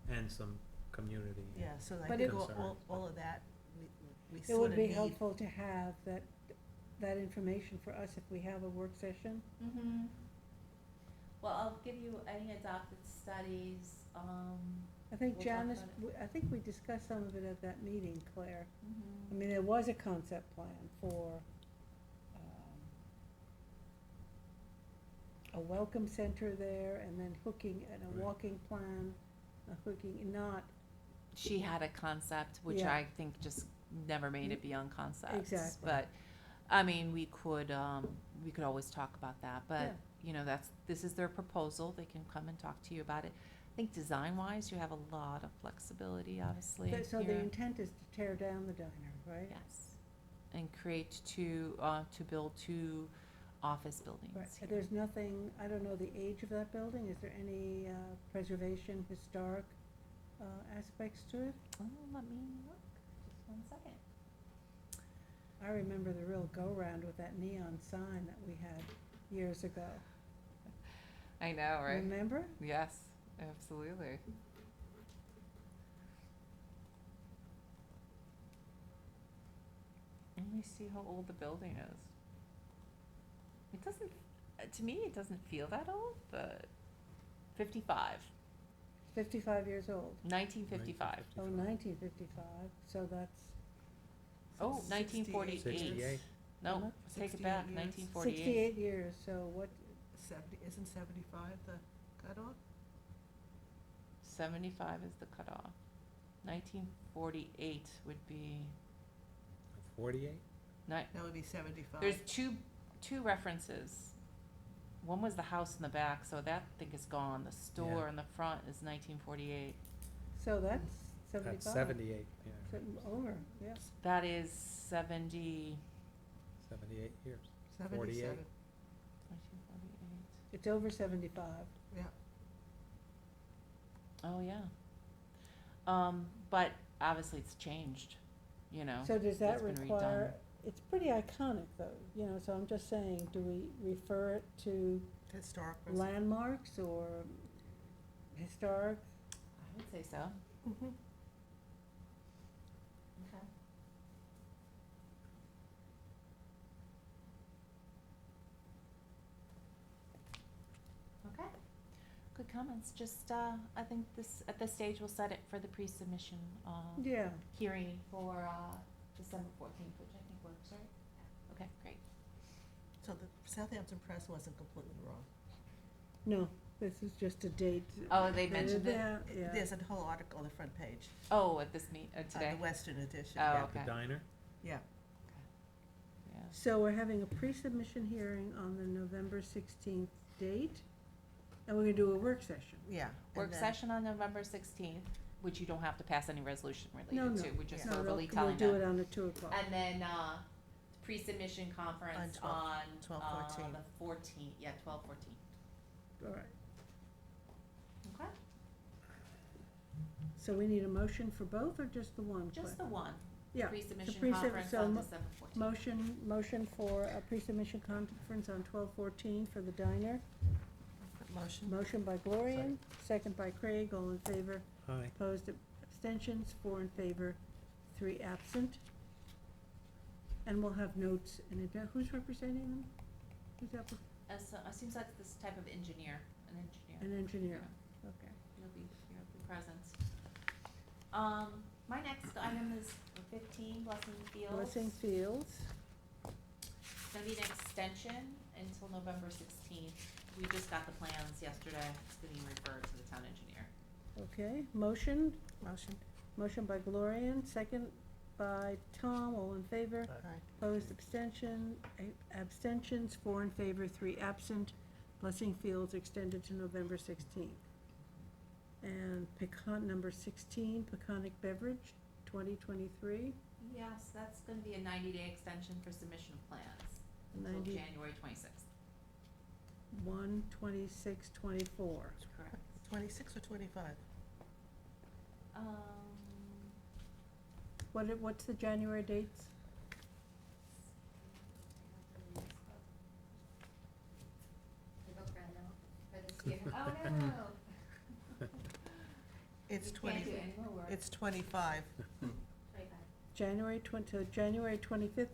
there. And some community. Yeah, so I But think it- all of that, we It sort would of be need. helpful to have that information for us if we have a work session. Mm-hmm. Well, I'll give you any adopted studies, I think We'll talk Janice, about I think we discussed some of it at that meeting, Claire. I mhm. mean, there was a concept plan for, a welcome center there, and then hooking, and a Right. walking plan, a hooking, not, She had a concept, which Yeah. I think just never made it beyond concepts. Exactly. But, I mean, we could always talk about that, but, Yeah. you know, this is their proposal, they can come and talk to you about it. I think design-wise, you have a lot of flexibility, obviously, so the here. intent is to tear down the diner, right? Yes, and create to build two office buildings Right, here. there's nothing, I don't know the age of that building, is there any, preservation, historic, aspects to it? Oh, let me look, just 1 second. I remember the real go-round with that neon sign that we had years ago. I know, Remember? Yes, absolutely. Let me see how old the building is. It doesn't, to me, it doesn't feel that old, but 55, 55 years old. 1955. Oh, 1955, so that's Oh, 68. 1948. 68. No, Huh? take it back, 68 years. 1948. 68 years, so what, isn't 75 the cutoff? 75 is the cutoff. 1948 would be, 48? That would be 75. there's two references. One was the house in the back, so that thing is gone. The store Yeah. in the front is 1948. so that's 75. That's 78, yeah, So, over, yes. That is 70, 78 years. 77. 48. 1948. It's over 75. Yeah. Oh, yeah. But obviously it's changed, you know. So does that It's been require, redone. it's pretty iconic though, you know, so I'm just saying, do we refer it to Historic. landmarks or historic? I would say so. Mm-hmm. Okay. Okay. Good comments. Just, I think at this stage, we'll set it for the pre-submission, Yeah, hearing for, December 14th, which I think works, right? Okay, great. So the Southampton Press wasn't completely wrong. no, this is just a date. Oh, they mentioned it? Yeah, yeah. There's a whole article on the front page, Oh, at this today? on the Western edition. Oh, yeah. The okay. diner? Yeah. Yeah. So we're having a pre-submission hearing on the November 16th date, and we're gonna do a work session. Yeah. Work and then- session on November 16th, which you don't have to pass any resolution No, related no. to. We're just No, verbally we'll telling do them. it on the 2 o'clock. And then, pre-submission conference on, 12/14. the 14th, yeah, 12/14. All right, Okay, so we need a motion for both or just the one? just the Claire? one. Yeah, Pre-submission pre-sub- conference so on mo- December 14th. motion for a pre-submission conference on 12/14 for the diner. Motion. Motion by Gloria, second by Craig, all in favor. Aye. Opposed, abstentions, 4 in favor, 3 absent. And we'll have notes in advance. Who's representing them? Who's that, It seems like this type of engineer, an engineer. an engineer? Okay. You'll be present. My next item is 15 Blessing Fields. Blessing Fields, It's gonna be an extension until November 16th. We just got the plans yesterday. It's getting referred to the town engineer. okay. Motion Motion. by Gloria, second by Tom, all in favor. Aye. Opposed, abstentions, 4 in favor, 3 absent. Blessing Fields extended to November 16th. And number 16, Peconic Beverage, 2023. Yes, that's gonna be a 90-day extension for submission of plans until 90 January 26th. 1/26/24. Correct. 26 or 25? What's the January dates? Oh, no. It's You 20, can't do any more work. it's 25. January 25th,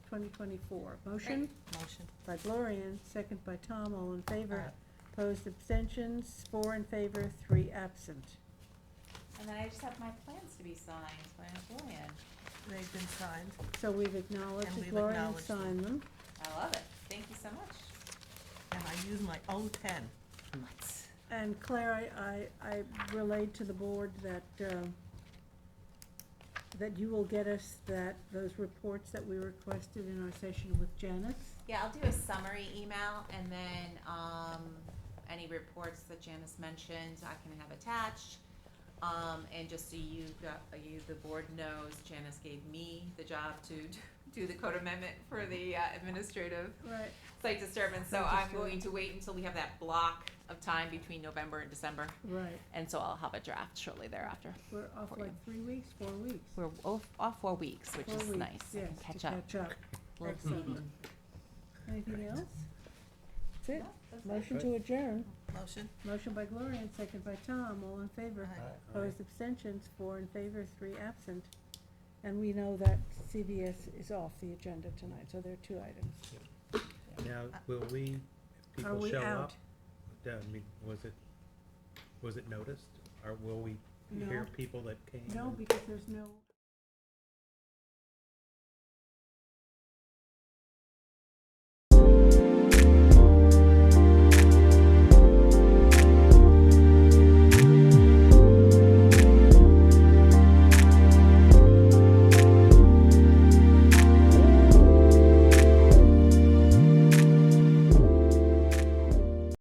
2024. Motion Motion. by Gloria, second by Tom, all in favor. Aye. Opposed, abstentions, 4 in favor, 3 absent. And then I just have my plans to be signed by Gloria. They've been signed. So we've acknowledged And that we've Gloria acknowledged them. signed them. I love it. Thank you so much. And I use my O10. What? And Claire, I relayed to the board that, that you will get us those reports that we requested in our session with Janice. Yeah, I'll do a summary email and then, any reports that Janice mentioned, I can have attached. And just so the board knows, Janice gave me the job to do the code amendment for the administrative Right. site disturbance. So I'm going to wait until we have that block of time between November and December. Right. And so I'll have a draft shortly thereafter. We're off For like you. 3 weeks, 4 weeks. We're off 4 weeks, which 4 is weeks, nice. I yes, can to catch up. catch up. Little Excellent. CD. Anything else? That's it. No, that's it. Motion to adjourn. Motion. Motion by Gloria, and second by Tom, all in favor. Aye. Opposed, abstentions, 4 in favor, 3 absent. And we know that CBS is off the agenda tonight, so there are 2 items. Now, will we, if Are people we show out? up, I mean, was it noticed? Or will we No. hear people that came? No, and- because there's no